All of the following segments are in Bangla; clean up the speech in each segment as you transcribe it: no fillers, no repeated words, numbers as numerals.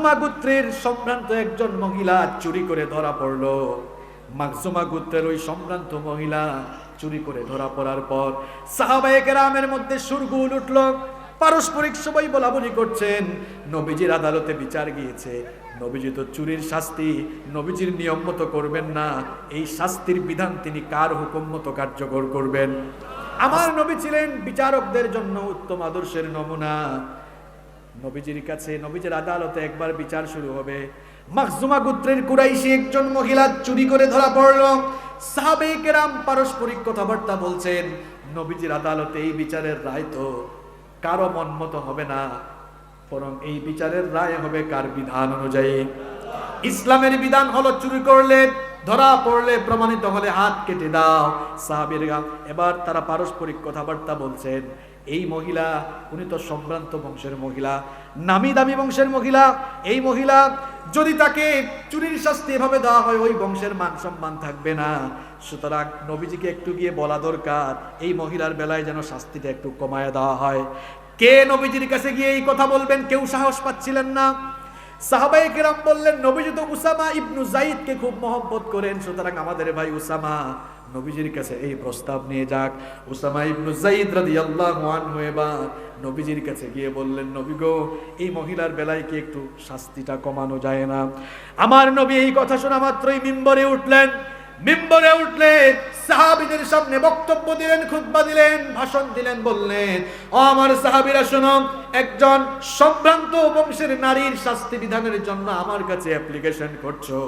গোত্রের সম্ভ্রান্ত একজন মহিলা চুরি করে ধরা পড়লো। মাখজুমা গোত্রের ওই সম্ভ্রান্ত মহিলা চুরি করে ধরা পড়ার পর সাহাবায়ে কেরামের মধ্যে শোরগোল উঠলো। পারস্পরিক সবাই বলাবলি করছেন, নবীজির আদালতে বিচার গিয়েছে, নবীজি তো চুরির শাস্তি নবীজির নিয়ম মতো করবেন না, এই শাস্তির বিধান তিনি কার হুকুম মতো কার্যকর করবেন? আমার নবী ছিলেন বিচারকদের জন্য উত্তম আদর্শের নমুনা। নবীজির কাছে, নবীজির আদালতে একবার বিচার শুরু হবে। মাখজুমা গোত্রের কুরাইশি একজন মহিলা চুরি করে ধরা পড়ল। সাহাবায়ে কেরাম পারস্পরিক কথাবার্তা বলছেন, নবীজির আদালতে এই বিচারের রায় তো কারো মন মতো হবে না, বরং এই বিচারের রায় হবে কার বিধান অনুযায়ী? ইসলামের বিধান হলো চুরি করলে ধরা পড়লে প্রমাণিত হলে হাত কেটে দাও। সাহাবীরা এবার তারা পারস্পরিক কথাবার্তা বলছেন, এই মহিলা উনি তো সম্ভ্রান্ত বংশের মহিলা, নামি দামি বংশের মহিলা, এই মহিলা যদি তাকে চুরির শাস্তি এভাবে দেওয়া হয় ওই বংশের মান সম্মান থাকবে না। সুতরাং নবীজিকে একটু গিয়ে বলা দরকার এই মহিলার বেলায় যেন শাস্তিটা একটু কমায় দেওয়া হয়। কে নবীজির কাছে গিয়ে এই কথা বলবেন? কেউ সাহস পাচ্ছিলেন না। সাহাবায়ে কেরাম বললেন, নবীজি তো উসামা ইবনু যায়েদকে খুব মহব্বত করেন, সুতরাং আমাদের ভাই উসামা নবীজির কাছে এই প্রস্তাব নিয়ে যাক। উসামা ইবনু যায়েদ রাদিয়াল্লাহু আনহু এবার নবীজির কাছে গিয়ে বললেন, নবী গো, এই মহিলার বেলায় কি একটু শাস্তিটা কমানো যায় না? আমার নবী এই কথা শোনা মাত্রই মিম্বরে উঠলেন। মিম্বরে উঠলে সাহাবীদের সামনে বক্তব্য দিলেন, খুতবা দিলেন, ভাষণ দিলেন, বললেন, ও আমার সাহাবীরা শোনো, একজন সম্ভ্রান্ত বংশের নারীর শাস্তি বিধানের জন্য আমার কাছে অ্যাপ্লিকেশন করছো।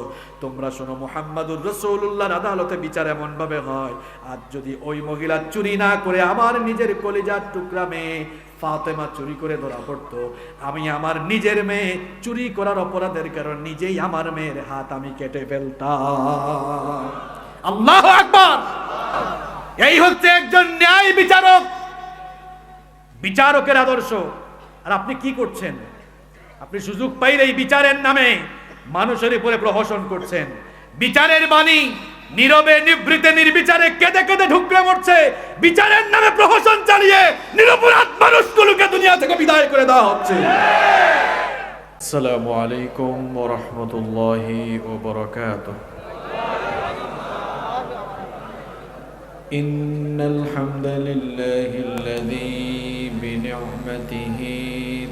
তোমরা শোনো, মুহাম্মাদুর রাসূলুল্লাহর আদালতে বিচার এমন ভাবে হয়, আর যদি ওই মহিলা চুরি না করে আমার নিজের কলিজার টুকরা মেয়ে ফাতেমা চুরি করে ধরা পড়তো, আমি আমার নিজের মেয়ে চুরি করার অপরাধের কারণে নিজেই আমার মেয়ের হাত আমি কেটে ফেলতাম। আল্লাহু আকবার! এই হচ্ছে একজন ন্যায় বিচারক, বিচারকের আদর্শ। আর আপনি কি করছেন? আপনি সুযোগ পাইলেই বিচারের নামে মানুষের উপরে প্রহসন করছেন। বিচারের বাণী নীরবে নিভৃতে নির্বিচারে কেঁদে কেঁদে ঢুকরে মরছে। বিচারের নামে প্রহসন চালিয়ে নিরপরাধ মানুষগুলোকে দুনিয়া থেকে বিদায় করে দেওয়া হচ্ছে। আসসালামু আলাইকুম ওয়া রাহমাতুল্লাহি ওয়া বারাকাতুহু। ইন্নাল হামদালিল্লাহিল্লাযী বিনি'মাতিহি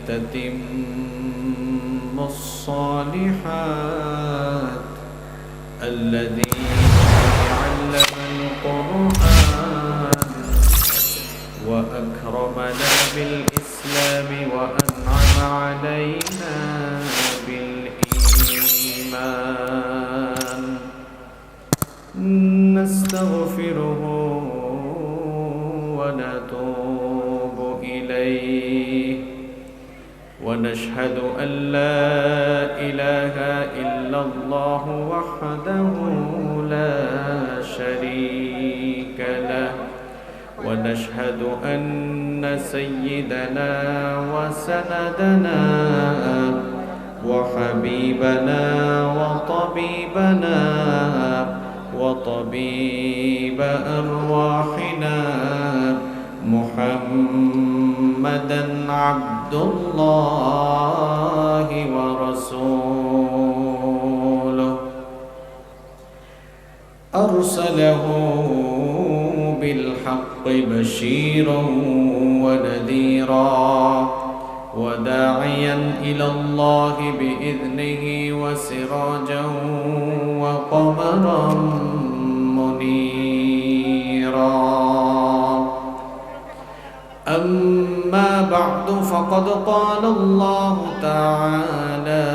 তাতিম্মুস সালিহাত الذي علم القرآن وأكرمنا بالإسلام وأنعم علينا بالإيمان نستغفره ونتوب إليه ونشهد أن لا إله إلا الله وحده لا شريك له ونشهد أن سيدنا وسندنا وحبيبنا وطبيبنا وطبيب أرواحنا محمدًا عبد الله ورسوله أرسله بالحق بشيرا ونذيرا وداعيا إلى الله بإذنه وسراجا وقمرا منيرا أما بعد فقد قال الله تعالى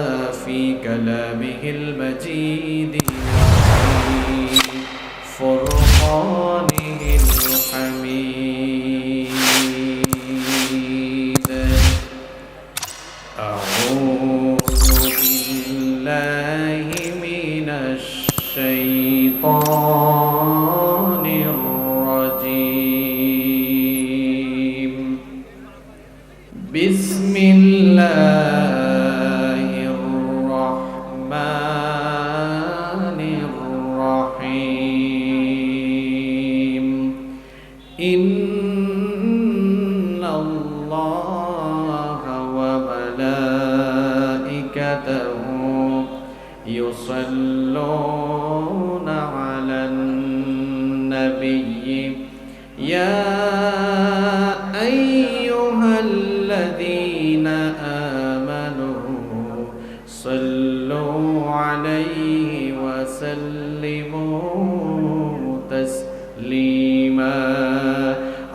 في كلامه المجيد وفي فرقانه الحميد أعوذ بالله من الشيطان الرجيم بسم الله الرحمن الرحيم إن الله وملائكته له يصلون على النبي يا أيها الذين آمنوا صلوا عليه وسلموا تسليما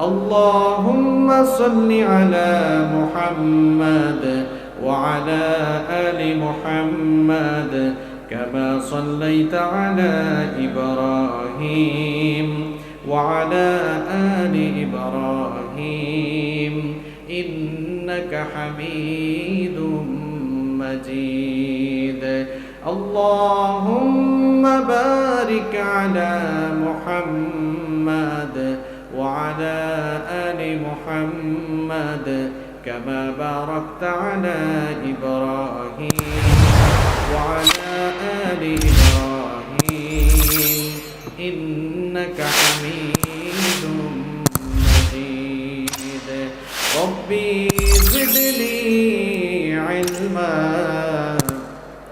اللهم صل على محمد وعلى آل محمد كما صليت على إبراهيم وعلى آل إبراهيم إنك حميد مجيد اللهم بارك على محمد وعلى آل محمد كما باركت على إبراهيم وعلى آل إبراهيم إنك حميد مجيد ربي زدني علما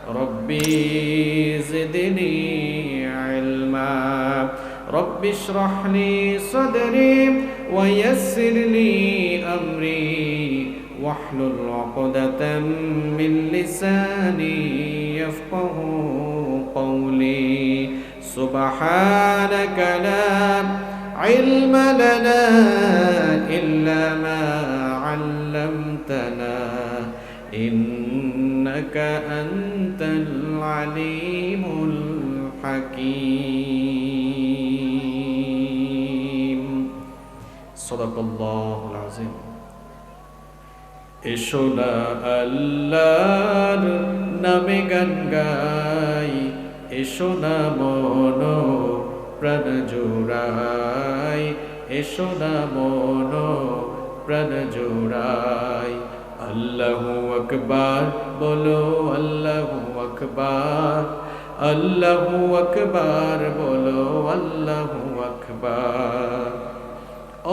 ربي زدني علما رب اشرح لي صدري ويسر لي أمري واحلل عقدة من لساني يفقه قولي سبحانك لا علم لنا إلا ما علمتنا إنك أنت العليم الحكيم صدق الله العظيم এসো না আল্লাহর নামে গান গাই এসো না মন প্রাণ জোড়াই এসো না মন প্রাণ জোড়াই আল্লাহু আকবার বলো আল্লাহু আকবার আল্লাহু আকবার বলো আল্লাহু আকবার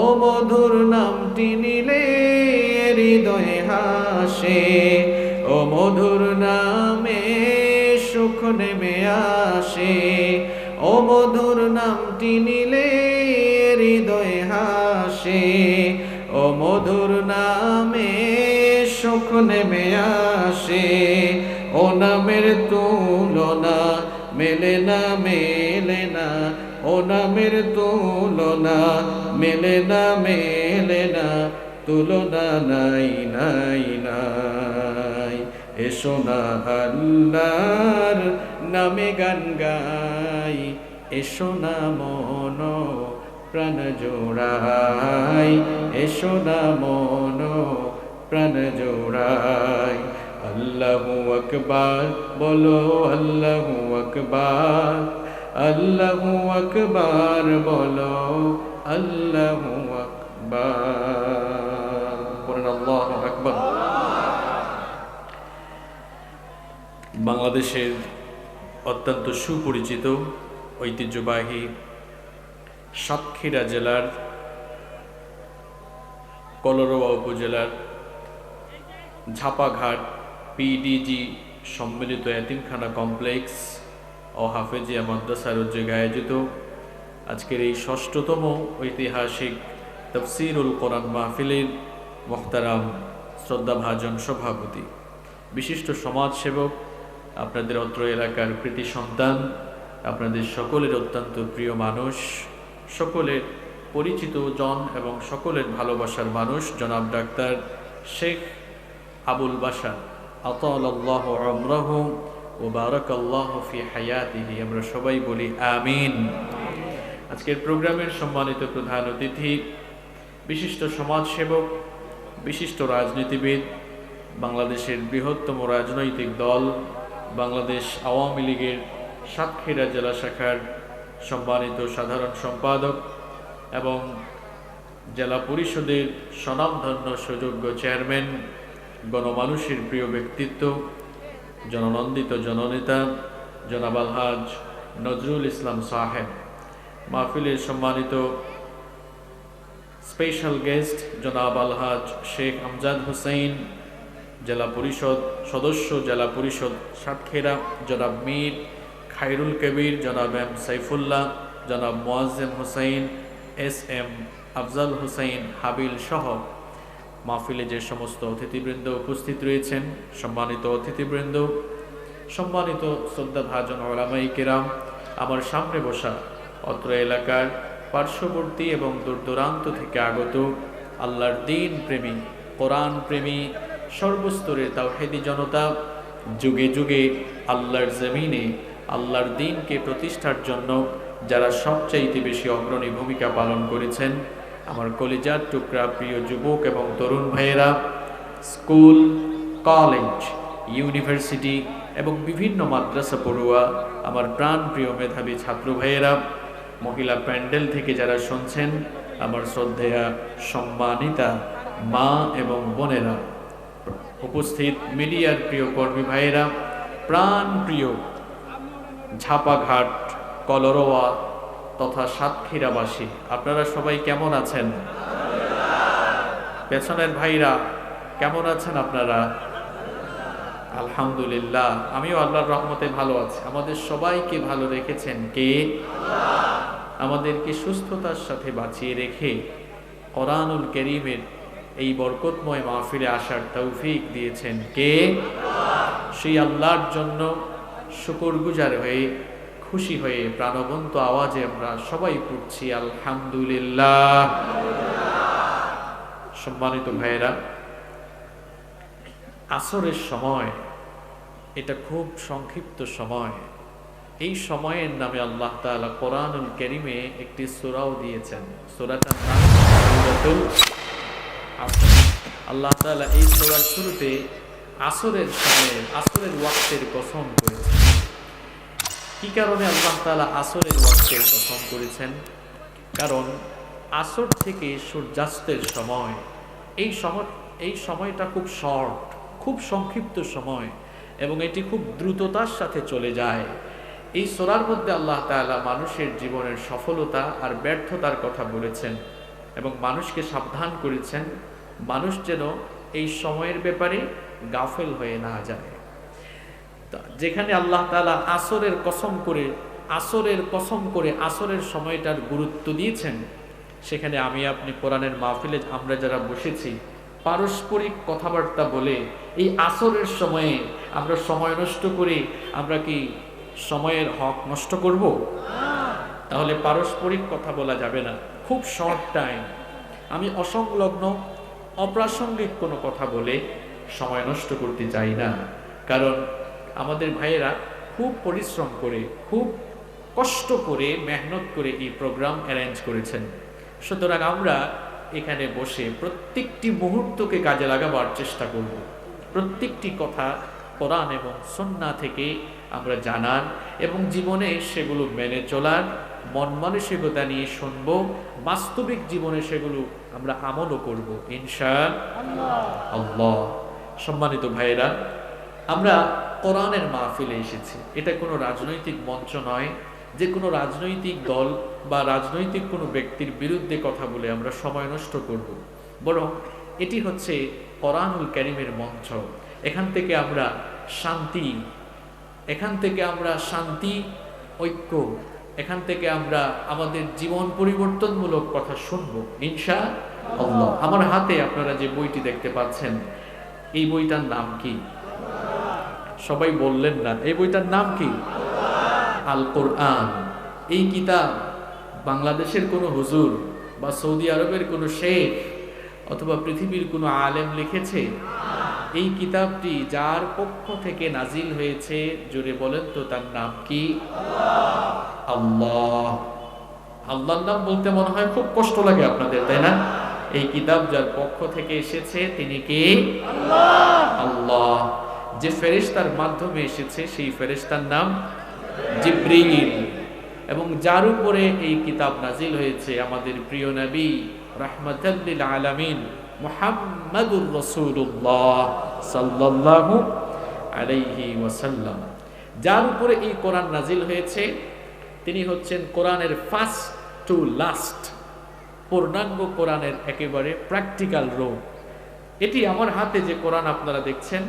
ও মধুর নামটি নিলে হৃদয়ে হাসে ও মধুর নামে সুখ নেমে আসে ও মধুর নামটি নিলে হৃদয়ে হাসে ও মধুর নামে সুখ নেমে আসে ও নামের তুলনা মেলে না মেলে না ও নামের তুলনা মেলে না তুলনা নাই নাই নাই এসো না আল্লাহর নামে গান গাই এসো না মন প্রাণ জোড়াই এসো না মন প্রাণ জোড়াই আল্লাহু আকবার বলো আল্লাহু আকবার আল্লাহু আকবার বলো আল্লাহু আকবার বলেন আল্লাহু আকবার বাংলাদেশের অত্যন্ত সুপরিচিত ঐতিহ্যবাহী সাতক্ষীরা জেলার কলরোয়া উপজেলার ঝাপাঘাট পিডিজি সম্মিলিত এতিমখানা কমপ্লেক্স ও হাফেজিয়া মাদ্রাসার উদ্যোগে আয়োজিত আজকের এই ৬ষ্ঠতম ঐতিহাসিক তাফসীরুল কোরআন মাহফিলের মুহতারাম শ্রদ্ধাভাজন সভাপতি বিশিষ্ট সমাজসেবক আপনাদের অত্র এলাকার কৃতি সন্তান আপনাদের সকলের অত্যন্ত প্রিয় মানুষ সকলের পরিচিত জন এবং সকলের ভালোবাসার মানুষ জনাব ডাক্তার শেখ আবুল বাশার আতালাল্লাহু উমরাহু ওয়া বারাকাল্লাহু ফি হায়াতিহি আমরা সবাই বলি আমিন। আজকের প্রোগ্রামের সম্মানিত প্রধান অতিথি বিশিষ্ট সমাজসেবক বিশিষ্ট রাজনীতিবিদ বাংলাদেশের বৃহত্তম রাজনৈতিক দল বাংলাদেশ আওয়ামী লীগের সাতক্ষীরা জেলা শাখার সম্মানিত সাধারণ সম্পাদক এবং জেলা পরিষদের স্বনামধন্য সুযোগ্য চেয়ারম্যান গণমানুষের প্রিয় ব্যক্তিত্ব জননন্দিত জননেতা জনাব আলহাজ নজরুল ইসলাম সাহেব মাহফিলের সম্মানিত স্পেশাল গেস্ট জনাব আলহাজ শেখ আমজাদ হুসাইন জেলা পরিষদ সদস্য, জেলা পরিষদ সাতক্ষীরা জনাব মীর খায়রুল কবির, জনাব এম সাইফুল্লাহ, জনাব মোয়াজ্জেম হোসাইন, এস এম আফজাল হোসাইন হাবিল সহ মাহফিলে যে সমস্ত অতিথিবৃন্দ উপস্থিত রয়েছেন, সম্মানিত অতিথিবৃন্দ, সম্মানিত শ্রদ্ধাভাজন ওলামায়ে কেরাম, আমার সামনে বসা অত্র এলাকার পার্শ্ববর্তী এবং দূরদূরান্ত থেকে আগত আল্লাহর দ্বীন প্রেমী, কোরআন প্রেমী, সর্বস্তরের তাওহীদি জনতা, যুগে যুগে আল্লাহর জমিনে আল্লাহর দ্বীনকে প্রতিষ্ঠার জন্য যারা সবচাইতে বেশি অগ্রণী ভূমিকা পালন করেছেন, আমার কলিজার টুকরা প্রিয় যুবক এবং তরুণ ভাইয়েরা, স্কুল, কলেজ, ইউনিভার্সিটি এবং বিভিন্ন মাদ্রাসা পড়ুয়া, আমার প্রাণ প্রিয় মেধাবী ছাত্র ভাইয়েরা, মহিলা প্যান্ডেল থেকে যারা শুনছেন, আমার শ্রদ্ধেয়া সম্মানিতা মা এবং বোনেরা, উপস্থিত মিডিয়ার প্রিয় কর্মী ভাইয়েরা, প্রাণ প্রিয় ঝাপাঘাট, কলরোয়া তথা সাতক্ষীরাবাসী, আপনারা সবাই কেমন আছেন? পেছনের ভাইরা কেমন আছেন আপনারা? আলহামদুলিল্লাহ, আমিও আল্লাহর রহমতে ভালো আছি। আমাদের সবাইকে ভালো রেখেছেন কে? আমাদেরকে সুস্থতার সাথে বাঁচিয়ে রেখে কোরআনুল কারীমের এই বরকতময় মাহফিলে আসার তৌফিক দিয়েছেন কে? সেই আল্লাহর জন্য শুকরগুজার হয়ে, খুশি হয়ে প্রাণবন্ত আওয়াজে আমরা সবাই পড়ছি আলহামদুলিল্লাহ। সম্মানিত ভাইয়েরা, আসরের সময় এটা খুব সংক্ষিপ্ত সময়। এই সময়ের নামে আল্লাহ তাআলা কোরআনুল কারীমে একটি সূরাও দিয়েছেন। সূরাটার নাম সূরাতুল আসর। আল্লাহ তাআলা এই সূরার শুরুতে আসরের সময়ে, আসরের ওয়াক্তের কসম করেছেন। কি কারণে আল্লাহ তাআলা আসরের ওয়াক্তের কসম করেছেন? কারণ আসর থেকে সূর্যাস্তের সময়, এই সময়টা খুব শর্ট, খুব সংক্ষিপ্ত সময় এবং এটি খুব দ্রুততার সাথে চলে যায়। এই সূরার মধ্যে আল্লাহ তাআলা মানুষের জীবনের সফলতা আর ব্যর্থতার কথা বলেছেন এবং মানুষকে সাবধান করেছেন মানুষ যেন এই সময়ের ব্যাপারে গাফেল হয়ে না যায়। যেখানে আল্লাহ তাআলা আসরের কসম করে আসরের সময়টার গুরুত্ব দিয়েছেন, সেখানে আমি আপনি কোরআনের মাহফিলে আমরা যারা বসেছি, পারস্পরিক কথাবার্তা বলে এই আসরের সময়ে আমরা সময় নষ্ট করে আমরা কি সময়ের হক নষ্ট করব? তাহলে পারস্পরিক কথা বলা যাবে না, খুব শর্ট টাইম। আমি অসংলগ্ন অপ্রাসঙ্গিক কোনো কথা বলে সময় নষ্ট করতে চাই না, কারণ আমাদের ভাইয়েরা খুব পরিশ্রম করে, খুব কষ্ট করে, মেহনত করে এই প্রোগ্রাম অ্যারেঞ্জ করেছেন। সুতরাং আমরা এখানে বসে প্রত্যেকটি মুহূর্তকে কাজে লাগাবার চেষ্টা করব। প্রত্যেকটি কথা কোরআন এবং সুন্নাহ থেকে আমরা জানার এবং জীবনে সেগুলো মেনে চলার মন মানসিকতা নিয়ে শুনব, বাস্তবিক জীবনে সেগুলো আমরা আমলও করব ইনশাআল্লাহ। সম্মানিত ভাইয়েরা, আমরা কোরআনের মাহফিলে এসেছি। এটা কোনো রাজনৈতিক মঞ্চ নয় যে কোনো রাজনৈতিক দল বা রাজনৈতিক কোনো ব্যক্তির বিরুদ্ধে কথা বলে আমরা সময় নষ্ট করব, বরং এটি হচ্ছে কোরআনুল কারীমের মঞ্চ। এখান থেকে আমরা শান্তি, ঐক্য, এখান থেকে আমরা আমাদের জীবন পরিবর্তনমূলক কথা শুনবো ইনশাআল্লাহ। আমার হাতে আপনারা যে বইটি দেখতে পাচ্ছেন, এই বইটার নাম কি? সবাই বললেন না। এই বইটার নাম কি? আল কোরআন। এই কিতাব বাংলাদেশের কোনো হুজুর বা সৌদি আরবের কোনো শেখ অথবা পৃথিবীর কোনো আলেম লিখেছে? এই কিতাবটি যার পক্ষ থেকে নাজিল হয়েছে, জোরে বলেন তো তার নাম কি? আল্লাহ। আল্লাহর নাম বলতে মনে হয় খুব কষ্ট লাগে আপনাদের, তাই না? এই কিতাব যার পক্ষ থেকে এসেছে তিনি কে? আল্লাহ। যে ফেরেশতার মাধ্যমে এসেছে সেই ফেরেশতার নাম জিবরিল, এবং যার উপরে এই কিতাব নাজিল হয়েছে আমাদের প্রিয় নবী রাহমাতাল লিল আলামিন মুহাম্মাদুর রাসূলুল্লাহ সাল্লাল্লাহু আলাইহি ওয়াসাল্লাম। যার উপরে এই কোরআন নাজিল হয়েছে তিনি হচ্ছেন কোরআনের ফার্স্ট টু লাস্ট, পূর্ণাঙ্গ কোরআনের একেবারে প্র্যাকটিক্যাল রূপ। এটি আমার হাতে যে কোরআন আপনারা দেখছেন,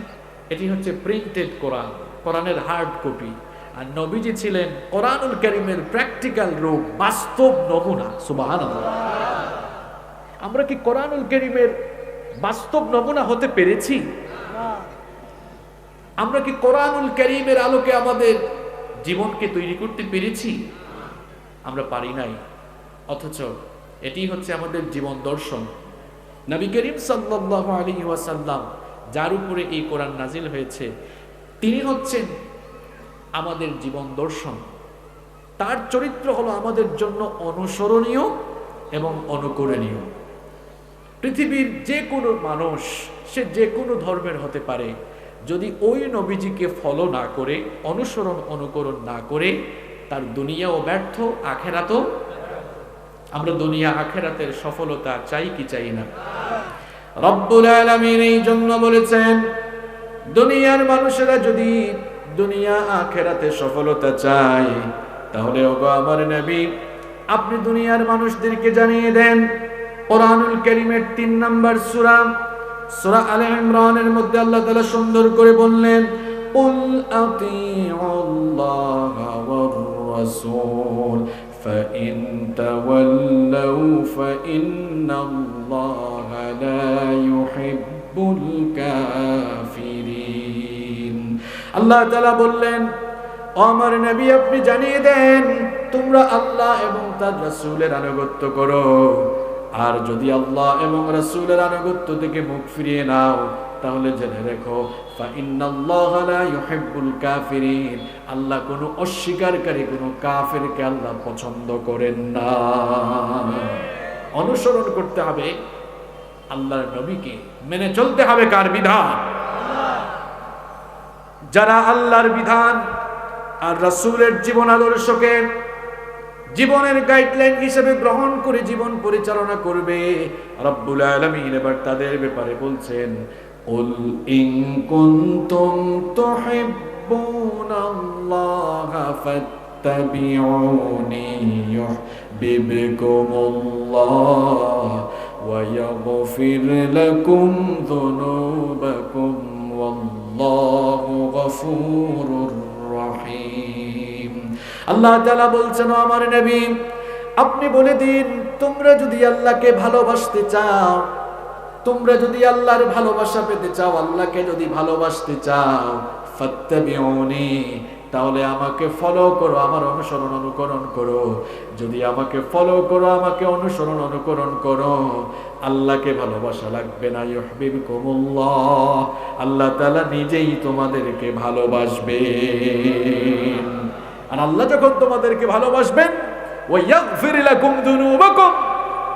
এটি হচ্ছে প্রিন্টেড কোরআন, কোরআনের হার্ড কপি। আর নবীজি ছিলেন কোরআনুল কারীমের প্র্যাকটিক্যাল রূপ, বাস্তব নমুনা। সুবহানাল্লাহ। আমরা কি কোরআনুল কারীমের বাস্তব নমুনা হতে পেরেছি? আমরা কি কোরআনুল কারীমের আলোকে আমাদের জীবনকে তৈরি করতে পেরেছি? আমরা পারি নাই। অথচ এটি হচ্ছে আমাদের জীবন দর্শন। নবী করিম সাল্লাল্লাহু আলাইহি ওয়াসাল্লাম, যার উপরে এই কোরআন নাজিল হয়েছে, তিনি হচ্ছেন আমাদের জীবন দর্শন। তার চরিত্র হলো আমাদের জন্য অনুসরণীয় এবং অনুকরণীয়। পৃথিবীর যে কোনো মানুষ, সে যে কোনো ধর্মের হতে পারে, যদি ওই নবীজিকে ফলো না করে, অনুসরণ অনুকরণ না করে, তার দুনিয়াও ব্যর্থ, আখেরাতও। আমরা দুনিয়া আখেরাতের সফলতা চাই কি চাই না? রব্বুল আলামিন এই জন্য বলেছেন, দুনিয়ার মানুষেরা যদি দুনিয়া আখেরাতে সফলতা চায়, তাহলে ওগো আমার নবী, আপনি দুনিয়ার মানুষদেরকে জানিয়ে দেন, কোরআনুল কারীমের ৩ নম্বর সূরা, সূরা আলে ইমরানের মধ্যে আল্লাহ তাআলা সুন্দর করে বললেন, কুল আতিউল্লাহা ওয়ার রাসূল ফাইন তাওয়াল্লাউ ফাইন্নাল্লাহা লা ইউহিব্বুল কাফিরিন। আল্লাহ তাআলা বললেন, ও আমার নবী, আপনি জানিয়ে দেন, তোমরা আল্লাহ এবং তার রাসূলের আনুগত্য করো। আর যদি আল্লাহ এবং রাসূলের আনুগত্য থেকে মুখ ফিরিয়ে নাও, তাহলে জেনে রেখো, ফাইন্নাল্লাহা লা ইউহিব্বুল কাফিরিন, আল্লাহ কোনো অস্বীকারী, কোনো কাফেরকে আল্লাহ পছন্দ করেন না। অনুসরণ করতে হবে আল্লাহর নবীকে, মেনে চলতে হবে কার বিধান? যারা আল্লাহর বিধান আর রাসূলের জীবন আদর্শকে জীবনের গাইডলাইন হিসেবে গ্রহণ করে জীবন পরিচালনা করবে, রব্বুল আলামিন এবার তাদের ব্যাপারে বলছেন, কুল ইন কুনতুম তুহিব্বুনাল্লাহা ফাত্তাবিউনি ইউহিব্বুকুমুল্লাহ ওয়া ইয়াগফির লাকুম যুনুবাকুম ওয়াল্লাহু গফুরুর রহিম। আল্লাহ তাআলা বলছেন, আমার নবী, আপনি বলে দিন, তোমরা যদি আল্লাহকে ভালোবাসতে চাও, তোমরা যদি আল্লাহর ভালোবাসা পেতে চাও, আল্লাহকে যদি ভালোবাসতে চাও, ফাত্তাবিউনি, তাহলে আমাকে ফলো করো, আমার অনুসরণ অনুকরণ করো। যদি আমাকে ফলো করো, আমাকে অনুসরণ অনুকরণ করো, আল্লাহকে ভালোবাসা লাগবে না, ইউহিব্বুকুমুল্লাহ, আল্লাহ তাআলা নিজেই তোমাদেরকে ভালোবাসবেন। আর আল্লাহ যখন তোমাদেরকে ভালোবাসবেন, ওয়া ইয়াগফির লাকুম যুনুবাকুম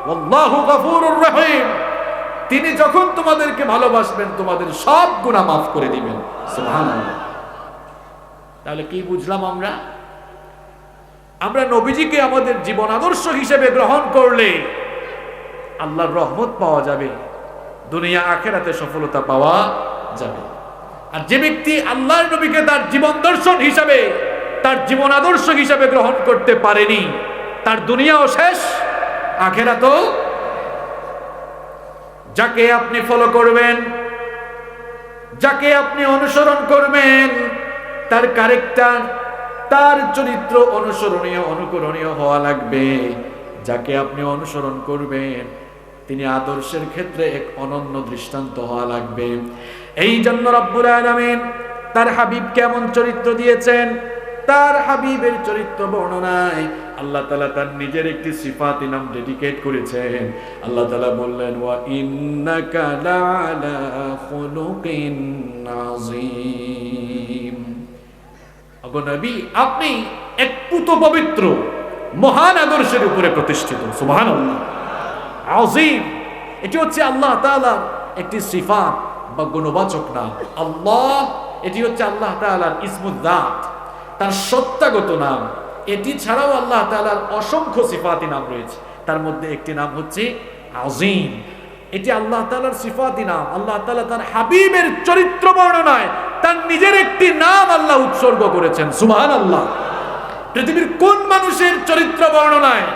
ওয়াল্লাহু গফুরুর রহিম, তিনি যখন তোমাদেরকে ভালোবাসবেন, তোমাদের সব গুনাহ মাফ করে দিবেন। সুবহানাল্লাহ। তাহলে কি বুঝলাম আমরা? আমরা নবীজিকে আমাদের জীবন আদর্শ হিসেবে গ্রহণ করলে আল্লাহর রহমত পাওয়া যাবে, দুনিয়া আখেরাতে সফলতা পাওয়া যাবে। আর যে ব্যক্তি আল্লাহর নবীকে তার জীবন দর্শন হিসাবে, তার জীবন আদর্শ হিসাবে গ্রহণ করতে পারেনি, তার দুনিয়াও শেষ, আখেরাতও। যাকে আপনি ফলো করবেন, যাকে আপনি অনুসরণ করবেন, তার ক্যারেক্টার, তার চরিত্র অনুসরণীয় অনুকরণীয় হওয়া লাগবে। যাকে আপনি অনুসরণ করবেন, তিনি আদর্শের ক্ষেত্রে এক অনন্য দৃষ্টান্ত হওয়া লাগবে। এই জন্য রব্বুল আলামিন তার হাবিব কেমন চরিত্র দিয়েছেন, তার হাবিবের চরিত্র বর্ণনায় আল্লাহ তাআলা তার নিজের একটি সিফাতি নাম ডেডিকেট করেছেন। আল্লাহ তাআলা বললেন, ওয়া ইন্নাকা লাআলা খুলুকিন আযীম। ওগো নবী, আপনি এক পুত পবিত্র মহান আদর্শের উপরে প্রতিষ্ঠিত। সুবহানাল্লাহ। আযীম, এটি হচ্ছে আল্লাহ তাআলার একটি সিফাত বা গুণবাচক নাম। আল্লাহ, এটি হচ্ছে আল্লাহ তাআলার ইসমুল যাত, তার সত্তাগত নাম। এটি ছাড়াও আল্লাহ তাআলার অসংখ্য সিফাতি নাম রয়েছে, তার মধ্যে একটি নাম হচ্ছে আযীম। এটি আল্লাহ তাআলার সিফাতি নাম। আল্লাহ তাআলা তার হাবিবের চরিত্র বর্ণনায় তার নিজের একটি নাম আল্লাহ উৎসর্গ করেছেন। সুবহানাল্লাহ। পৃথিবীর কোন মানুষের চরিত্র বর্ণনায়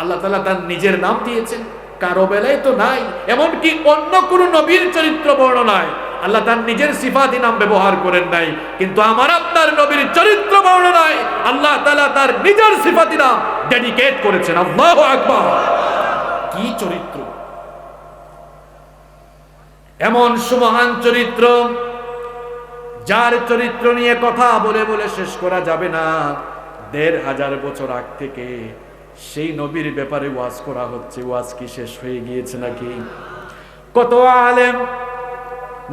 আল্লাহ তাআলা তার নিজের নাম দিয়েছেন? কারো বেলায় তো নাই, এমনকি অন্য কোন নবীর চরিত্র বর্ণনায় আল্লাহ তার নিজের সিফাতি নাম ব্যবহার করেন নাই, কিন্তু আমার আপনার নবীর চরিত্র বর্ণনায় আল্লাহ তাআলা তার নিজের সিফাতি নাম ডেডিকেট করেছেন। আল্লাহু আকবার! কি চরিত্র! এমন সুমহান চরিত্র, যার চরিত্র নিয়ে কথা বলে বলে শেষ করা যাবে না। ১৫০০ বছর আগ থেকে সেই নবীর ব্যাপারে ওয়াজ করা হচ্ছে। ওয়াজ কি শেষ হয়ে গিয়েছে নাকি? কত আলেম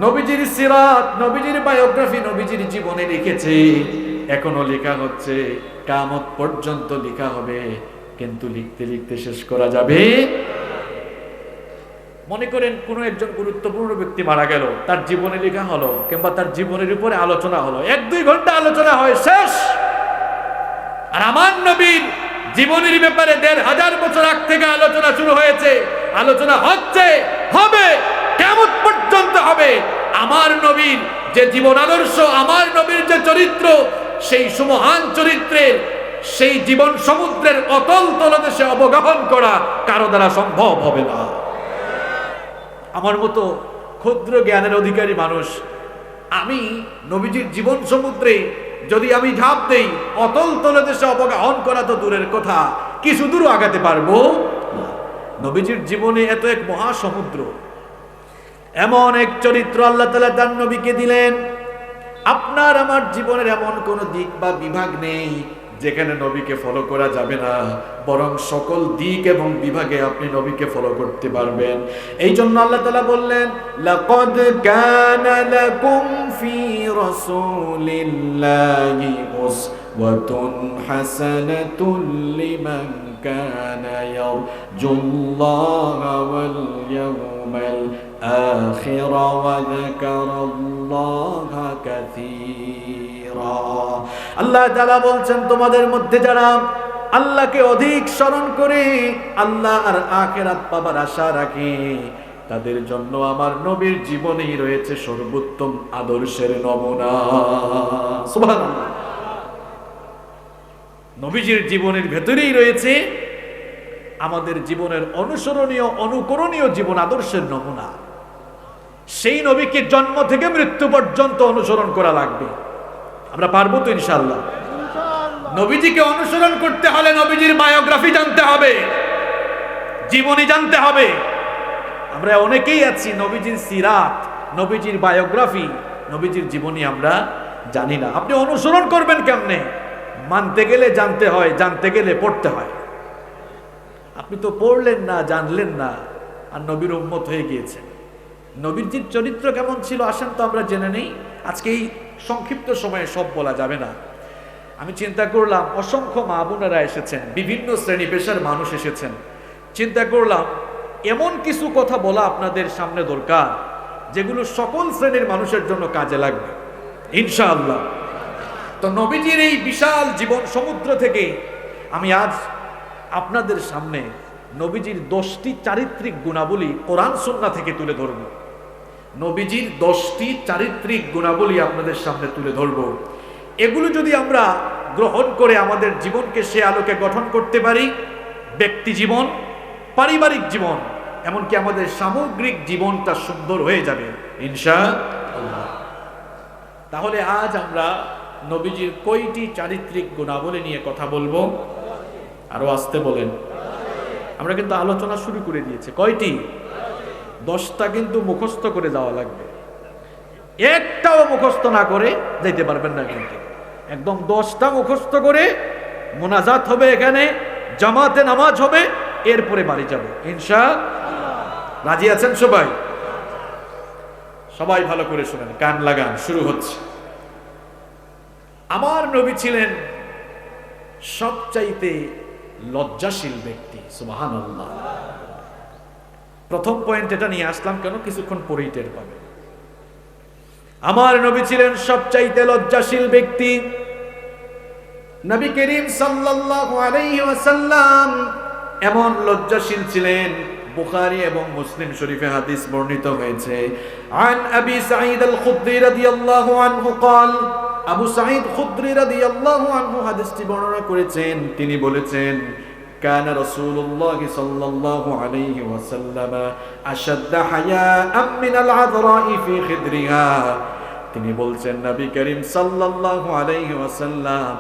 নবীজির সিরাত, নবীজির বায়োগ্রাফি, নবীজির জীবনে লিখেছে, এখনো লেখা হচ্ছে, কিয়ামত পর্যন্ত লেখা হবে, কিন্তু লিখতে লিখতে শেষ করা যাবে। মনে করেন কোন একজন গুরুত্বপূর্ণ ব্যক্তি মারা গেল, তার জীবনে লেখা হলো কিংবা তার জীবনের উপরে আলোচনা হলো, ১-২ ঘন্টা আলোচনা হয়, শেষ। আর আমার নবীর জীবনের ব্যাপারে ১৫০০ বছর আগ থেকে আলোচনা শুরু হয়েছে, আলোচনা হচ্ছে, হবে, কিয়ামত পর্যন্ত হবে। আমার নবীর যে জীবন আদর্শ, আমার নবীর যে চরিত্র, সেই সুমহান চরিত্রের, সেই জীবন সমুদ্রের অতল তলদেশে অবগাহন করা কারো দ্বারা সম্ভব হবে না। আমার মতো ক্ষুদ্র জ্ঞানের অধিকারী মানুষ, আমি নবীজির জীবন সমুদ্রে যদি আমি ঝাঁপ দেই, অতল তলদেশে অবগাহন করা তো দূরের কথা, কিছু দূর আগাতে পারবো না। নবীজির জীবনে এত এক মহাসমুদ্র, এমন এক চরিত্র আল্লাহ তাআলা তার নবীকে দিলেন। আপনার আমার জীবনের এমন কোন দিক বা বিভাগ নেই যেখানে নবীকে ফলো করা যাবে না, বরং সকল দিক এবং বিভাগে আপনি নবীকে ফলো করতে পারবেন। এই জন্য আল্লাহ তাআলা বললেন, লাকাদ কানা লাকুম ফি রাসূলিল্লাহি উসওয়াতুন হাসানাতুন লিমান কানা ইয়ারজুল্লাহা ওয়াল ইয়াওমাল আখির ওয়া যাকারাল্লাহা কাসীরা। আল্লাহ তাআলা বলছেন, তোমাদের মধ্যে যারা আল্লাহকে অধিক স্মরণ করে, আল্লাহ আর আখিরাত পাবার আশা রাখে, তাদের জন্য আমার নবীর জীবনেই রয়েছে সর্বোত্তম আদর্শের নমুনা। সুবহানাল্লাহ! নবীজির জীবনের ভেতরেই রয়েছে আমাদের জীবনের অনুসরণীয়, অনুকরণীয় জীবন আদর্শের নমুনা। সেই নবীকে জন্ম থেকে মৃত্যু পর্যন্ত অনুসরণ করা লাগবে। আমরা পারবো তো ইনশাআল্লাহ? নবীজিকে অনুসরণ করতে হলে নবীজির বায়োগ্রাফি জানতে হবে, জীবনী জানতে হবে। আমরা অনেকেই আছি নবীজির সিরাত, নবীজির বায়োগ্রাফি, নবীজির জীবনী আমরা জানি না। আপনি অনুসরণ করবেন কেমনে? মানতে গেলে জানতে হয়, জানতে গেলে পড়তে হয়। আপনি তো পড়লেন না, জানলেন না, আর নবীর উম্মত হয়ে গিয়েছেন। নবীজির চরিত্র কেমন ছিল আসেন তো আমরা জেনে নেই। আজকে এই সংক্ষিপ্ত সময়ে সব বলা যাবে না। আমি চিন্তা করলাম, অসংখ্য মা বোনেরা এসেছেন, বিভিন্ন শ্রেণী পেশার মানুষ এসেছেন। চিন্তা করলাম এমন কিছু কথা বলা আপনাদের সামনে দরকার যেগুলো সকল শ্রেণীর মানুষের জন্য কাজে লাগবে ইনশাআল্লাহ। তো নবীজির এই বিশাল জীবন সমুদ্র থেকে আমি আজ আপনাদের সামনে নবীজির 10টি চারিত্রিক গুণাবলী কোরআন সুন্নাহ থেকে তুলে ধরব। নবীজির 10টি চারিত্রিক গুণাবলী আপনাদের সামনে তুলে ধরব। এগুলো যদি আমরা গ্রহণ করে আমাদের জীবনকে সে আলোকে গঠন করতে পারি, ব্যক্তি জীবন, পারিবারিক জীবন, এমনকি আমাদের সামগ্রিক জীবনটা সুন্দর হয়ে যাবে ইনশাআল্লাহ। তাহলে আজ আমরা নবীজির কয়টি চারিত্রিক গুণাবলী নিয়ে কথা বলবো? আরো আসতে বলেন। আমরা কিন্তু আলোচনা শুরু করে দিয়েছি। কয়টি? 10টা কিন্তু মুখস্থ করে যাওয়া লাগবে। একটাও মুখস্থ না করে যেতে পারবেন না। কিন্তু একদম 10টা মুখস্থ করে মোনাজাত হবে, এখানে জামাতে নামাজ হবে, এরপরে বাড়ি যাব ইনশাআল্লাহ। রাজি আছেন সবাই? সবাই ভালো করে শুনেন, কান লাগান, শুরু হচ্ছে। আমার নবী ছিলেন সবচাইতে লজ্জাশীল ব্যক্তি। সুবহানাল্লাহ। প্রথম পয়েন্ট এটা নিয়ে আসলাম কেন, কিছুক্ষণ পরেই টের পাবেন। আমার নবী ছিলেন সবচাইতে লজ্জাশীল ব্যক্তি। নবী করিম সাল্লাল্লাহু আলাইহি ওয়াসাল্লাম এমন লজ্জাশীল ছিলেন, বুখারী এবং মুসলিম শরীফে হাদিস বর্ণিত হয়েছে। আন আবি সাঈদ আল খুদরি রাদিয়াল্লাহু আনহু قال, আবু সাঈদ খুদরি রাদিয়াল্লাহু আনহু হাদিসটি বর্ণনা করেছেন। তিনি বলেছেন, কানা রাসূলুল্লাহ সাল্লাল্লাহু আলাইহি ওয়াসাল্লাম আশাদ্দা হায়াআম মিনাল আযরা'i ফি খিদরিহা। তিনি বলছেন নবী করিম সাল্লাল্লাহু আলাইহি ওয়াসাল্লাম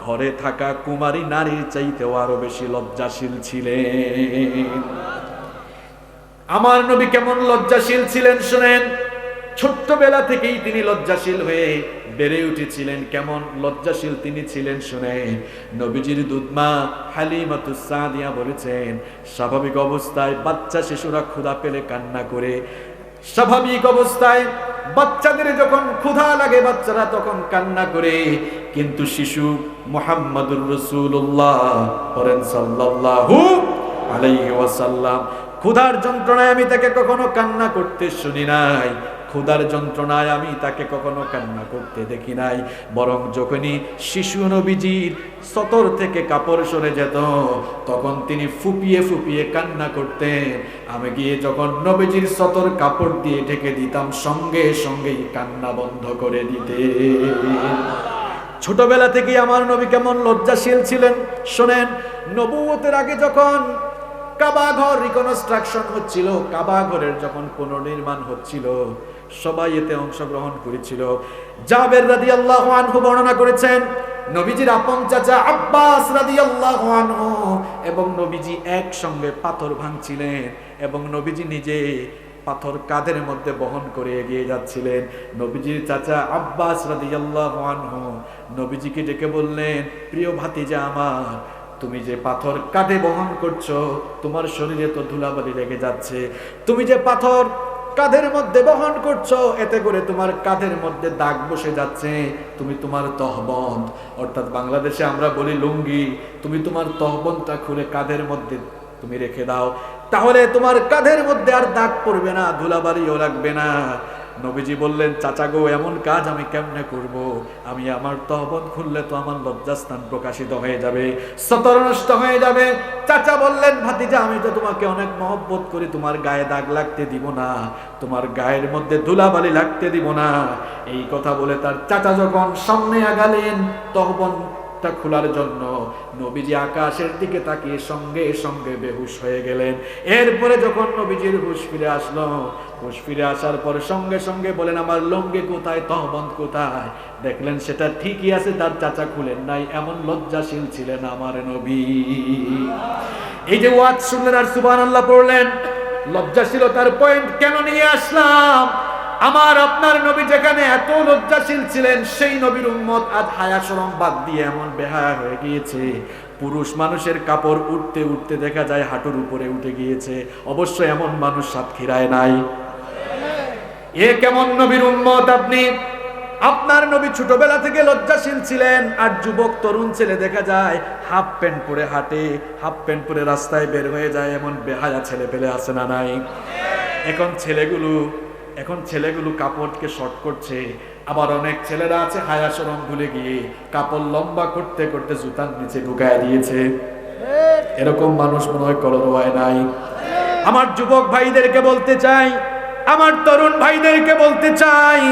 ঘরে থাকা কুমারী নারীর চাইতেও আরো বেশি লজ্জাশীল ছিলেন। আমার নবী কেমন লজ্জাশীল ছিলেন শুনেন। ছোট্টবেলা থেকেই তিনি লজ্জাশীল হয়ে বেড়ে উঠেছিলেন। কেমন লজ্জাশীল তিনি ছিলেন শুনেন। নবীজির দুধমা হালিমাতুস সাদিয়া বলেছেন, স্বাভাবিক অবস্থায় বাচ্চা শিশুরা ক্ষুধা পেলে কান্না করে। স্বাভাবিক অবস্থায় বাচ্চাদের যখন ক্ষুধা লাগে বাচ্চারা তখন কান্না করে, কিন্তু শিশু মুহাম্মাদুর রাসূলুল্লাহ বলেন সাল্লাল্লাহু আলাইহি ওয়াসাল্লাম, ক্ষুধার যন্ত্রণায় আমি তাকে কখনো কান্না করতে শুনি নাই, ক্ষুধার যন্ত্রণায় আমি তাকে কখনো কান্না করতে দেখি নাই। বরং যখনই শিশু নবীজির সতর থেকে কাপড় সরে যেত তখন তিনি ফুপিয়ে ফুপিয়ে কান্না করতেন। আমি গিয়ে যখন নবীজির সতর কাপড় দিয়ে ঢেকে দিতাম সঙ্গে সঙ্গেই কান্না বন্ধ করে দিতে। ছোটবেলা থেকেই আমার নবী কেমন লজ্জাশীল ছিলেন শোনেন। নবুয়তের আগে যখন কাবা ঘর রিকনস্ট্রাকশন হচ্ছিল, কাবা ঘরের যখন পুনর্নির্মাণ হচ্ছিল, সবাই এতে অংশগ্রহণ করেছিল। জাবের রাদিয়াল্লাহু আনহু বর্ণনা করেছেন, নবীজির আপন চাচা আব্বাস রাদিয়াল্লাহু আনহু এবং নবীজি একসঙ্গে পাথর ভাঙছিলেন এবং নবীজি নিজে পাথর কাঁধের মধ্যে বহন করে এগিয়ে যাচ্ছিলেন। নবীজির চাচা আব্বাস রাদিয়াল্লাহু আনহু নবীজিকে ডেকে বললেন, প্রিয় ভাতিজা আমার, তুমি যে পাথর কাঁধে বহন করছো তোমার শরীরে তো ধুলাবালি লেগে যাচ্ছে। তুমি যে পাথর কাঁধের মধ্যে বহন করছো এতে করে তোমার কাঁধের মধ্যে দাগ বসে যাচ্ছে। তুমি তোমার তহবন্দ, অর্থাৎ বাংলাদেশে আমরা বলি লুঙ্গি, তুমি তোমার তহবন্দটা খুলে কাঁধের মধ্যে তুমি রেখে দাও, তাহলে তোমার কাঁধের মধ্যে আর দাগ পড়বে না, ধুলাবালিও লাগবে না। নবীজি বললেন, চাচা গো, এমন কাজ আমি কেমনে করব? আমি আমার তহবত খুললে তো আমার লজ্জাস্থান প্রকাশিত হয়ে যাবে, সতর নষ্ট হয়ে যাবে। চাচা বললেন, ভাতিজা, আমি তো তোমাকে অনেক মহব্বত করি, তোমার গায়ে দাগ লাগতে দিব না, তোমার গায়ের মধ্যে ধুলাবালি লাগতে দিব না। এই কথা বলে তার চাচা যখন সামনে আগালেন তহবতটা খোলার জন্য, নবীজি আকাশের দিকে তাকিয়ে সঙ্গে সঙ্গে বেহুশ হয়ে গেলেন। এরপরে যখন নবীজির হুঁশ ফিরে আসলো, হুঁশ ফিরে আসার পর সঙ্গে সঙ্গে বলেন, আমার লুঙ্গি কোথায়, তহবন্দ কোথায়? দেখলেন সেটা ঠিকই আছে, তার চাচা খুলেন নাই। এমন লজ্জাশীল ছিলেন আমার নবী। এই যে ওয়াজ শুনলেন আর সুবহানাল্লাহ পড়লেন, লজ্জাশীলতার পয়েন্ট কেন নিয়ে আসলাম? আমার আপনার নবী যেখানে এত লজ্জাশীল ছিলেন, সেই নবীর উম্মত আজ হায়া শরম বাদ দিয়ে এমন বেহায়া হয়ে গিয়েছে, পুরুষ মানুষের কাপড় উঠতে উঠতে দেখা যায় হাঁটুর উপরে উঠে গিয়েছে। অবশ্য এমন মানুষ সাতক্ষীরায় নাই। এ কেমন নবীর উম্মত আপনি? আপনার নবী ছোটবেলা থেকে লজ্জাশীল ছিলেন, আর যুবক তরুণ ছেলে দেখা যায় হাফ প্যান্ট পরে হাঁটে, হাফ প্যান্ট পরে রাস্তায় বের হয়ে যায়। এমন বেহায়া ছেলে পেলে আছে না নাই? এখন ছেলেগুলো কাপড়কে শর্ট করছে, আবার অনেক ছেলেরা আছে হায়া শরম ভুলে গিয়ে কাপড় লম্বা করতে করতে জুতার নিচে ঢুকায় দিয়েছে। এরকম মানুষ মনে হয় করোনায় নাই। আমার যুবক ভাইদেরকে বলতে চাই, আমার তরুণ ভাইদেরকে বলতে চাই,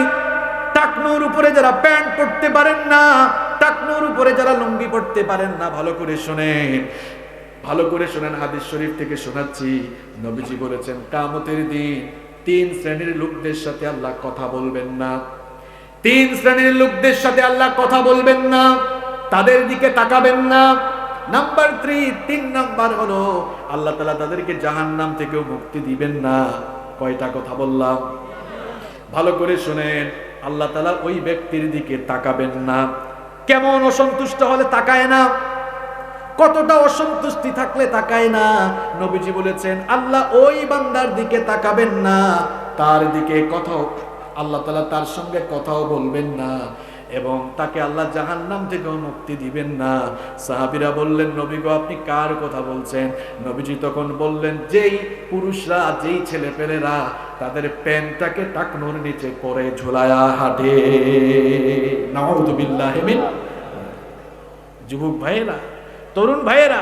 টাকনুর উপরে যারা প্যান্ট পরতে পারেন না, টাকনুর উপরে যারা লুঙ্গি পরতে পারেন না, ভালো করে শোনেন, ভালো করে শোনেন। হাদিস শরীফ থেকে শোনাচ্ছি, নবীজি বলেছেন, কিয়ামতের দিন 3 শ্রেণীর লোকদের সাথে আল্লাহ কথা বলবেন না। 3 শ্রেণীর লোকদের সাথে আল্লাহ কথা বলবেন না, তাদের দিকে তাকাবেন না। নাম্বার 3 নাম্বার হলো আল্লাহ তাআলা তাদেরকে জাহান্নাম থেকেও মুক্তি দিবেন না। কয়টা কথা বললাম? ভালো করে শুনেন, আল্লাহ তাআলা ওই ব্যক্তির দিকে তাকাবেন না। কেমন অসন্তুষ্ট হলে তাকায় না, কতটা অসন্তুষ্টি থাকলে তাকায় না। নবীজি বলেছেন, আল্লাহ ওই বান্দার দিকে তাকাবেন না, তার দিকে কথাও আল্লাহ তাআলা তার সঙ্গে কথাও বলবেন না, এবং তাকে আল্লাহ জাহান্নাম থেকেও মুক্তি দিবেন না। সাহাবীরা বললেন, নবী গো, আপনি কার কথা বলছেন? নবীজি তখন বললেন, যেই পুরুষরা, যেই ছেলেপেলেরা তাদের প্যান্টটাকে টাকনুর নিচে পরে ঝুলায়া হাঁটে। নাউযুবিল্লাহি মিন। যুবক ভাইয়েরা, তরুণ ভাইয়েরা,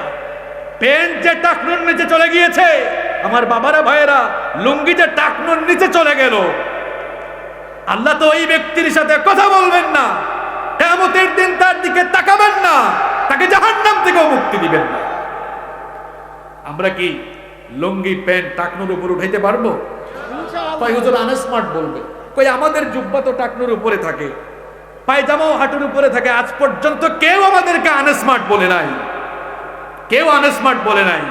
প্যান্ট যে টাকনুর নিচে চলে গিয়েছে, আমার বাবারা ভাইয়েরা, লুঙ্গি যে টাকনুর নিচে চলে গেল, আল্লাহ তো ওই ব্যক্তির সাথে কথা বলবেন না, কিয়ামতের দিন তার দিকে তাকাবেন না, তাকে জাহান্নাম থেকেও মুক্তি দিবেন না। আমরা কি লুঙ্গি প্যান্ট টাকনুর উপর উঠাইতে পারবো? কয় হুজুর আনস্মার্ট বলবে। কই আমাদের জুব্বা তো টাকনুর উপরে থাকে, পায়জামাও হাঁটুর উপরে থাকে। আজ পর্যন্ত কেউ আমাদেরকে আনস্মার্ট বলে নাই, কেউ আনস্মার্ট বলে নাই।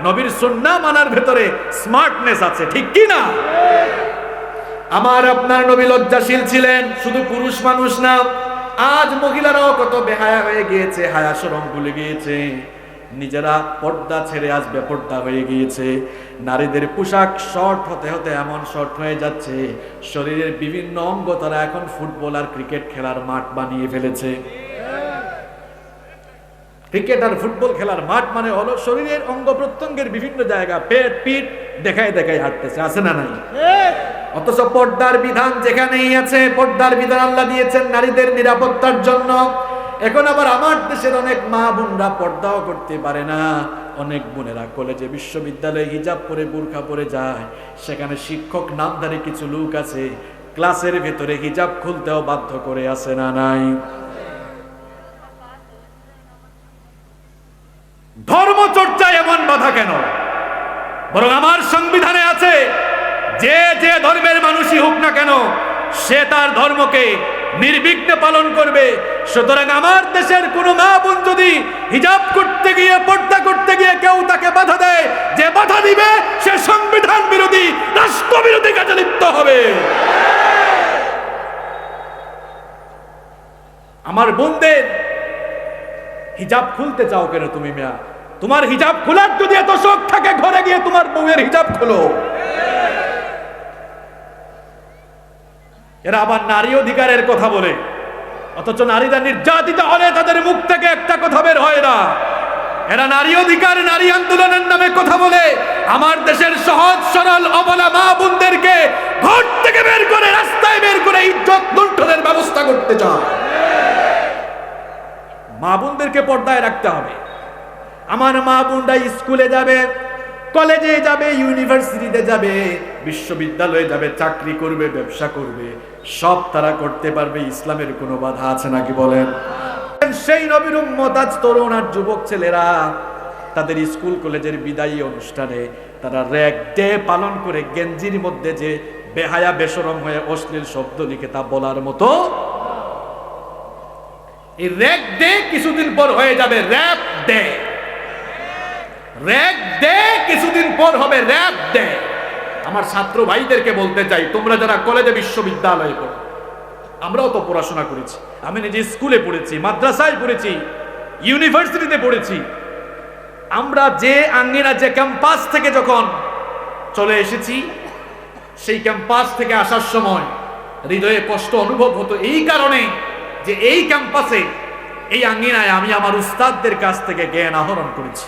নবীর সুন্নাহ মানার ভেতরে স্মার্টনেস আছে, ঠিক কি না? আমার আপনার নবী লজ্জাশীল ছিলেন, শুধু পুরুষ মানুষ না, আজ মহিলারাও কত বেহায়া হয়ে গিয়েছে, হায়া শরম ভুলে গিয়েছে, নিজেরা পর্দা ছেড়ে আজ বেপর্দা হয়ে গিয়েছে। নারীদের পোশাক শর্ট হতে হতে এমন শর্ট হয়ে যাচ্ছে, শরীরের বিভিন্ন অঙ্গ তারা এখন ফুটবল আর ক্রিকেট খেলার মাঠ বানিয়ে ফেলেছে। ক্রিকেট আর ফুটবল খেলার মাঠ মানে হলো শরীরের অঙ্গ প্রত্যঙ্গের বিভিন্ন জায়গা, পেট পিঠ দেখায় দেখায় হাঁটতেছে, আছে না নাই? অথচ পর্দার বিধান যেখানেই আছে, পর্দার বিধান আল্লাহ দিয়েছেন নারীদের নিরাপত্তার জন্য। এখন আবার আমার দেশের অনেক মা বোনরা পর্দাও করতে পারে না। অনেক বোনেরা কলেজে বিশ্ববিদ্যালয়ে হিজাব পরে বুরকা পরে যায়, সেখানে শিক্ষক নামধারী কিছু লোক আছে, ক্লাসের ভেতরে হিজাব খুলতেও বাধ্য করে, আছে না নাই? ধর্ম চর্চায় এমন বাধা কেন? বরং আমার সংবিধানে আছে, যে যে ধর্মের মানুষই হোক না কেন সে তার ধর্মকে নির্বিঘ্নে পালন করবে। সুতরাং আমার দেশের কোন মা বোন যদি হিজাব করতে গিয়ে, পর্দা করতে গিয়ে কেউ তাকে বাধা দেয়, যে বাধা দিবে সে সংবিধান বিরোধী, রাষ্ট্র বিরোধী কাজে লিপ্ত হবে। আমার বোনদের হিজাব খুলতে চাও কেন তুমি? মেয়া, তোমার হিজাব খোলার যদি এত শখ থাকে, ঘরে গিয়ে তোমার বউয়ের হিজাব খোলো। এরা আবার নারী অধিকারের কথা বলে, অথচ নারীরা নির্যাতিত হলে তাদের মুখ থেকে একটা কথা বের হয় না। এরা নারী অধিকার, নারী আন্দোলনের নামে কথা বলে আমার দেশের সহজ সরল অবলা মা বোনদেরকে ঘর থেকে বের করে, রাস্তায় বের করে ইজ্জত লুণ্ঠনের ব্যবস্থা করতে চায়। মা বোনদেরকে পর্দায় রাখতে হবে। আমার মা বোনরা স্কুলে যাবে, কলেজে যাবে, ইউনিভার্সিটিতে যাবে, বিশ্ববিদ্যালয়ে যাবে, চাকরি করবে, ব্যবসা করবে, সব তারা করতে পারবে। ইসলামের কোনো বাধা আছে নাকি বলেন? সেই নবীর উম্মত আজ তরুণ আর যুবক ছেলেরা তাদের স্কুল কলেজের বিদায়ী অনুষ্ঠানে তারা র‍্যাগ ডে পালন করে গেঞ্জির মধ্যে যে বেহায়া বেশরম হয়ে অশ্লীল শব্দ লিখে তা বলার মতো। এই র‍্যাগ ডে কিছুদিন পর হয়ে যাবে র‍্যাপ ডে। র‍্যাগ ডে কিছুদিন পর হবে র‍্যাপ ডে। আমার ছাত্র ভাইদেরকে বলতে চাই, তোমরা যারা কলেজে বিশ্ববিদ্যালয়ে পড়ো, আমরাও তো পড়াশোনা করেছি, আমি নিজে স্কুলে পড়েছি, মাদ্রাসায় পড়েছি, ইউনিভার্সিটিতে পড়েছি। আমরা যে আঙ্গিনা, যে ক্যাম্পাস থেকে যখন চলে এসেছি, সেই ক্যাম্পাস থেকে আসার সময় হৃদয়ে কষ্ট অনুভব হতো, এই কারণে যে এই ক্যাম্পাসে, এই আঙ্গিনায় আমি আমার উস্তাদদের কাছ থেকে জ্ঞান আহরণ করেছি।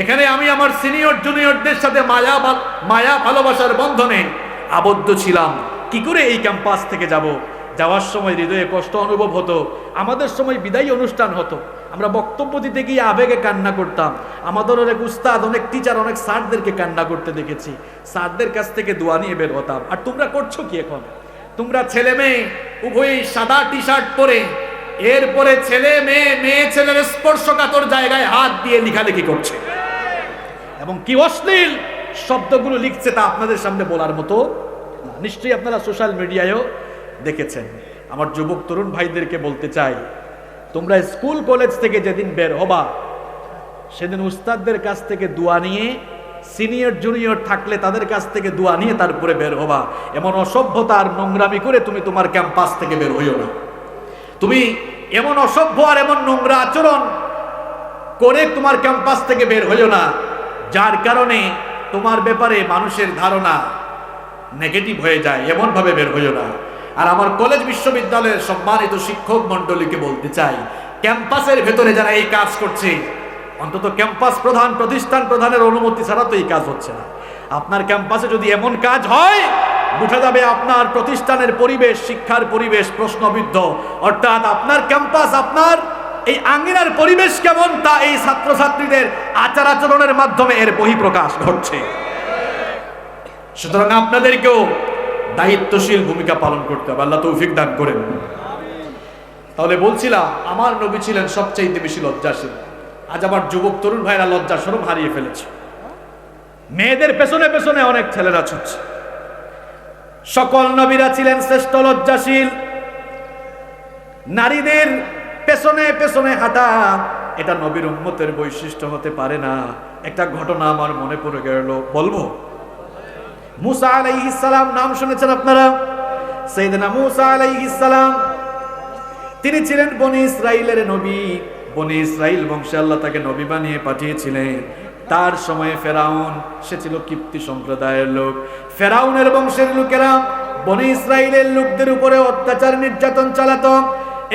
এখানে আমি আমার সিনিয়র জুনিয়রদের সাথে মায়া ভালোবাসার বন্ধনে আবদ্ধ ছিলাম। কি করে এই ক্যাম্পাস থেকে যাব? যাওয়ার সময় হৃদয়ে কষ্ট অনুভব হতো। আমাদের সময় বিদায়ী অনুষ্ঠান হতো, আমরা বক্তব্য দিতে গিয়ে আবেগে কান্না করতাম। আমাদের অনেক উস্তাদ, অনেক টিচার, অনেক স্যারদেরকে কান্না করতে দেখেছি। স্যারদের কাছ থেকে দোয়া নিয়ে বের হতাম। আর তোমরা করছো কি এখন? তোমরা ছেলে মেয়ে উভয়ই সাদা টি শার্ট পরে, এরপরে ছেলে মেয়ে, মেয়ে ছেলের স্পর্শকাতর জায়গায় হাত দিয়ে লেখালেখি করছে, এবং কি অশ্লীল শব্দগুলো লিখছে তা আপনাদের সামনে বলার মতো না। নিশ্চয়ই আপনারা সোশ্যাল মিডিয়ায়ও দেখেছেন। আমার যুবক তরুণ ভাইদেরকে বলতে চাই, তোমরা স্কুল কলেজ থেকে যেদিন বের হবা, সেদিন উস্তাদদের কাছ থেকে দোয়া নিয়ে, সিনিয়র জুনিয়র থাকলে তাদের কাছ থেকে দোয়া নিয়ে তারপরে বের হবা। এমন অসভ্যতা আর নোংরামি করে তুমি তোমার ক্যাম্পাস থেকে বের হইও না। তুমি এমন অসভ্য আর এমন নোংরা আচরণ করে তোমার ক্যাম্পাস থেকে বের হইও না, যার কারণে তোমার ব্যাপারে মানুষের ধারণা নেগেটিভ হয়ে যায়। এমন ভাবে বের হইও না। আর আমার কলেজ বিশ্ববিদ্যালয়ের সম্মানিত শিক্ষক মন্ডলীকে বলতে চাই, ক্যাম্পাসের ভেতরে যারা এই কাজ করছে, অন্তত ক্যাম্পাস প্রধান, প্রতিষ্ঠান প্রধানের অনুমতি ছাড়া তো এই কাজ হচ্ছে না। আপনার ক্যাম্পাসে যদি এমন কাজ হয়, বুঝা যাবে আপনার প্রতিষ্ঠানের পরিবেশ, শিক্ষার পরিবেশ প্রশ্নবিদ্ধ। অর্থাৎ আপনার ক্যাম্পাস, আপনার এই আঙ্গিনার পরিবেশ কেমন তা এই ছাত্রছাত্রীদের আচার আচরণের মাধ্যমে এর বহিঃপ্রকাশ ঘটছে। সুতরাং আপনাদেরকেও দায়িত্বশীল ভূমিকা পালন করতে হবে। আল্লাহ তৌফিক দান করেন। তাহলে বলছিলাম, আমার নবী ছিলেন সবচেয়ে বেশি লজ্জাশীল। আজ আমার যুবক তরুণ ভাইরা লজ্জা শরম হারিয়ে ফেলেছে। মেয়েদের পেছনে পেছনে অনেক ছেলেরা ছুটছে। সকল নবীরা ছিলেন শ্রেষ্ঠ লজ্জাশীল। নারীদের পেছনে পেছনে হাঁটা এটা নবীর উম্মতের বৈশিষ্ট্য হতে পারে না। একটা ঘটনা আমার মনে পড়ে গেল, বলবো। মুসা আলাইহিস সালাম নাম শুনেছেন আপনারা? সাইয়েদনা মুসা আলাইহিস সালাম, তিনি ছিলেন বনি ইসরাইলের নবী। বনি ইসরাইল বংশে আল্লাহ তাকে নবী বানিয়ে পাঠিয়েছিলেন। তার সময়ে ফেরাউন, সে ছিল কিপ্তি সম্প্রদায়ের লোক। ফেরাউনের বংশের লোকেরা বনি ইসরাইলের লোকদের উপরে অত্যাচার নির্যাতন চালাতো।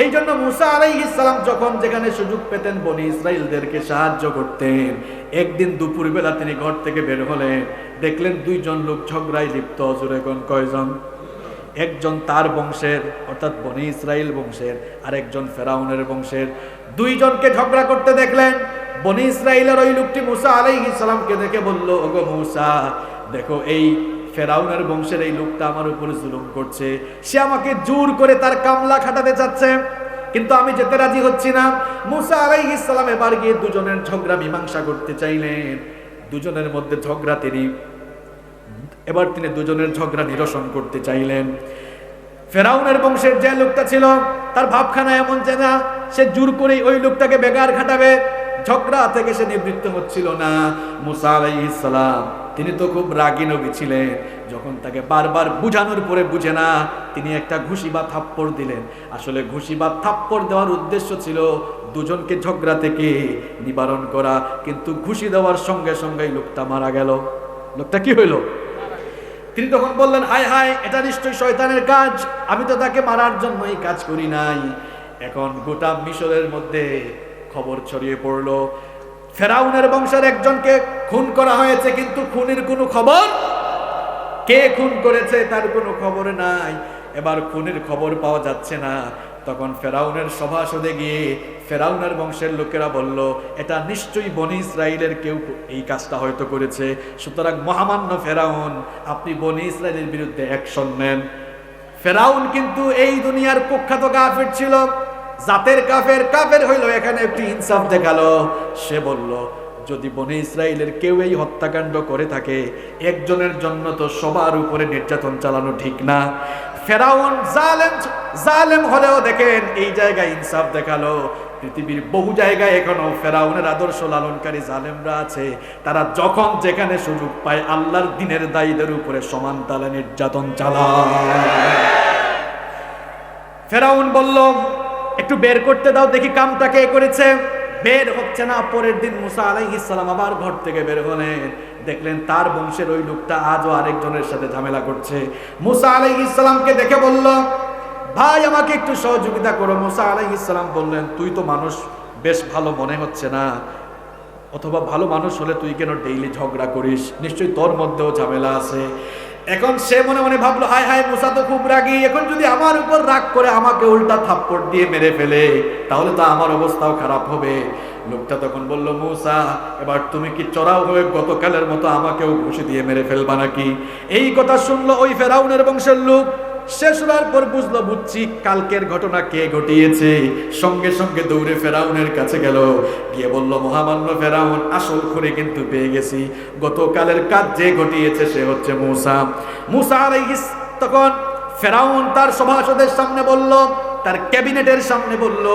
এই জন্য মুসা আলাইহিস সালাম যখন যেখানে সুযোগ পেতেন বনি ইসরাইলদেরকে সাহায্য করতেন। একদিন দুপুরবেলা তিনি ঘর থেকে বের হলেন, দেখলেন দুইজন লোক ঝগড়ায় লিপ্ত। জোরে কোন কয়জন? একজন তার বংশের অর্থাৎ বনি ইসরাইল বংশের, আর একজন ফেরাউনের বংশের। দুইজনকে ঝগড়া করতে দেখলেন। বনি ইসরাইলের ওই লোকটি মুসা আলাইহিস সালামকে দেখে বলল, ওগো মুসা, দেখো এই ফেরাউনের বংশের এই লোকটা আমার উপরে জুলুম করছে। সে আমাকে জোর করে তার কামলা খাটাতে চাচ্ছে, কিন্তু আমি যেতে রাজি হচ্ছি না। মুসা আলাইহিস সালাম এবার গিয়ে দুজনের ঝগড়া মীমাংসা করতে চাইলেন। দুজনের মধ্যে ঝগড়া তিনি দুজনের ঝগড়া নিরসন করতে চাইলেন। ফেরাউনের বংশের যে লোকটা ছিল তার ভাবখানা এমন যে না, সে জোর করে ওই লোকটাকে বেগার খাটাবে। ঝগড়া থেকে সে নিবৃত্ত হচ্ছিল না। মুসা আলাইহিস সালাম তিনি তো খুব রাগী নবী ছিলেন। যখন তাকে বারবার বুঝানোর পরে বুঝে না, তিনি একটা ঘুষি বা থাপ্পড় দিলেন। আসলে ঘুষি বা থাপ্পড় দেওয়ার উদ্দেশ্য ছিল দুজনকে ঝগড়া থেকে নিবারণ করা, কিন্তু ঘুষি দেওয়ার সঙ্গে সঙ্গে লোকটা মারা গেল। লোকটা কি হইল? তিনি তখন বললেন, হায় হায়, এটা নিশ্চয়ই শয়তানের কাজ, আমি তো তাকে মারার জন্য এই কাজ করি নাই। এখন গোটা মিশরের মধ্যে খবর ছড়িয়ে পড়ল, ফেরাউনের বংশের একজনকে খুন করা হয়েছে, কিন্তু খুনের কোনো খবর, কে খুন করেছে তার কোনো খবর নাই। এবার খুনের খবর পাওয়া যাচ্ছে না। তখন ফেরাউনের সভাসদে গিয়ে ফেরাউনের বংশের লোকেরা বলল, এটা নিশ্চয়ই বনি ইসরাইলের কেউ এই কাজটা হয়তো করেছে। সুতরাং মহামান্য ফেরাউন, আপনি বনি ইসরাইলের বিরুদ্ধে অ্যাকশন নেন। ফেরাউন কিন্তু এই দুনিয়ার কুখ্যাত কাফের ছিল, জাতের কাফের হইল। এখানে একটি ইনসাফ দেখালো। সে বলল, যদি বনি ইসরাইলের কেউ এই হত্যাকাণ্ড করে থাকে, একজনের জন্য তো সবার উপরে নির্যাতন চালানো ঠিক না। ফেরাউন জালেম হলেও দেখেন এই জায়গায় ইনসাফ দেখালো। পৃথিবীর বহু জায়গায় এখনো ফেরাউনের আদর্শ লালনকারী জালেমরা আছে। তারা যখন যেখানে সুযোগ পায় আল্লাহর দ্বীনের দায়ীদের উপরে সমান তালে নির্যাতন চালায়। ফেরাউন বলল, একটু বের করতে দাও দেখি কামটা কে করেছে। বের হচ্ছে না। পরের দিন মুসা আলাইহিস সালাম আবার ঘর থেকে বের হলেন, দেখলেন তার বংশের ওই লোকটা আজও আরেকজনের সাথে ঝামেলা করছে। মুসা আলাইহিস সালামকে দেখে বলল, ভাই আমাকে একটু সহযোগিতা করো। মুসা আলাইহিস সালাম বললেন, তুই তো মানুষ বেশ ভালো মনে হচ্ছে না, অথবা ভালো মানুষ হলে তুই কেন ডেইলি ঝগড়া করিস? নিশ্চয়ই তোর মধ্যেও ঝামেলা আছে। এখন সে মনে মনে ভাবলো, হায় হায়, মুসা তো খুব রাগী, এখন যদি আমার উপর রাগ করে আমাকে উল্টা থাপ্পড় দিয়ে মেরে ফেলে, তাহলে তো আমার অবস্থাও খারাপ হবে। লোকটা তখন বলল, মুসা, এবার তুমি কি চড়াও হয়ে গতকালের মতো আমাকেও ঘুষি দিয়ে মেরে ফেলবা নাকি? এই কথা শুনলো ওই ফেরাউনের বংশের লোক। সে শোনার পর বুঝছি কালকের ঘটনা কে ঘটিয়েছে। সঙ্গে সঙ্গে দৌড়ে ফেরাউনের কাছে গেল, গিয়ে বলল, মহামান্য ফেরাউন, আসল খুঁড়ে কিন্তু পেয়ে গেছি। গতকালের কাজ যে ঘটিয়েছে সে হচ্ছে মুসা আলাইহিস। তখন ফেরাউন তার সভাসদের সামনে বলল, তার ক্যাবিনেটের সামনে বলল,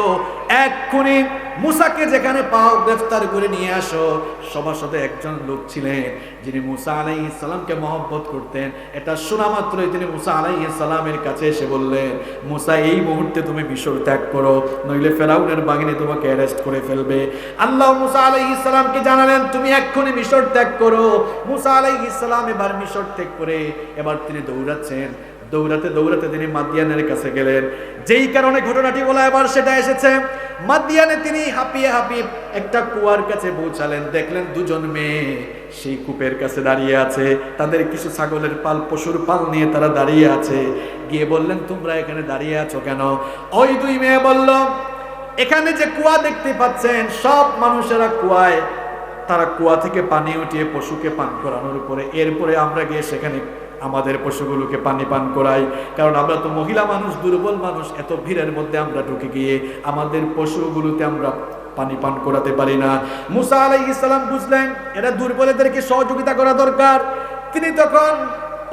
এক্ষুনি মুসাকে যেখানে পাও গ্রেফতার করে নিয়ে আসো। সভাসদে একজন লোক ছিলেন যিনি মুসা আলাইহিস সালামকে মহব্বত করতেন। এটা শোনা মাত্রই তিনি মুসা আলাইহিস সালামের কাছে এসে বললেন, মুসা, এই মুহূর্তে তুমি মিশর ত্যাগ করো, নইলে ফেরাউনের বাহিনী তোমাকে অ্যারেস্ট করে ফেলবে। আল্লাহ মুসা আলাইহিস সালামকে জানালেন, তুমি এক্ষুনি মিশর ত্যাগ করো। মুসা আলাইহিস সালাম এবার মিশর ত্যাগ করে এবার তিনি দৌড়াচ্ছেন। দৌড়াতে দৌড়াতে তিনি মাদিয়ানের কাছে গেলেন। যেই কারণে ঘটনাটি বলা এবার সেটা এসেছে। মাদিয়ানে তিনি হাঁপিয়ে একটা কুয়ার কাছে পৌঁছালেন। দেখলেন দুজন মেয়ে সেই কূপের কাছে দাঁড়িয়ে আছে। তাদের কিছু ছাগলের পাল, পশুর পাল নিয়ে তারা দাঁড়িয়ে আছে। গিয়ে বললেন, তোমরা এখানে দাঁড়িয়ে আছো কেন? ওই দুই মেয়ে বলল, এখানে যে কুয়া দেখতে পাচ্ছেন, সব মানুষেরা কুয়ায়, তারা কুয়া থেকে পানি উঠিয়ে পশুকে পান করানোর উপরে, এরপরে আমরা গিয়ে সেখানে আমাদের পশুগুলোকে পানি পান করাই। কারণ আমরা তো মহিলা মানুষ, দুর্বল মানুষ, এত ভিড়ের মধ্যে আমরা ঢুকে গিয়ে আমাদের পশুগুলোতে আমরা পানি পান করাতে পারি না। মুসা আলাইহিস সালাম বুঝলেন এরা দুর্বলদেরকে সহযোগিতা করা দরকার। তিনি তখন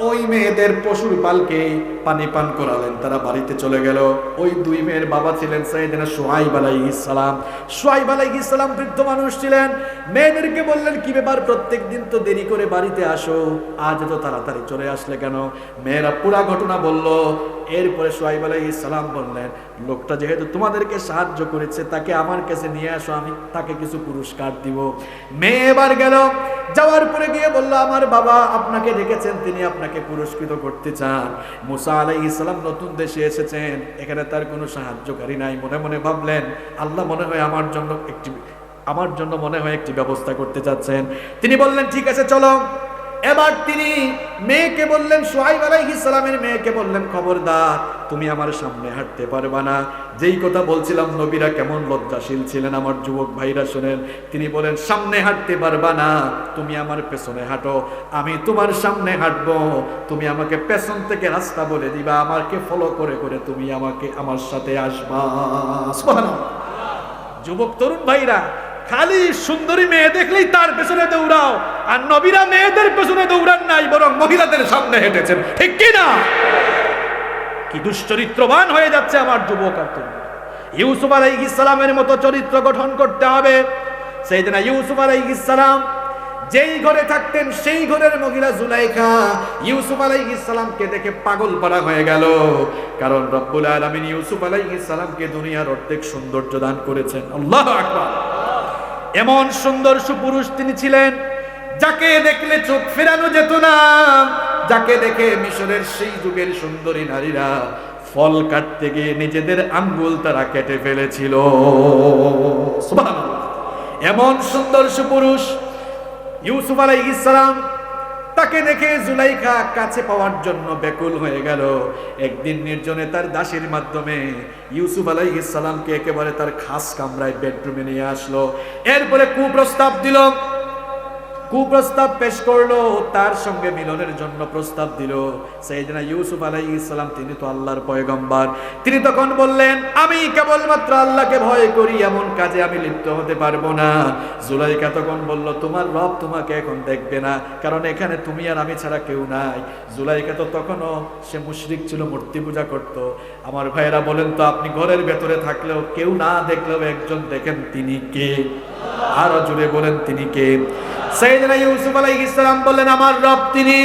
ওই মেয়েদের পশুর পালকে পানি পান করালেন, তারা বাড়িতে চলে গেল। ওই দুই মেয়ের বাবা ছিলেন সাইয়েদনা শুআইব আলাইহিস সালাম। শুআইব আলাইহিস সালাম বৃদ্ধ মানুষ ছিলেন। মেয়েদেরকে বললেন, কি ব্যাপার, প্রত্যেকদিন তো দেরি করে বাড়িতে আসো, আজ তো তাড়াতাড়ি চলে আসলে কেন? মেয়েরা পুরা ঘটনা বলল। এরপরে শুআইব আলাইহিস সালাম বললেন, লোকটা যেহেতু তোমাদেরকে সাহায্য করেছে তাকে আমার কাছে নিয়ে আসো, আমি তাকে কিছু পুরস্কার দিব। মেয়ে এবার গেল, যাওয়ার পরে গিয়ে বলল, আমার বাবা আপনাকে ডেকেছেন, তিনি আপনাকে পুরস্কৃত করতে চান। মুসা আলাইহিস সালাম নতুন দেশে এসেছেন, এখানে তার কোনো সাহায্যকারী নাই। মনে মনে ভাবলেন, আল্লাহ মনে হয় আমার জন্য মনে হয় একটি ব্যবস্থা করতে চাচ্ছেন। তিনি বললেন, ঠিক আছে চলো। এবার তিনি মেয়েকে বললেন, শুআইব আলাইহিস সালামের মেয়েকে বললেন, খবরদার তুমি আমার সামনে হাঁটতে পারবা না। যেই কথা বলছিলাম নবীরা কেমন লজ্জাশীল ছিলেন, আমার যুবক ভাইরা শোনেন। তিনি বলেন, সামনে হাঁটতে পারবা না, তুমি আমার পেছনে হাঁটো, আমি তোমার সামনে হাঁটবো, তুমি আমাকে পেছন থেকে রাস্তা বলে দিবা, আমাকে ফলো করে করে তুমি আমার সাথে আসবা। সুবহানাল্লাহ। যুবক তরুণ ভাইরা, খালি সুন্দরী মেয়ে দেখলেই তার পেছনে দৌড়াও, আর নবীরা মেয়েদের পেছনে দৌড়ান নাই, বরং মহিলাদের সামনে হেঁটেছেন, ঠিক কি না? কি দুশ্চরিত্রবান হয়ে যাচ্ছে আমার যুবক আর তরুণ। ইউসুফ আলাইহিস সালামের মতো চরিত্র গঠন করতে হবে। সাইয়েদনা ইউসুফ আলাইহিস সালাম যেই ঘরে থাকতেন সেই ঘরের মহিলা জুলাইখা ইউসুফ আলাইহিস সালামকে দেখে পাগল পারা হয়ে গেল। কারণ রব্বুল আলামিন ইউসুফ আলাইহিস সালামকে দুনিয়ার অর্ধেক সৌন্দর্য দান করেছেন। আল্লাহু আকবার। এমন সুন্দর সুপুরুষ তিনি ছিলেন, যাকে দেখলে চোখ ফেরানো যেত না, যাকে দেখে মিশরের সেই যুগের সুন্দরী নারীরা ফল কাটতে গিয়ে নিজেদের আঙ্গুল তারা কেটে ফেলেছিল। সুবহানাল্লাহ। এমন সুন্দর সুপুরুষ ইউসুফ আলাইহিস সালাম, তাকে দেখে জুলাইখা কাছে পাওয়ার জন্য ব্যাকুল হয়ে গেল। একদিন নির্জনে তার দাসীর মাধ্যমে ইউসুফ আলাইহিস সালামকে একেবারে তার খাস কামরায় বেডরুমে নিয়ে আসলো। এরপরে কুপ্রস্তাব দিল, কুপ্রস্তাব পেশ করলো, তার সঙ্গে মিলনের জন্য প্রস্তাব দিল। সাইয়েদনা ইউসুফ আলাইহিস সালাম, তিনি তো আল্লাহর পয়গম্বর, তিনি তখন বললেন, আমি কেবলমাত্র আল্লাহকে ভয় করি, এমন কাজে আমি লিপ্ত হতে পারবো না। জুলাইখা তখন বলল, তোমার রব তোমাকে এখন দেখবে না, কারণ এখানে তুমি আর আমি ছাড়া কেউ নাই। জুলাইখা তো তখনও সে মুশরিক ছিল, মূর্তি পূজা করত। আমার ভাইয়েরা বলেন তো, আপনি ঘরের ভেতরে থাকলেও কেউ না দেখলেও একজন দেখেন, তিনি কে? আরো জুড়ে বলেন, তিনি কে? সাইয়েদনা ইউসুফ আলাইহিস সালাম বললেন, আমার রব তিনি,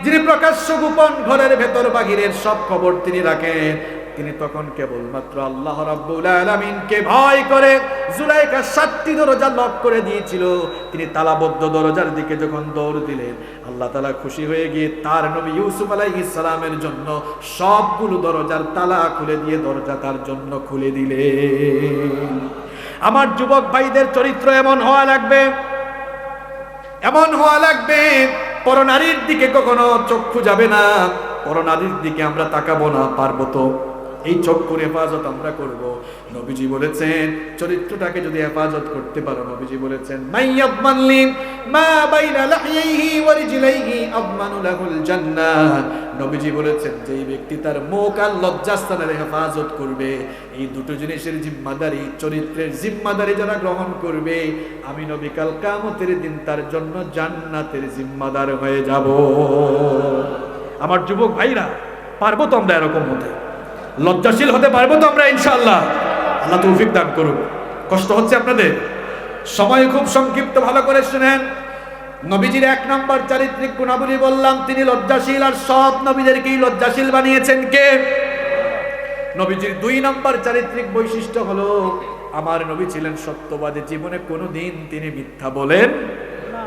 যিনি প্রকাশ্য গোপন ঘরের ভেতর বাহিরের সব খবর তিনি রাখেন। তিনি তখন কেবলমাত্র আল্লাহ রাব্বুল আলামিনকে ভয় করে জুলাইখা 7টি দরজা লক করে দিয়েছিল। তিনি তালাবদ্ধ দরজার দিকে যখন দৌড় দিলেন, আল্লাহ তাআলা খুশি হয়ে গিয়ে তার নবী ইউসুফ আলাইহিস সালামের জন্য সবগুলো দরজার তালা খুলে দিয়ে দরজা তার জন্য খুলে দিলেন। আমার যুবক ভাইদের চরিত্র এমন হওয়া লাগবে, এমন হওয়া লাগবে, পরনারীর দিকে কখনো চক্ষু যাবে না, পরনারীর দিকে আমরা তাকাবো না। পারবো তো? এই চক্ষুর হেফাজত আমরা করব। নবীজি বলেছেন, চরিত্রটাকে যদি হেফাজত করতে পারো, নবীজি বলেছেন, মাইয়াবমানলি মা বাইনা লাহইহি ওয়া রিজলাইহি আবমানু লাহুল জান্নাহ। নবীজি বলেছেন, যেই ব্যক্তি তার মুখ আর লজ্জাস্থানের হেফাজত করবে, এই দুটো জিনিসের জিম্মাদারি, চরিত্রের জিম্মাদারি যারা গ্রহণ করবে, আমি নবী কাল কিয়ামতের দিন তার জন্য জান্নাতের জিম্মাদার হয়ে যাব। আমার যুবক ভাইরা, পারবো তো আমরা এরকম হতে? লজ্জাশীল হতে পারবো তো আমরা ইনশাআল্লাহ? আল্লাহ তৌফিক দান করুন। কষ্ট হচ্ছে আপনাদের? সময় খুব সংক্ষিপ্ত, ভালো করে শুনেন। নবীজির 1 নম্বর চারিত্রিক গুণাবলী বললাম, তিনি লজ্জাশীল, আর সব নবীদেরকেই লজ্জাশীল বানিয়েছেন কে? নবীজির 2 নম্বর চারিত্রিক বৈশিষ্ট্য হলো, আমার নবী ছিলেন সত্যবাদী, জীবনে কোনোদিন তিনি মিথ্যা বলেন না।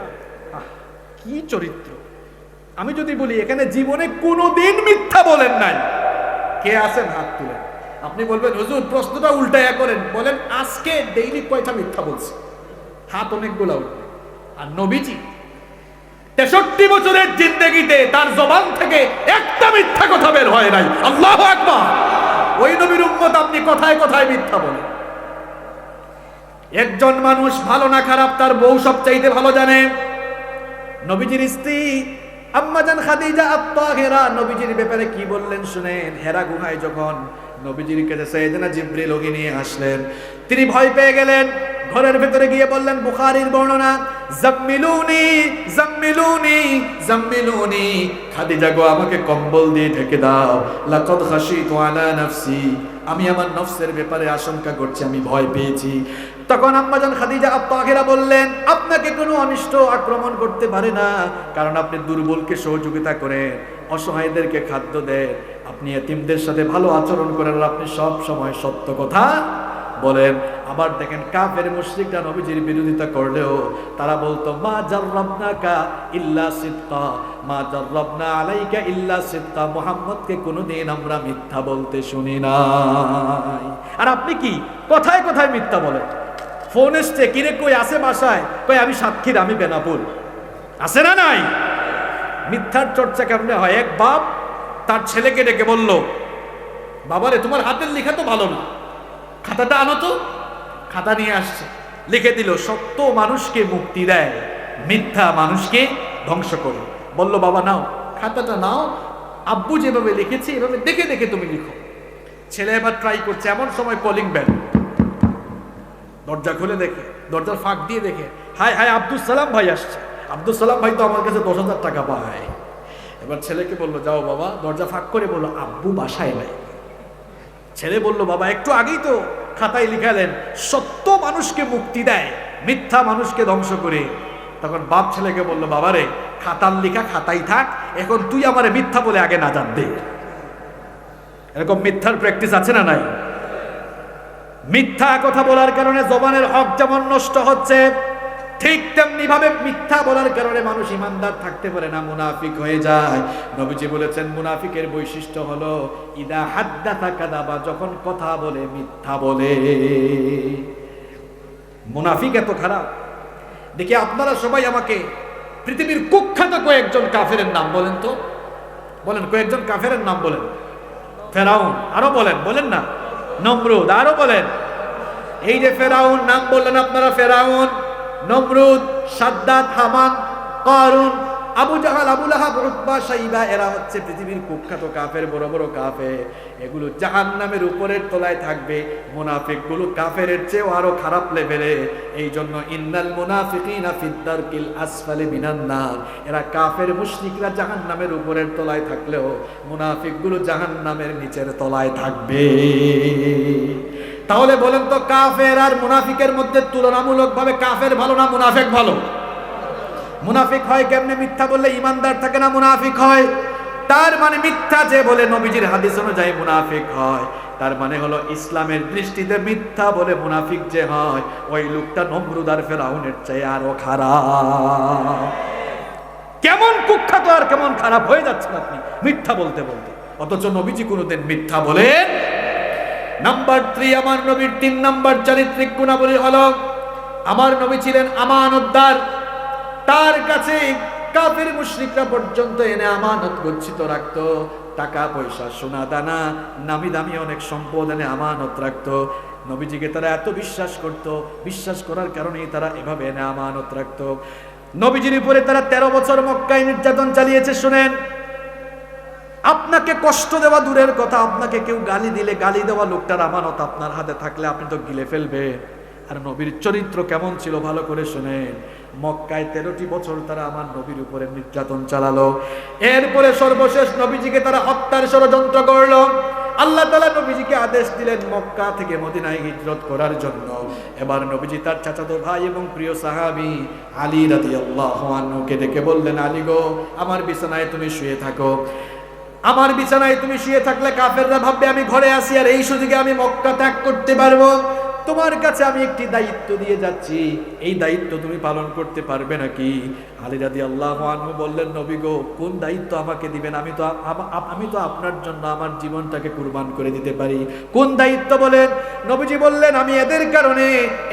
কি চরিত্র! আমি যদি বলি এখানে জীবনে কোনোদিন মিথ্যা বলেন নাই, কে আছেন হাত তুলেন। আপনি বলবেন, হুজুর প্রশ্নটা উল্টায়া করেন, বলেন আজকে ডেইলি কয়টা মিথ্যা বলছে? হাত অনেকগুলা উঠবে। আর নবীজি 63 বছরের জিন্দেগিতে তার জবান থেকে একটা মিথ্যা কথা বের হয় নাই। আল্লাহু আকবার। ওই নবীর উম্মত আপনি কথায় কথায় মিথ্যা বলেন। একজন মানুষ ভালো না খারাপ তার বউ সবচাইতে ভালো জানে। নবীজির স্ত্রী আম্মাজান খাদিজা আত-তাহিরা নবীজির ব্যাপারে কি বললেন শুনেন। হেরা গুহায় যখন নবীজির কাছে সাইয়েদনা জিবরিল ওকে নিয়ে আসলেন, তিনি ভয় পেয়ে গেলেন। ঘরের ভেতরে গিয়ে বললেন, বুখারীর বর্ণনা, জাম্মিলুনি জাম্মিলুনি জাম্মিলুনি, খাদিজা গো আমাকে কম্বল দিয়ে ঢেকে দাও, লাকাদ খাশিতু আলা নাফসি, আমি আমার নফসের ব্যাপারে আশঙ্কা করছি, আমি ভয় পেয়েছি। তখন আম্মাজান খাদিজা আত-তাহিরা বললেন, আপনাকে কোনো অনিষ্ট আক্রমণ করতে পারে না, কারণ আপনি দুর্বলকে সহযোগিতা করেন, অসহায়দেরকে খাদ্য দেন, আপনি এতিমদের সাথে ভালো আচরণ করেন, আর আপনি সব সময় সত্য কথা বলেন। আবার দেখেন কাফের মুশরিকরা নবীজির বিরোধিতা করলেও তারা বলতো, মা জাররাবনাকা ইল্লা সিদকা, মা জাররাবনা আলাইকা ইল্লা সিদকা, মুহাম্মদকে কোনোদিন আমরা মিথ্যা বলতে শুনি নাই। আর আপনি কি কথায় কথায় মিথ্যা বলেন? ফোন এসছে, কিরে কই আছে বাসায়? কই আমি সাতক্ষীর, আমি বেনাপুর। আছে না নাই? মিথ্যার চর্চা কেমনে হয়? এক বাপ তার ছেলেকে ডেকে বলল, বাবারে তোমার হাতের লেখা তো ভালো না, খাতাটা আনো তো। খাতা নিয়ে আসছে, লিখে দিল, সত্য মানুষকে মুক্তি দেয়, মিথ্যা মানুষকে ধ্বংস করে। বলল, বাবা নাও খাতাটা নাও, আব্বু যেভাবে লিখেছে এভাবে দেখে দেখে তুমি লিখো। ছেলে এবার ট্রাই করছে, এমন সময় কলিং বেল, দরজা খুলে দেখে, দরজার ফাঁক দিয়ে দেখে, হায় হায় আব্দুল সালাম ভাই আসছে। আব্দুল সালাম ভাই তো আমার কাছে 10,000 টাকা পায়। এবার ছেলেকে বললো, যাও বাবা, দরজা ফাঁক করে বললো, আব্বু বাসায় নাই। ছেলে বলল, বাবা একটু আগেই তো খাতায় লিখালেন সত্য মানুষকে মুক্তি দেয়, মিথ্যা মানুষকে ধ্বংস করে। তখন বাপ ছেলেকে বলল, বাবা রে, খাতার লেখা খাতাই থাক, এখন তুই আমারে মিথ্যা বলে আগে না জান দে। এরকম মিথ্যার প্র্যাকটিস আছে না নাই? মিথ্যা কথা বলার কারণে জবানের হক যেমন নষ্ট হচ্ছে, ঠিক তেমনি ভাবে মিথ্যা বলার কারণে মানুষ ইমানদার থাকতে পারে না, মুনাফিক হয়ে যায়। নবীজি বলেছেন, মুনাফিকের বৈশিষ্ট্য হলো ইদা হাদ্দাথা কাযাবা, যখন কথা বলে মিথ্যা বলে। মুনাফিক এত খারাপ। দেখি আপনারা সবাই আমাকে পৃথিবীর কুখ্যাত কয়েকজন কাফেরের নাম বলেন তো, বলেন কয়েকজন কাফেরের নাম বলেন। ফেরাউন, আরো বলেন, বলেন না, নমরুদ, আরো বলেন। এই যে ফেরাউন নাম বললেন আপনারা, ফেরাউন, নমরুদ, সাদ্দাত, হামান, কারুন, আবু জাহাল, আবু লাহাব, উতবা, শাইবা, এরা হচ্ছে পৃথিবীর কুখ্যাত কাফের, বড় বড় কাফের। এগুলো জাহান্নামের উপরের তলায় থাকবে। মুনাফিকগুলো কাফেরের চেয়েও আরো খারাপ লেভেলে। এই জন্য ইন্নাল মুনাফিকিনা ফিদ দারকিল আসফালি মিনান নার, এরা কাফের মুশরিকরা জাহান্নামের উপরের তলায় থাকলেও মুনাফিকগুলো জাহান্নামের নিচের তলায় থাকবে। তাহলে বলেন তো, কাফের আর মুনাফিকের মধ্যে তুলনামূলকভাবে কাফের ভালো না মুনাফিক ভালো? মুনাফিক হয় কেমনে? মিথ্যা বললে ইমানদার থাকে না, মুনাফিক হয়। তার মানে মিথ্যা যে বলে নবীজির হাদিস অনুযায়ী মুনাফিক হয়, তার মানে হলো ইসলামের দৃষ্টিতে মিথ্যা বলে মুনাফিক যে হয়, ওই লোকটা নমরুদ আর ফেরাউনের চেয়ে আরো খারাপ। কেমন কুখ্যাত আর কেমন খারাপ হয়ে যাচ্ছেন আপনি মিথ্যা বলতে বলতে, অথচ নবীজি কোনোদিন মিথ্যা বলেন। নাম্বার 3, আমার নবীর 3 নাম্বার চারিত্রিক গুণাবলী হলো, আমার নবী ছিলেন আমানতদার। তার কাছে কাফের মুশরিকরা পর্যন্ত এনে আমানত গচ্ছিত রাখতো, টাকা পয়সা, সোনা দানা, নামি দামি অনেক সম্পদ এনে আমানত রাখতো। নবীজিকে তারা এত বিশ্বাস করত, বিশ্বাস করার কারণেই তারা এভাবে এনে আমানত রাখতো। নবীজির উপরে তারা 13 বছর মক্কায় নির্যাতন চালিয়েছে। শুনেন, আপনাকে কষ্ট দেওয়া দূরের কথা, আপনাকে কেউ গালি দিলে গালি দেওয়া লোকটার আমানত আপনার হাতে থাকলে আপনি তো গিলে ফেলবেন। আর নবীর চরিত্র কেমন ছিল ভালো করে শুনেন। মক্কায় 13টি বছর তারা আমার নবীর উপরে নির্যাতন চালালো। এরপরে সর্বশেষ নবীজিকে তারা হত্যার ষড়যন্ত্র করলো। আল্লাহ তাআলা নবীজিকে আদেশ দিলেন মক্কা থেকে মদিনায় হিজরত করার জন্য। এবার নবীজি তার চাচাতো ভাই এবং প্রিয় সাহাবী আলী রাদিয়াল্লাহু আনহুকে ডেকে বললেন, আলী গো, আমার বিছানায় তুমি শুয়ে থাকো। আমার বিছানায় তুমি শুয়ে থাকলে কাফেররা ভাববে আমি ঘরে আছি, আর এই সুযোগে আমি মক্কা ত্যাগ করতে পারবো। তোমার কাছে আমি একটি দায়িত্ব দিয়ে যাচ্ছি, এই দায়িত্ব তুমি পালন করতে পারবে নাকি? আলী রাদিয়াল্লাহু আনহু বললেন, নবী গো, কোন দায়িত্ব আমাকে দিবেন? আমি তো আপনার জন্য আমার জীবনটাকে কুরবান করে দিতে পারি। কোন দায়িত্ব বলেন? নবীজি বললেন, আমি এদের কারণে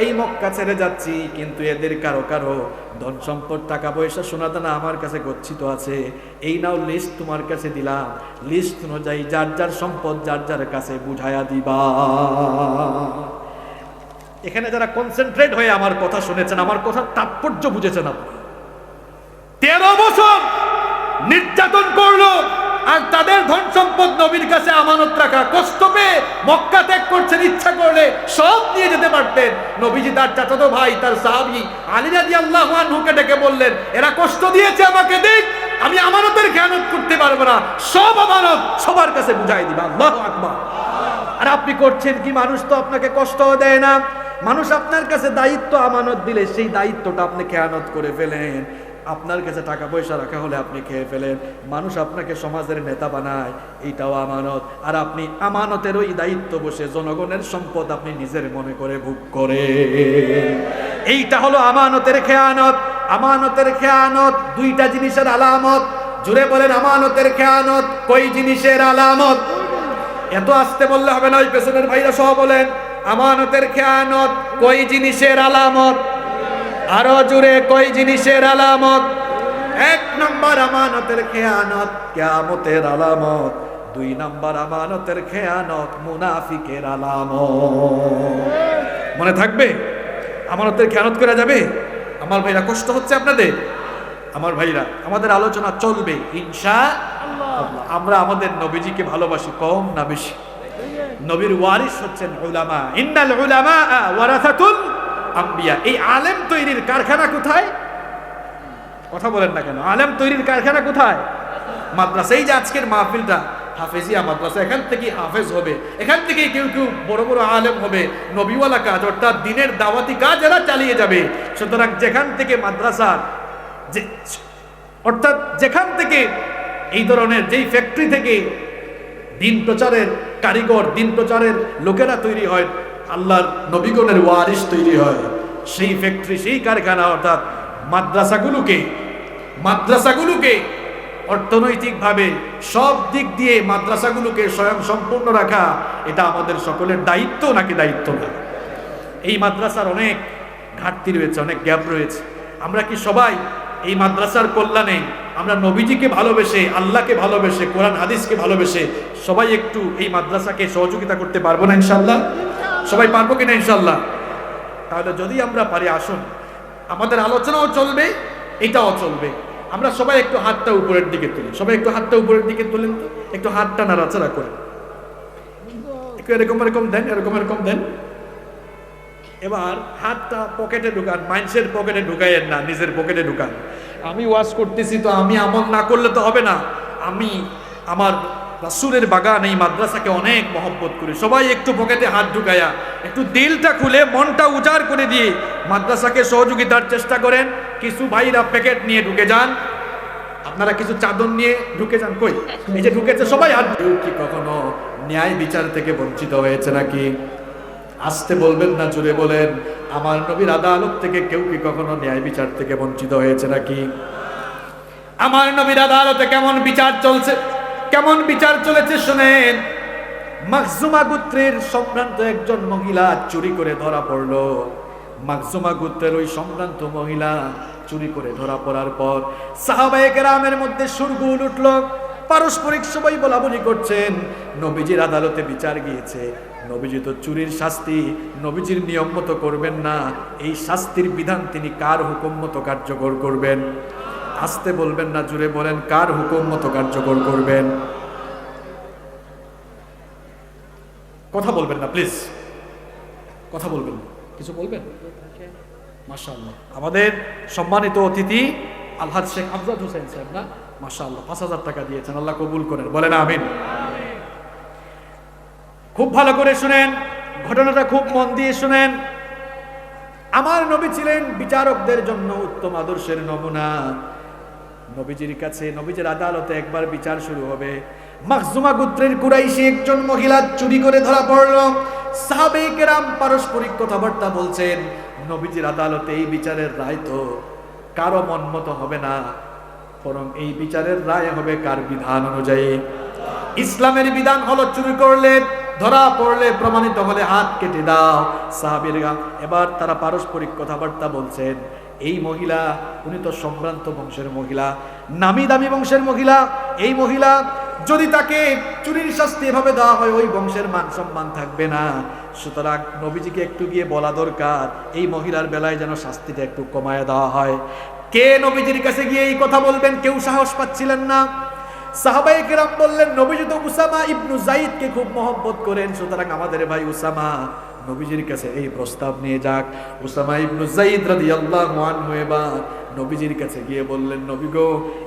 এই মক্কা ছেড়ে যাচ্ছি, কিন্তু এদের কারো কারো ধন সম্পদ, টাকা পয়সা, সোনা দানা আমার কাছে গচ্ছিত আছে। এই নাও লিস্ট তোমার কাছে দিলাম, লিস্ট অনুযায়ী যার যার সম্পদ যার যার কাছে বুঝায়া দিবা। এখানে যারা কনসেন্ট্রেট হয়ে আমার কথা শুনেছেন, আমার কথার তাৎপর্য বুঝেছেন আপনি। 13 বছর নির্যাতন করলো, আর তাদের ধন সম্পদ নবীর কাছে আমানত রাখা। কষ্ট পেয়ে মক্কা ত্যাগ করছেন, ইচ্ছা করলে সব নিয়ে যেতে পারতেন। নবীজি তার চাচাতো ভাই, তার সাহাবী আলী রাদিয়াল্লাহু আনহুকে ডেকে বললেন, এরা কষ্ট দিয়েছে, আমাকে দিক, আমি আমানতের খেয়ানত করতে পারবো না, সব আমানত সবার কাছে বুঝাই দিবা। আল্লাহু আকবার। আর আপনি করছেন কি? মানুষ তো আপনাকে কষ্ট দেয় না, মানুষ আপনার কাছে দায়িত্ব আমানত দিলে সেই দায়িত্বটা আপনি খেয়ানত করে ফেলেন। আপনার কাছে টাকা পয়সা রাখা হলে আপনি খেয়ে ফেলেন। মানুষ আপনাকে সমাজের নেতা বানায়, এইটাও আমানত। আর আপনি আমানতের ওই দায়িত্ব বসে জনগণের সম্পদ আপনি নিজের মনে করে ভোগ করে, এইটা হলো আমানতের খেয়ানত। আমানতের খেয়ানত দুইটা জিনিসের আলামত। জুড়ে বলেন, আমানতের খেয়ানত কই জিনিসের আলামত? এত আস্তে বললে হবে না, ওই পেছনের ভাইরা সহ বলেন, আমানতের খেয়ানত কই জিনিসের আলামত? আরো জুড়ে, কই জিনিসের আলামত? এক নম্বর আমানতের খেয়ানত কিয়ামতের আলামত। দুই নম্বর আমানতের খেয়ানত মুনাফিকের আলামত। মনে থাকবে? আমানতের খেয়ানত করা যাবে? আমার ভাইরা, কষ্ট হচ্ছে আপনাদের? আমার ভাইরা, আমাদের আলোচনা চলবে ইনশাআল্লাহ। আমরা আমাদের নবীজিকে ভালোবাসি কম না বেশি? নবীর ওয়ারিস হচ্ছেন উলামা। ইন্নাল উলামা ওয়ারাসাতুল আম্বিয়া। এই আলেম তৈরির কারখানা কোথায়? কথা বলেন না কেন? আলেম তৈরির কারখানা কোথায়? মাদ্রাসা। এই যে আজকের মাহফিলটা হাফেজিয়া মাদ্রাসা, এখান থেকে হাফেজ হবে, এখান থেকে কেউ কেউ বড় বড় আলেম হবে, নবীওয়ালা কাজ অর্থাৎ দিনের দাওয়াতি কাজ এরা চালিয়ে যাবে। সুতরাং যেখান থেকে মাদ্রাসার অর্থাৎ যেখান থেকে এই ধরনের যেই ফ্যাক্টরি থেকে দিন প্রচারের কারিগর, দিন প্রচারের লোকেরা তৈরি হয়, আল্লাহর নবীগণের ওয়ারিস তৈরি হয়, সেই ফ্যাক্টরি, সেই কারখানা অর্থাৎ মাদ্রাসাগুলোকে অর্থনৈতিকভাবে সব দিক দিয়ে মাদ্রাসাগুলোকে স্বয়ং সম্পূর্ণ রাখা, এটা আমাদের সকলের দায়িত্ব নাকি দায়িত্ব না? এই মাদ্রাসার অনেক ঘাটতি রয়েছে, অনেক গ্যাপ রয়েছে। আমরা কি সবাই এই মাদ্রাসার কল্যাণে, আমরা নবীজিকে ভালোবেসে, আল্লাহকে ভালোবেসে, কোরআন হাদিসকে ভালোবেসে সবাই একটু এই মাদ্রাসাকে সহযোগিতা করতে পারবো না ইনশাআল্লাহ? সবাই পারবো কিনা ইনশাআল্লাহ? তাহলে যদি আমরা পারি, আসুন, আমাদের আলোচনাও চলবে, এটাও চলবে। আমরা সবাই একটু হাতটা উপরের দিকে তুলি। সবাই একটু হাতটা উপরের দিকে তুলেন তো, একটু হাতটা নাড়াচাড়া করেন, একটু এরকম এরকম দেন, এরকম এরকম দেন। এবার হাতটা পকেটে ঢুকান, মানুষের পকেটে ঢুকাইয়েন না, নিজের পকেটে ঢুকান। আমি ওয়াজ করতেছি তো আমি আমল না করলে তো হবে না। আমি আমার রাসূলের বাগান এই মাদ্রাসাকে অনেক মহব্বত করি। সবাই একটু পকেটে হাত ঢুকায়া, একটু দিলটা খুলে, মনটা উজাড় করে দিয়ে মাদ্রাসাকে সহযোগিতার চেষ্টা করেন। কিছু ভাইরা প্যাকেট নিয়ে ঢুকে যান, আপনারা কিছু চাদর নিয়ে ঢুকে যান। কই এই যে ঢুকেছে সবাই হাত। কেউ কি কখনো ন্যায় বিচার থেকে বঞ্চিত হয়েছে নাকি? আসতে বলবেন না, জোরে বলেন, আমার নবীর আদালত থেকে কেউ কি কখনো ন্যায় বিচার থেকে বঞ্চিত হয়েছে নাকি? আমার নবীর আদালতে কেমন বিচার চলছে, কেমন বিচার চলেছে শুনেন। মাখজুমা গোত্রের সম্ভ্রান্ত একজন মহিলা চুরি করে ধরা পড়লো। মাখজুমা গোত্রের ওই সম্ভ্রান্ত মহিলা চুরি করে ধরা পড়ার পর সাহাবায়ে কেরামের মধ্যে শোরগোল উঠল। পারস্পরিক সবাই বলাবলি করছেন, নবীজির আদালতে বিচার গিয়েছে, নবীজি তো চুরির শাস্তি নবীজির নিয়ম মতো করবেন না, এই শাস্তির বিধান তিনি কার হুকুম মতো কার্যকর করবেন? আসতে বলবেন না, জুড়ে বলেন, কার হুকুম মতো কার্যকর করবেন? কথা বলবেন না প্লিজ, কথা বলবেন না, কিছু বলবেন? মাশাআল্লাহ, আমাদের সম্মানিত অতিথি আলহাজ শেখ আমজাদ হোসেন সাহেব না, মাশাআল্লাহ ৫,০০০ টাকা দিয়েছেন, আল্লাহ কবুল করেন, বলেন আমিন। খুব ভালো করে শুনেন, ঘটনাটা খুব মন দিয়ে শুনেন। আমার নবী ছিলেন বিচারকদের জন্য উত্তম আদর্শের নমুনা। নবীজির কাছে, নবীজির আদালতে একবার বিচার শুরু হবে। মাখজুমা গোত্রের কুরাইশি একজন মহিলা চুরি করে ধরা পড়ল। সাহাবায়ে কেরাম পারস্পরিক কথাবার্তা বলছেন, নবীজির আদালতে এই বিচারের রায় তো কারো মন মতো হবে না, বরং এই বিচারের রায় হবে কার বিধান অনুযায়ী? ইসলামের বিধান হলো চুরি করলে, ধরা পড়লে, প্রমাণিত হলে হাত কেটে দাও। সাহাবীরা এবার তারা পারস্পরিক কথাবার্তা বলছেন, এই মহিলা, উনি তো সম্ভ্রান্ত বংশের মহিলা, নামি দামি বংশের মহিলা, এই মহিলা যদি তাকে চুরির শাস্তি এভাবে দেওয়া হয়, ওই বংশের মান সম্মান থাকবে না। সুতরাং নবীজিকে একটু গিয়ে বলা দরকার, এই মহিলার বেলায় যেন শাস্তিটা একটু কমায় দেওয়া হয়। কে নবীজির কাছে গিয়ে এই কথা বলবেন? কেউ সাহস পাচ্ছিলেন না। সাহাবায়ে কেরাম বললেন, নবীজি তো উসামা ইবনু যায়েদকে খুব মহব্বত করেন, সুতরাং আমাদের ভাই উসামা নবীজির কাছে এই প্রস্তাব নিয়ে যাক। উসামা ইবনু যায়েদ রাদিয়াল্লাহু আনহু এবার নবীজির কাছে গিয়ে বললেন, নবী গো,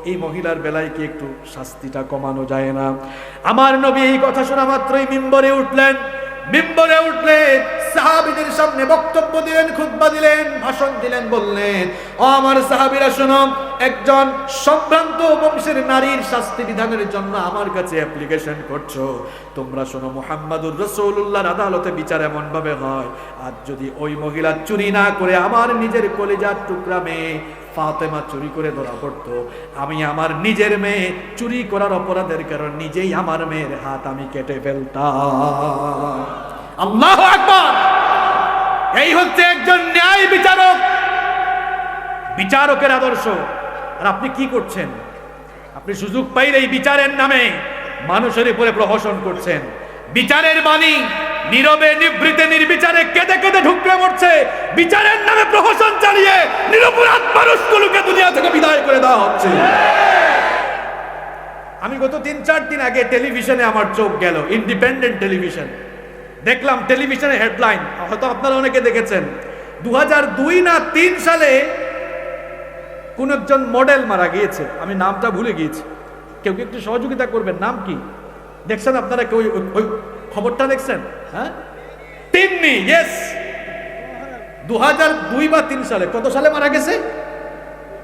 এই মহিলার বেলায় কি একটু শাস্তিটা কমানো যায় না? আমার নবী এই কথা শোনা মাত্রই মিম্বরে উঠলেন। মিম্বরে উঠলে সাহাবীদের সামনে বক্তব্য দিলেন, খুতবা দিলেন, ভাষণ দিলেন, বললেন, ও আমার সাহাবীরা শোনো, একজন সম্ভ্রান্ত বংশের নারীর শাস্তি বিধানের জন্য আমার কাছে অ্যাপ্লিকেশন করছো। তোমরা শোনো, মুহাম্মাদুর রাসূলুল্লাহর আদালতে বিচার এমন ভাবে হয়, আর যদি ওই মহিলা চুরি না করে আমার নিজের কলিজার টুকরা মেয়ে ফাতেমা চুরি করে ধরা পড়তো, আমি আমার নিজের মেয়ে চুরি করার অপরাধের কারণে নিজেই আমার মেয়ের হাত আমি কেটে ফেলতাম। আল্লাহু আকবার! এই হচ্ছে একজন ন্যায় বিচারক, বিচারকের আদর্শ। আর আপনি কি করছেন? আপনি সুযোগ পাইলেই বিচারের নামে মানুষের উপরে প্রহসন করছেন। বিচারের বাণী নীরবে নিভৃতে নির্বিচারে কেঁদে কেঁদে ঢুকলে মরছে। বিচারের নামে প্রহসন চালিয়ে নিরপরাধ মানুষগুলোকে দুনিয়া থেকে বিদায় করে দেওয়া হচ্ছে। আমি গত 3-4 দিন আগে টেলিভিশনে আমার চোখ গেল, ইন্ডিপেন্ডেন্ট টেলিভিশন। দেখলাম টেলিভিশনে হেডলাইন, হয়তো আপনারা অনেকে দেখেছেন, 2002 না 2003 সালে কোন একজন মডেল মারা গিয়েছে। আমি নামটা ভুলে গিয়েছি, কেউ কি একটু সহযোগিতা করবেন? নাম কি দেখছেন আপনারা? কেউ ওই খবরটা দেখছেন? হ্যাঁ, তিন্নি, ইয়েস, 2002 বা 2003 সালে। কত সালে মারা গেছে?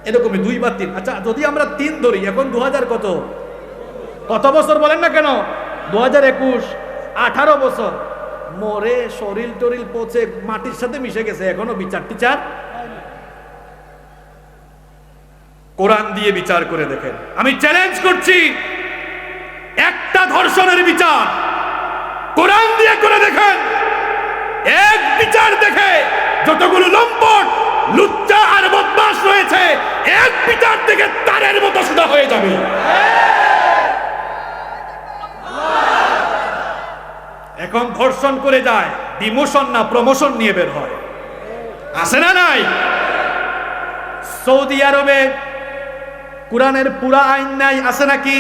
এরকমই 2 বা 3। আচ্ছা, যদি আমরা 3 ধরি, এখন 2000 কত বছর বলেন না কেন? 2021, 18 বছর। মরে শরীর টরিল পচে মাটির সাথে মিশে গেছে, এখনো বিচার টিচার। কোরআন দিয়ে বিচার করে দেখেন। আমি চ্যালেঞ্জ করছি, একটা ধর্ষণের বিচার কোরআন দিয়ে করে দেখেন। এক বিচার দেখে যতগুলো লম্পট, লুচ্চা আর বদমাশ রয়েছে, এক বিচার থেকে তারের মতো সোজা হয়ে যাবে। এখন ধর্ষণ করে যায়, ডিমোশন না প্রমোশন নিয়ে বের হয়, আছে না নাই? সৌদি আরবে কোরআনের পুরা আইন নাই, আছে নাকি?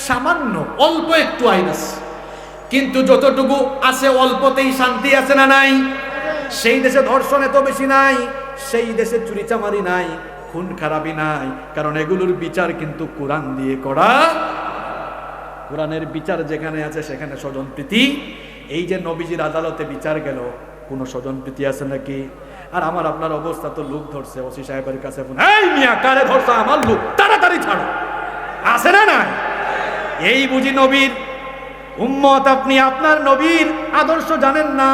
সামান্য অল্প একটু আইন আছে, কিন্তু যতটুকু আছে অল্পতেই শান্তি, আছে না নাই? সেই দেশে ধর্ষণ এত বেশি নাই, সেই দেশে চুরিচামারি নাই, খুন খারাপি নাই, কারণ এগুলোর বিচার কিন্তু কোরআন দিয়ে করা। কোরআনের বিচার যেখানে আছে সেখানে স্বজনপ্রীতি। এই যে নবীজির আদালতে বিচার গেল, কোন স্বজনপ্রীতি আছে নাকি? আর আমার আপনার অবস্থা তো, লোক ধরছে, ওসি সাহেবের কাছে, এই মিয়া কারে ধরছে? আমার লোক, তাড়াতাড়ি ছাড়ো, আছে না নাই? এই বুঝি নবীর উম্মত? আপনি আপনার নবীর আদর্শ জানেন না,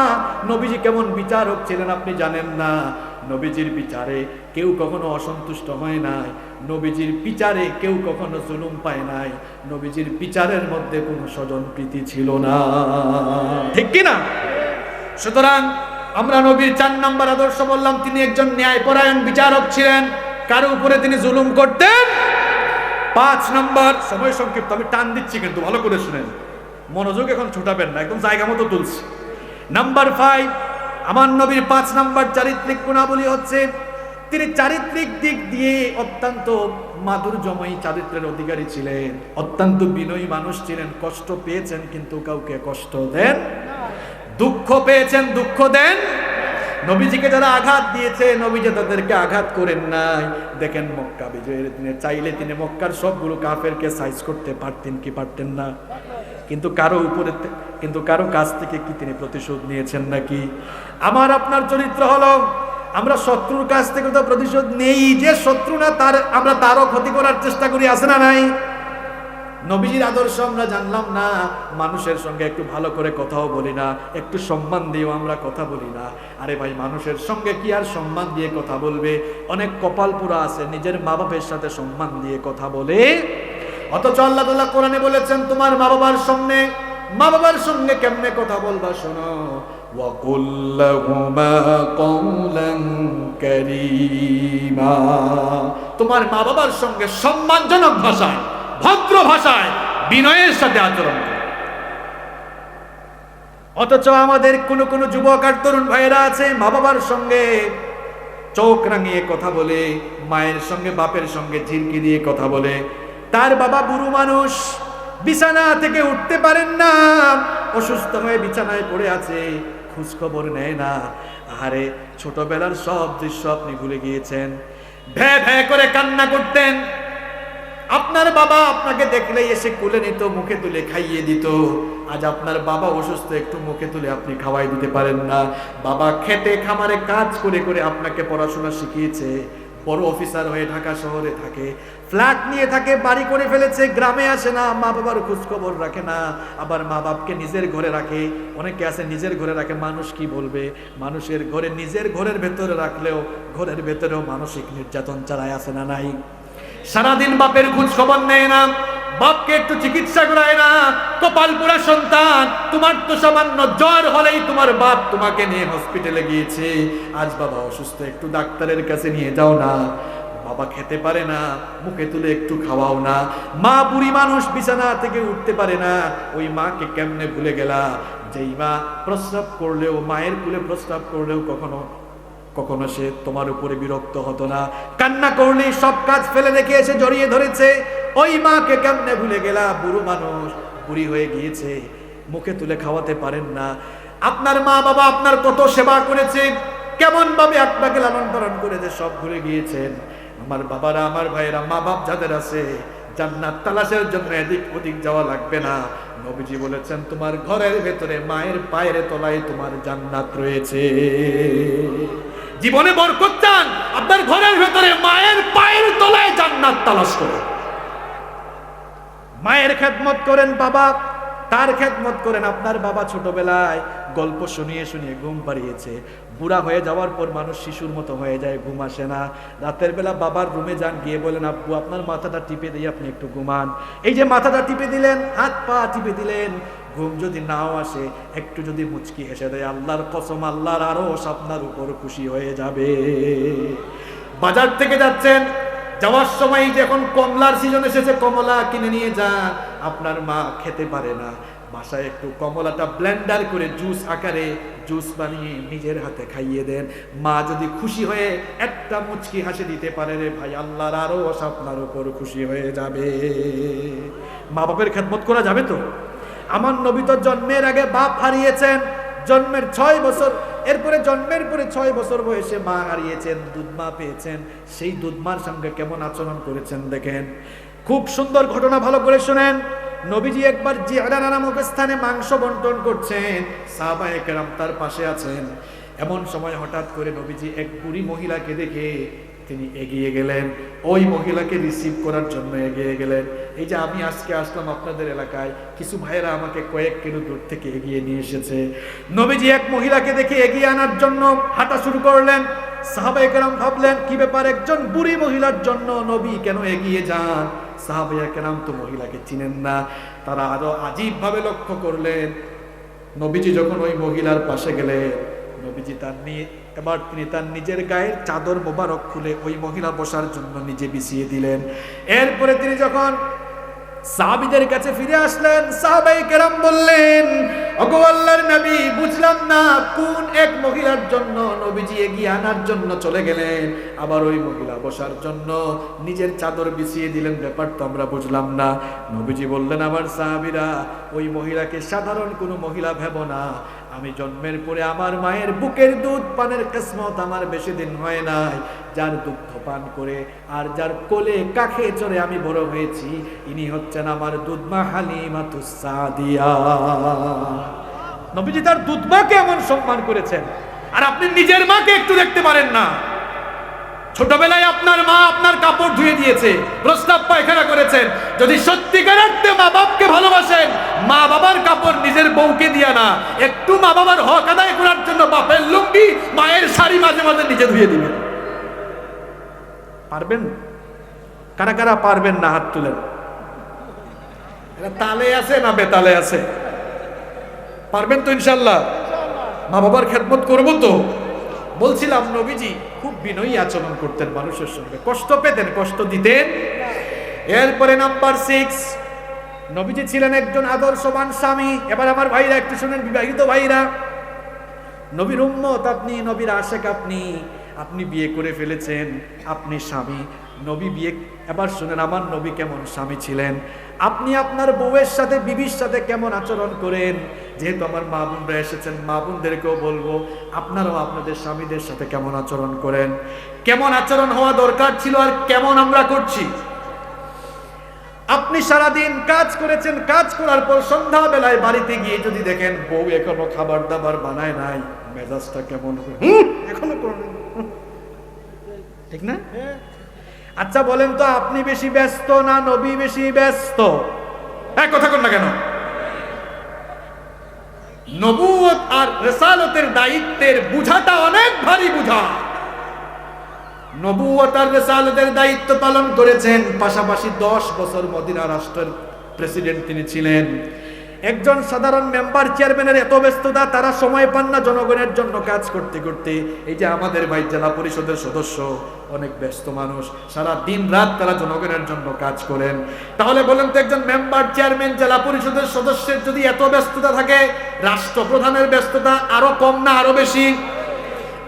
নবীজি কেমন বিচারক ছিলেন আপনি জানেন না। নবীজির বিচারে কেউ কখনো অসন্তুষ্ট হয় নাই, নবীজির বিচারে কেউ কখনো জুলুম পায় নাই, নবীজির বিচারের মধ্যে কোনো স্বজনপ্রীতি ছিল না, ঠিক কি না? সুতরাং আমরা নবীর 4 নম্বর আদর্শ বললাম, তিনি একজন ন্যায়পরায়ণ বিচারক ছিলেন, কারো উপরে তিনি জুলুম করতেন। 5 নম্বর, সময় সংক্ষিপ্ত, আমি টান দিচ্ছি কিন্তু ভালো করে শুনেন, মনোযোগ এখন ছুটাবেন না, একদম জায়গা মতো তুলছি। নাম্বার 5, আমার নবীর 5 নম্বর চারিত্রিক গুণাবলী হচ্ছে, তিনি চারিত্রিক দিক দিয়ে অত্যন্ত মাধুর্যময়ী চারিত্রের অধিকারী ছিলেন, অত্যন্ত বিনয়ী মানুষ ছিলেন। কষ্ট পেয়েছেন কিন্তু কাউকে কষ্ট দেন, দুঃখ পেয়েছেন দুঃখ দেন। নবীজিকে যারা আঘাত দিয়েছে, নবীজি তাদেরকে আঘাত করেন নাই। দেখেন মক্কা বিজয়ের দিনে চাইলে তিনি মক্কার সবগুলো কাফেরকে সাইজ করতে পারতেন কি পারতেন না? কিন্তু কারো কাছ থেকে কি তিনি প্রতিশোধ নিয়েছেন নাকি? আমার আপনার চরিত্র হলো, আমরা শত্রুর কাছ থেকে তো প্রতিশোধ নেই, যে শত্রু না আমরা তারও ক্ষতি করার চেষ্টা করি, আছে না নাই? নবীজির আদর্শ আমরা জানলাম না, মানুষের সঙ্গে একটু ভালো করে কথাও বলি না, একটু সম্মান দিয়েও আমরা কথা বলি না। আরে ভাই, মানুষের সঙ্গে কি আর সম্মান দিয়ে কথা বলবে? অনেক কপাল পোড়া আছে, নিজের মা বাপের সাথে সম্মান দিয়ে কথা বলে, অথচ আল্লাহ তাআলা কোরআনে বলেছেন, তোমার মা বাবার সঙ্গে কেমনে কথা বলবা শোনো, ওয়াকুল লাহুমা কওলান কারীমা, তোমার মা বাবার সঙ্গে সম্মানজনক ভাষায়, ভদ্র ভাষায়, বিনয়ের সাথে আচরণ করে। অথচ আমাদের কোন যুবক আর তরুণ ভাইয়েরা আছে, মা বাবার সঙ্গে চোখ রাঙিয়ে কথা বলে, মায়ের সঙ্গে বাপের সঙ্গে ঝিলকি দিয়ে কথা বলে, তার বাবা বুড়ো মানুষ, বিছানা থেকে উঠতে পারেন না, অসুস্থ হয়ে বিছানায় পড়ে আছে, খোঁজ খবর নেয় না। আরে ছোটবেলার সব দৃশ্য আপনি ভুলে গিয়েছেন। ভ্যা ভ্যা করে কান্না করতেন। আপনার বাবা আপনাকে দেখলেই এসে কোলে নিত, মুখে তুলে খাইয়ে দিত। আজ আপনার বাবা অসুস্থ, একটু মুখে তুলে আপনি খাওয়াই দিতে পারেন না। বাবা খেতে খামারে কাজ করে করে আপনাকে পড়াশোনা শিখিয়েছে। বড় অফিসার হয়ে ঢাকা শহরে থাকে, ফ্ল্যাট নিয়ে থাকে, বাড়ি করে ফেলেছে, গ্রামে আসে না, মা বাবার খোঁজ খবর রাখে না। আবার মা বাপকে নিজের ঘরে রাখে। অনেকে আছে নিজের ঘরে রাখে, মানুষ কি বলবে। মানুষের ঘরে, নিজের ঘরের ভেতরে রাখলেও ঘরের ভেতরেও মানসিক নির্যাতন চালায়, আছে না নাই? সারাদিন বাপের খোঁজ খবর নেয় না, বাপকে একটু চিকিৎসা করায় না। কপাল পোড়া সন্তান, তোমার তো সামান্য জ্বর হলেই তোমার বাপ তোমাকে নিয়ে হসপিটালে গিয়েছে। আজ বাবা অসুস্থ, একটু ডাক্তারের কাছে নিয়ে যাও না। বাবা খেতে পারে না, মুখে তুলে একটু খাওয়াও না। মা বুড়ি মানুষ, বিছানা থেকে উঠতে পারে না। ওই মাকে কেমনে ভুলে গেলা? যেই মা প্রস্রাব করলেও, মায়ের কুলে প্রস্রাব করলেও কখনো সে তোমার উপরে বিরক্ত হতো না। কান্না করলে সব কাজ ফেলে রেখে এসে জড়িয়ে ধরেছে। ওই মাকে কেমনে ভুলে গেলা? বুড়ো মানুষ, বুড়ি হয়ে গিয়েছে, মুখে তুলে খাওয়াতে পারেন না। আপনার মা বাবা আপনার কত সেবা করেছে, কেমন ভাবে আপনাকে লালন পালন করেছে, সব ভুলে গিয়েছেন। আমার বাবারা, আমার ভাইয়েরা, মা বাপ যাদের আছে, জান্নাত তালাশের জন্য এদিক ওদিক যাওয়া লাগবে না। নবীজি বলেছেন, তোমার ঘরের ভেতরে মায়ের পায়ের তলায় তোমার জান্নাত রয়েছে। জীবনে বরকত চান, আপনার ঘরের ভেতরে মায়ের পায়ের তলায় জান্নাত তালাশ করুন। মায়ের খেদমত করেন, বাবা তার খেদমত করেন। আপনার বাবা ছোটবেলায় গল্প শুনিয়ে শুনিয়ে ঘুম পাড়িয়েছে। বুড়া হয়ে যাওয়ার পর মানুষ শিশুর মতো হয়ে যায়, ঘুম আসে না। রাতের বেলা বাবার রুমে যান, গিয়ে বলেন, আব্বু আপনার মাথাটা টিপে দিয়ে আপনি একটু ঘুমান। এই যে মাথাটা টিপে দিলেন, হাত পা টিপে দিলেন, ঘুম যদি নাও আসে, একটু যদি মুচকি হেসে দেয়, আল্লাহর কসম, আল্লাহর আরশ আপনার উপর খুশি হয়ে যাবে। বাজার থেকে যাচ্ছেন, যাওয়ার সময় যখন কমলার সিজন এসেছে, কমলা কিনে নিয়ে যান। আপনার মা খেতে পারে না, বাসায় একটু কমলাটা ব্লেন্ডার করে জুস আকারে জুস বানিয়ে নিজের হাতে খাইয়ে দেন। মা যদি খুশি হয়ে একটা মুচকি হাসি দিতে পারে, রে ভাই, আল্লাহর আরশ আপনার উপর খুশি হয়ে যাবে। মা বাপের খেদমত করা যাবে তো? আমার নবী তো জন্মের আগে বাপ হারিয়েছেন, জন্মের 6 বছর, এরপরে জন্মের পরে 6 বছর বয়সে মা হারিয়েছেন, দুধ মা পেয়েছেন। সেই দুধ মার সঙ্গে কেমন আচরণ করেছেন দেখেন। খুব সুন্দর ঘটনা, ভালো করে শুনেন। নবীজি একবার জিয়ারানা নামক স্থানে মাংস বন্টন করছেন, সাহাবায়ে কেরাম তার পাশে আছেন। এমন সময় হঠাৎ করে নবীজি এক বুড়ি মহিলাকে দেখে তিনি এগিয়ে গেলেন, ওই মহিলাকে রিসিভ করার জন্য এগিয়ে গেলেন। এই যে আমি আজকে আসলাম আপনাদের এলাকায়, কিছু ভাইয়েরা আমাকে কয়েক কিলো দূর থেকে এগিয়ে নিয়ে এসেছে। নবীজি এক মহিলাকে দেখে এগিয়ে আনার জন্য হাঁটা শুরু করলেন। সাহাবায়ে কেরাম ভাবলেন, কি ব্যাপার, একজন বুড়ি মহিলার জন্য নবী কেন এগিয়ে যান? সাহাবায়ে কেরাম তো মহিলাকে চিনেন না। তারা আরো আজীব ভাবে লক্ষ্য করলেন। নবীজি যখন ওই মহিলার পাশে গেলেন, নবীজি এবার তিনি তার নিজের গায়ের চাদর মোবারক খুলে ওই মহিলা বসার জন্য নিজে বিছিয়ে দিলেন। এরপরে তিনি যখন সাহাবীদের কাছে ফিরে আসলেন, সাহাবায়ে কেরাম বললেন, ওগো আল্লাহর নবী, বুঝলাম না কোন এক মহিলার জন্য নবীজি এগিয়ে আনার জন্য চলে গেলেন, আবার ওই মহিলা বসার জন্য নিজের চাদর বিছিয়ে দিলেন, ব্যাপার তো আমরা বুঝলাম না। নবীজি বললেন, আমার সাহাবীরা, ওই মহিলাকে সাধারণ কোনো মহিলা ভেবো না। আমি জন্মের পরে আমার মায়ের বুকের দুধ পানের কিসমত আমার বেশি দিন হয় নাই। যার দুগ্ধ পান করে আর যার কোলে কাখে চড়ে আমি বড় হয়েছি, ইনি হচ্ছেন আমার দুধমা হালিমাতুস সাদিয়া। নবীজি তার দুধমাকে এমন সম্মান করেছেন, আর আপনি নিজের মাকে একটু দেখতে পারেন না। ছোটবেলায় আপনার মা আপনার কাপড় ধুয়ে দিয়েছে, প্রস্তাব পায়খানা করেছেন। যদি সত্যিকার অর্থে মা বাপকে ভালোবাসেন, মা বাবার কাপড় নিজের বউকে দিয়া না, একটু মা বাবার হক আদায় করার জন্য বাপের লুঙ্গি, মায়ের শাড়ি মাঝে মাঝে নিজে ধুয়ে দিবেন। পারবেন? কারা কারা পারবেন না হাত তুলেন। এটা তালে আছে না বেতালে আছে? পারবেন তো ইনশাল্লাহ? মা বাবার খেদমত করবো তো। বলছিলাম, নবীজি খুব বিনয়ী আচরণ করতেন মানুষের সঙ্গে, কষ্ট পেতেন, কষ্ট দিতেন। এরপরে নাম্বার 6, নবীজি ছিলেন একজন আদর্শবান স্বামী। এবার আমার ভাইরা একটু শুনেন, বিবাহিত ভাইরা, নবীর উম্মত আপনি, নবীর আশেক আপনি বিয়ে করে ফেলেছেন, আপনি স্বামী, নবী বিয়ে, এবার শুনেন আমার নবী কেমন স্বামী ছিলেন। আপনি আপনার বউয়ের সাথে, বিবির সাথে কেমন আচরণ করেন। যেহেতু আমার মা বোনরা এসেছেন, মা বোনদেরকেও বলবো আপনারাও আপনাদের স্বামীদের সাথে কেমন আচরণ করেন। কেমন আচরণ হওয়া দরকার ছিল আর কেমন আমরা করছি। আপনি সারাদিন কাজ করেছেন, কাজ করার পর সন্ধ্যা বেলায় বাড়িতে গিয়ে যদি দেখেন বউ এখনো খাবার দাবার বানায় নাই, মেজাজটা কেমন হবে? এখনো ঠিক না? আচ্ছা বলেন তো, আপনি বেশি ব্যস্ত না নবী বেশি ব্যস্ত? এক কথা কন না কেন? নবুয়ত আর রিসালাতের দায়িত্বের বুঝাটা অনেক ভারী বুঝা। নবুয়ত আর রিসালাতের দায়িত্ব পালন করেছেন, পাশাপাশি 10 বছর মদিনা রাষ্ট্রের প্রেসিডেন্ট তিনি ছিলেন। একজন সাধারণ মেম্বার চেয়ারম্যানের এত ব্যস্ততা, তারা সময় পান না জনগণের জন্য কাজ করতে করতে। এই যে আমাদের ভাই জেলা পরিষদের সদস্য, অনেক ব্যস্ত মানুষ, সারা দিন রাত তারা জনগণের জন্য কাজ করেন। তাহলে বলেন তো, একজন মেম্বার চেয়ারম্যান জেলা পরিষদের সদস্যের যদি এত ব্যস্ততা থাকে, রাষ্ট্রপ্রধানের ব্যস্ততা আরো কম না আরো বেশি?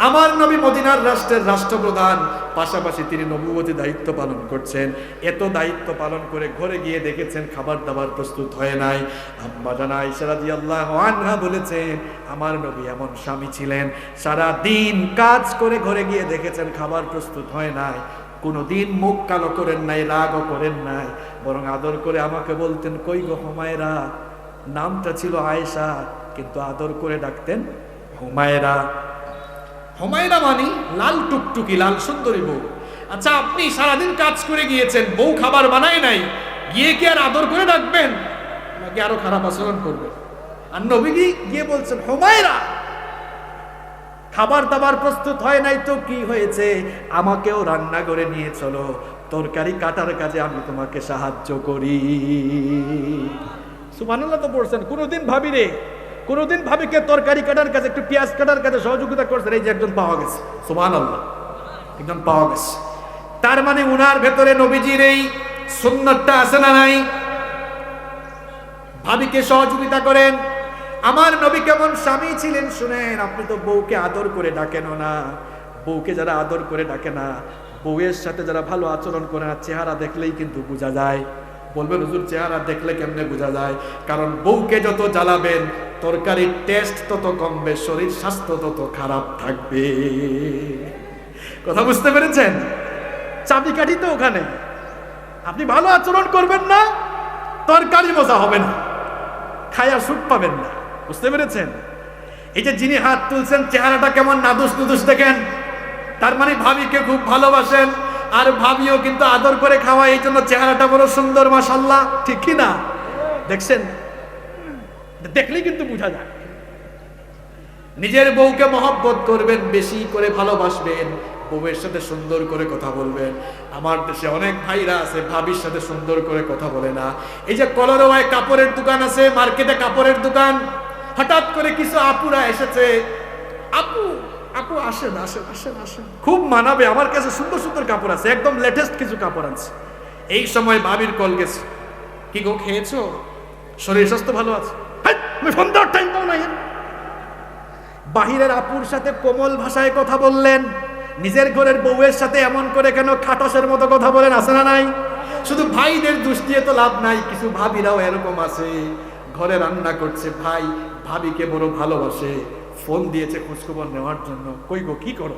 আমার নবী মদিনার রাষ্ট্রের রাষ্ট্রপ্রধান, পাশাপাশি তিনি নবুয়তি দায়িত্ব পালন করছেন। এত দায়িত্ব পালন করে ঘরে গিয়ে দেখেছেন খাবার দাবার প্রস্তুত হয় নাই। আম্মা জানা আয়েশা রাদিয়াল্লাহু আনহা বলেছেন আমার নবী এমন স্বামী ছিলেন, সারা দিন কাজ করে ঘরে গিয়ে দেখেছেন খাবার প্রস্তুত হয় নাই, কোনোদিন মুখ কালো করেন নাই, রাগও করেন নাই, বরং আদর করে আমাকে বলতেন কই গো হুমায়রা। নামটা ছিল আয়েশা, কিন্তু আদর করে ডাকতেন হুমায়রা। হুমায়রা মানি লাল টুকটুকি, লাল সুন্দরী বউ। আচ্ছা, আপনি সারাদিন কাজ করে গিয়েছেন, বউ খাবার বানায় নাই, গিয়ে কি আর আদর করে ডাকবেন নাকি আরো খারাপ আচরণ করবে? আর নবী গিয়ে বলছেন হুমায়রা, খাবার দাবার প্রস্তুত হয় নাই তো কি হয়েছে, আমাকেও রান্না করে নিয়ে চলো, তরকারি কাটার কাজে আমি তোমাকে সাহায্য করি। সুবহানাল্লাহ তো পড়ছেন। কোনোদিন ভাবি কোনোদিন ভাবিকে তরকারি কাটার কাজে, একটু পেঁয়াজ কাটার কাজে সহযোগিতা করছেন? এই যে একজন পাওয়া গেছে, সুবহানাল্লাহ, একজন পাওয়া গেছে। তার মানে উনার ভেতরে নবীজির এই সুন্নাতটা আছে না নাই? ভাবিকে সহযোগিতা করেন। আমার নবী কেমন স্বামী ছিলেন শুনেন। আপনি তো বউকে আদর করে ডাকেন না। বউকে যারা আদর করে ডাকে না, বউয়ের সাথে যারা ভালো আচরণ করে না, চেহারা দেখলেই কিন্তু বোঝা যায়। বলবেন হুজুর চেহারা দেখলে কেমনে বোঝা যায়? কারণ বউকে যত জ্বালাবেন, তরকারির টেস্ট তত কমবে, শরীর স্বাস্থ্য তত খারাপ থাকবে। কথা বুঝতে পেরেছেন? চাবিকাঠি তো ওখানে। আপনি ভালো আচরণ করবেন না, তরকারি মজা হবে না, খায়া সুখ পাবেন না। বুঝতে পেরেছেন? এই যে যিনি হাত তুলছেন, চেহারাটা কেমন নাদুস নুদুস দেখেন, তার মানে ভাবিকে খুব ভালোবাসেন, আর ভাবিও কিন্তু আদর করে খাওয়া, এই জন্য চেহারাটা বড় সুন্দর, মাশাআল্লাহ। ঠিক কি না? দেখছেন? দেখলেই কিন্তু বোঝা যায়। নিজের বউকে মহব্বত করবেন, বেশি করে ভালোবাসবেন, বউয়ের সাথে সুন্দর করে কথা বলবেন। আমার দেশে অনেক ভাইরা আছে ভাবির সাথে সুন্দর করে কথা বলে না। এই যে কলরওয়ায় কাপড়ের দোকান আছে, মার্কেটে কাপড়ের দোকান, হঠাৎ করে কিছু আপুরা এসেছে, আপু আপু আসেন আসেন আসেন আসেন, খুব মানাবে, আমার কাছে সুন্দর সুন্দর কাপড় আছে, একদম লেটেস্ট কিছু কাপড় আছে। এই সময় ভাবির কল গেছে, কি গো খেয়েছো, শরীর স্বাস্থ্য ভালো আছে? ফোন দেওয়ার টাইম পাও না। বাহিরের আপুর সাথে কোমল ভাষায় কথা বললেন, নিজের ঘরের বউয়ের সাথে এমন করে কেন খাটাসের মতো কথা বলেন? আছে না নাই? শুধু ভাইদের দোষ দিয়ে তো লাভ নাই, কিছু ভাবিরাও এরকম আছে, ঘরে রান্না করছে, ভাই ভাবিকে বড় ভালোবাসে, ফোন দিয়েছে খোঁজখবর নেওয়ার জন্য, কই গো কি করো,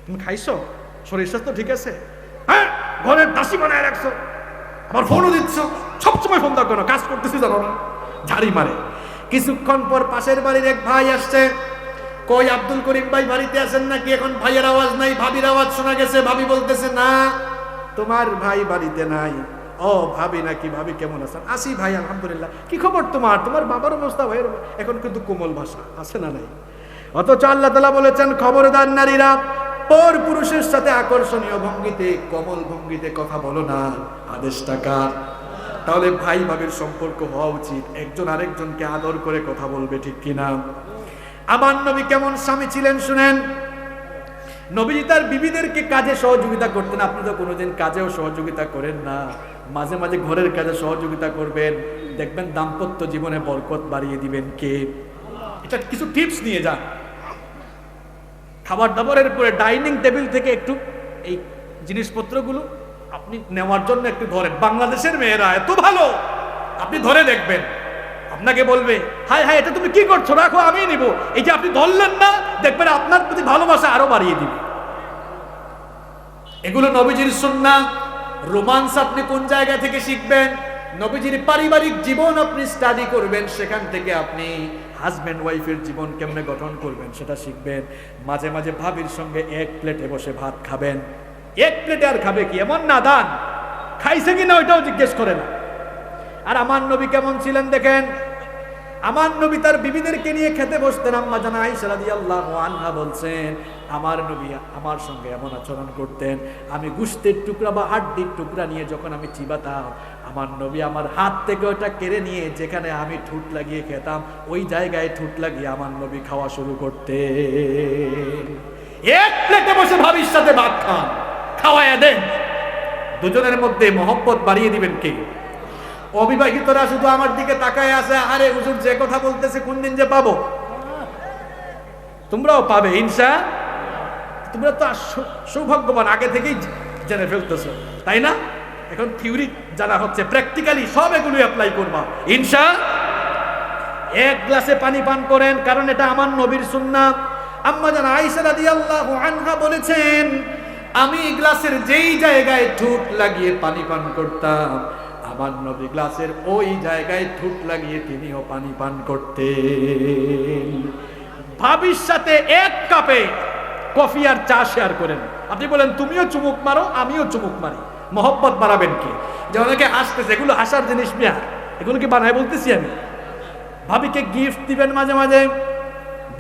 তুমি খাইছো, শরীর স্বাস্থ্য ঠিক আছে? হ্যাঁ, ঘরের দাসী বানায় রাখছো, আবার ফোনও দিচ্ছ, সবসময় ফোন দাও কেন, কাজ করতেছি জানো না? ঝাড়ি মারে। কিছুক্ষণ পর পাশের বাড়ির এক ভাই আসছে, কই আব্দুল করিম ভাই বাড়িতে আছেন নাকি? এখন ভাইয়ের আওয়াজ নাই, ভাবির আওয়াজ শোনা গেছে। ভাবি বলতেছে না, তোমার ভাই বাড়িতে নাই। ও ভাবি নাকি, ভাবি কেমন আছেন? আসি ভাই আলহামদুলিল্লাহ। কি খবর তোমার? তোমার বাবার অবস্থা ভাইয়ের, এখন কিন্তু কোমল ভাষা আছে না নাই? অথচ আল্লাহ তাআলা বলেছেন খবরদার নারীরা, পর পুরুষের সাথে আকর্ষণীয় ভঙ্গিতে, কোমল ভঙ্গিতে কথা বলো না। আদেশটা কার? তাহলে ভাই ভাবির সম্পর্ক হওয়া উচিত, একজন আরেকজনকে আদর করে কথা বলবে, ঠিক কিনা? আমার নবী কেমন স্বামী ছিলেন শুনেন। নবীজি তার বিবিদেরকে কাজে সহযোগিতা করতেন। আপনি তো কোনোদিন কাজেও সহযোগিতা করেন না, মাঝে মাঝে ঘরের কাজে সহযোগিতা করবেন, দেখবেন দাম্পত্য জীবনে বরকত বাড়িয়ে দিবেন কে? এটা কিছু টিপস নিয়ে যান। খাবার দাবারের পরে ডাইনিং টেবিল থেকে একটু এই জিনিসপত্রগুলো আপনি নেওয়ার জন্য একটু ধরেন। বাংলাদেশের মেয়েরা এত ভালো, আপনি ধরে দেখবেন, আপনাকে বলবে হাই হাই এটা তুমি কি করছো, রাখো আমি নিব। এই যে আপনি ধরলেন না, দেখবেন আপনার প্রতি ভালোবাসা আরো বাড়িয়ে দিবে। এগুলো নবীজির সুন্নাহ। রোমান্স আপনি কোন জায়গা থেকে শিখবেন? নবীজির পারিবারিক জীবন আপনি স্টাডি করবেন, সেখান থেকে আপনি হাজব্যান্ড ওয়াইফের জীবন কেমনে গঠন করবেন সেটা শিখবেন। মাঝে মাঝে ভাবির সঙ্গে এক প্লেটে বসে ভাত খাবেন। এক প্লেটে আর খাবে কি, এমন নাদান, খাইছে কিনা ওইটাও জিজ্ঞেস করে না। আর আমার নবী কেমন ছিলেন দেখেন, আমার নবী তার বিবিদেরকে নিয়ে খেতে বসতেন। আম্মা জানা আয়েশা রাদিয়াল্লাহু আনহা বলছেন, আমার নবী আমার সঙ্গে এমন আচরণ করতেন, আমি গোশতের টুকরা বা হাড্ডির টুকরা নিয়ে যখন আমি চিবাতাম, আমার নবী আমার হাত থেকে ওটা কেড়ে নিয়ে যেখানে আমি ঠুট লাগিয়ে খেতাম ওই জায়গায় ঠুট লাগিয়ে আমার নবী খাওয়া শুরু করতেন। এক প্লেটে বসে ভাবির সাথে ভাত খান, খাওয়ায়া দেন, দুজনের মধ্যে মহব্বত বাড়িয়ে দিবেন কে? অবিবাহিতরা শুধু আমার দিকে তাকায় আছে, আরে হুজুর যে কথা বলতেছে কোন দিন যে পাবো। তোমরাও পাবে ইনশাআল্লাহ। তোমরা তো সৌভাগ্যবান, আগে থেকেই জেনে ফেলতেছো, তাই না? এখন থিওরি জানা হচ্ছে, প্র্যাকটিক্যালি সব এগুলো অ্যাপ্লাই করবা ইনশাআল্লাহ। এক গ্লাসে পানি পান করেন, কারণ এটা আমার নবীর সুন্নাহ। আম্মা জান আয়েশা রাদিয়াল্লাহু আনহা বলেছেন, আমি গ্লাসের যেই জায়গায় ঠোঁট লাগিয়ে পানি পান করতাম, আমার নবী গ্লাসের ওই জায়গায় ঠোঁট লাগিয়ে তিনিও পানি পান করতেন। ভাবির সাথে এক কাপে কফি আর চা শেয়ার করেন। আপনি বলেন তুমিও চুমুক মারো আমিও চুমুক মারি, মহব্বত বাড়াবেন কি? যে অনেকে হাসতেছে, এগুলো হাসার জিনিস মিয়া, এগুলো কি বানায় বলতেছি আমি? ভাবিকে গিফট দিবেন, মাঝে মাঝে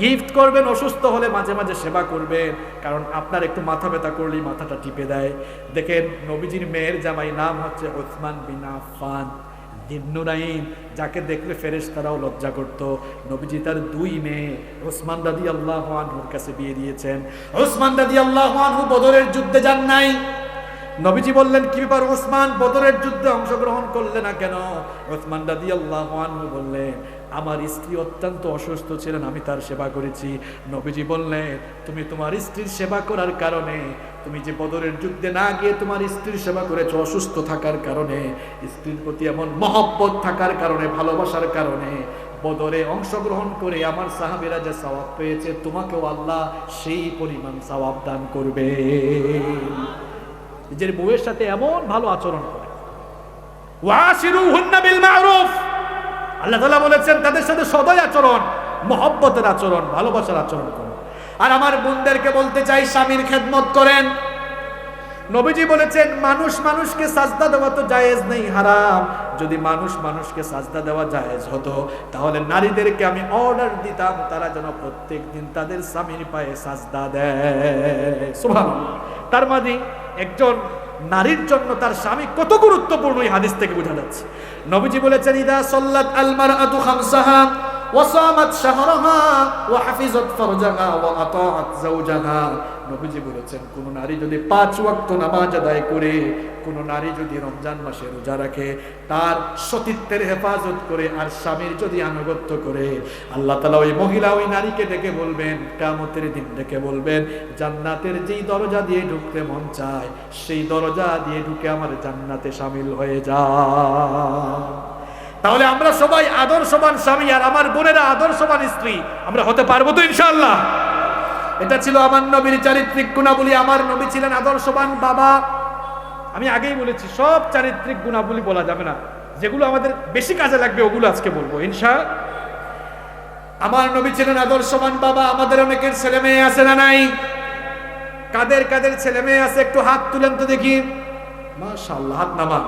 গিফট করবেন, অসুস্থ হলে মাঝে মাঝে সেবা করবেন, কারণ আপনার একটু মাথা ব্যথা করলেই মাথাটা টিপে দেয়। দেখেন নবীজির মেয়ের জামাই নাম হচ্ছে ওসমান বিন আফফান দিন-নুরাইন, যাকে দেখলে ফেরেশতারাও লজ্জা করত। নবীজি তার দুই মেয়ে ওসমান রাদিয়াল্লাহু আনহুর কাছে বিয়ে দিয়েছেন। ওসমান রাদিয়াল্লাহু আনহু বদরের যুদ্ধে যান নাই। নবীজি বললেন, কি ব্যাপার ওসমান, বদরের যুদ্ধে অংশগ্রহণ করলে না কেন? ওসমান রাদিয়াল্লাহু আনহু বললেন, আমার স্ত্রী অত্যন্ত অসুস্থ ছিলেন, আমি তার সেবা করেছি। নবীজি বললেন, তুমি তোমার স্ত্রীর সেবা করার কারণে, তুমি যে বদরের যুদ্ধে না গিয়ে তোমার স্ত্রীর সেবা করেছো অসুস্থ থাকার কারণে, স্ত্রীর প্রতি এমন মহব্বত থাকার কারণে, ভালোবাসার কারণে, বদরে অংশগ্রহণ করে আমার সাহাবীরা যে সওয়াব পেয়েছে, তোমাকেও আল্লাহ সেই পরিমাণ সওয়াব দান করবে। নিজের বউয়ের সাথে এমন ভালো আচরণ করে। ওয়াশিরুহুন্না বিল মা'রুফ, আল্লাহ তাআলা বলেছেন তাদের সাথে সদয় আচরণ, মহব্বতের আচরণ, ভালোবাসার আচরণ করুন। আর আমার বোনদেরকে বলতে চাই, স্বামীর খেদমত করেন। নবীজি বলেছেন, মানুষ মানুষকে সাজদা দেওয়া তো জায়েজ নেই, হারাম। যদি মানুষ মানুষকে সাজদা দেওয়া জায়েজ হতো, তাহলে নারীদেরকে আমি অর্ডার দিতাম তারা যেন প্রত্যেক দিন তাদের স্বামীর পায়ে সাজদা দেয়। সুবহানাল্লাহ। তার মানে একজন নারীর জন্য তার স্বামী কত গুরুত্বপূর্ণ এই হাদিস থেকে বোঝা যাচ্ছে। নবীজি বলেছেন, ইদা সাল্লাত আল মারআতু খামসাহা ওয়া সামাত শাহরাহা ওয়া হাফিজাত ফারজাহা ওয়া আতাআত যাওজাহা। নবীজি বলেছেন, কোন নারী যদি 5 ওয়াক্ত নামাজ আদায় করে, কোন নারী যদি রমজান মাসে রোজা রাখে, তার সতীত্বের হেফাজত করে, আর স্বামীর যদি আনুগত্য করে, আল্লাহ তাআলা ওই মহিলা ওই নারীকে ডেকে বলবেন, কিয়ামতের দিন ডেকে বলবেন, জান্নাতের যেই দরজা দিয়ে ঢুকতে মন চায় সেই দরজা দিয়ে ঢুকে আমার জান্নাতে শামিল হয়ে যায়। তাহলে আমরা সবাই আদর্শবান স্বামী, আর আমার বোনেরা আদর্শবান স্ত্রী আমরা হতে পারবো তো ইনশাআল্লাহ? এটা ছিল আমার নবীর চারিত্রিক গুণাবলী। আমার নবী ছিলেন আদর্শবান বাবা। আমি আগেই বলেছি, সব চারিত্রিক গুণাবলী বলা যাবে না, যেগুলো আমাদের বেশি কাজে লাগবে ওগুলো আজকে বলবো ইনশাআল্লাহ। আমার নবী ছিলেন আদর্শবান বাবা। আমাদের অনেকের ছেলে মেয়ে আছে না নাই? কাদের কাদের ছেলে মেয়ে আছে একটু হাত তুলেন তো দেখি। মাশাআল্লাহ, হাত নামান।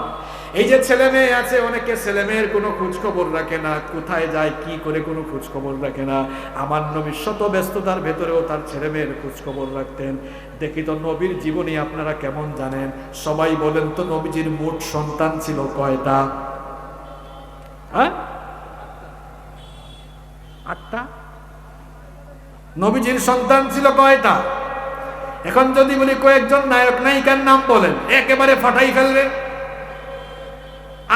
এই যে ছেলে মেয়ে আছে, অনেকে ছেলে মেয়ের কোনো খোঁজ খবর রাখে না, কোথায় যায় কি করে কোনো খোঁজ খবর রাখে না। আমার নবী শত ব্যস্ততার ভেতরেও তার ছেলে মেয়ের খোঁজ খবর রাখতেন। দেখি তো নবীর জীবনী আপনারা কেমন জানেন? সবাই বলেন তো, নবীজির মোট সন্তান ছিল কয়টা? হ্যাঁ, 8টা। নবীজির সন্তান ছিল কয়টা? এখন যদি বলি কয়েকজন নায়ক নায়িকার নাম বলেন, একেবারে ফাটাই ফেলবে।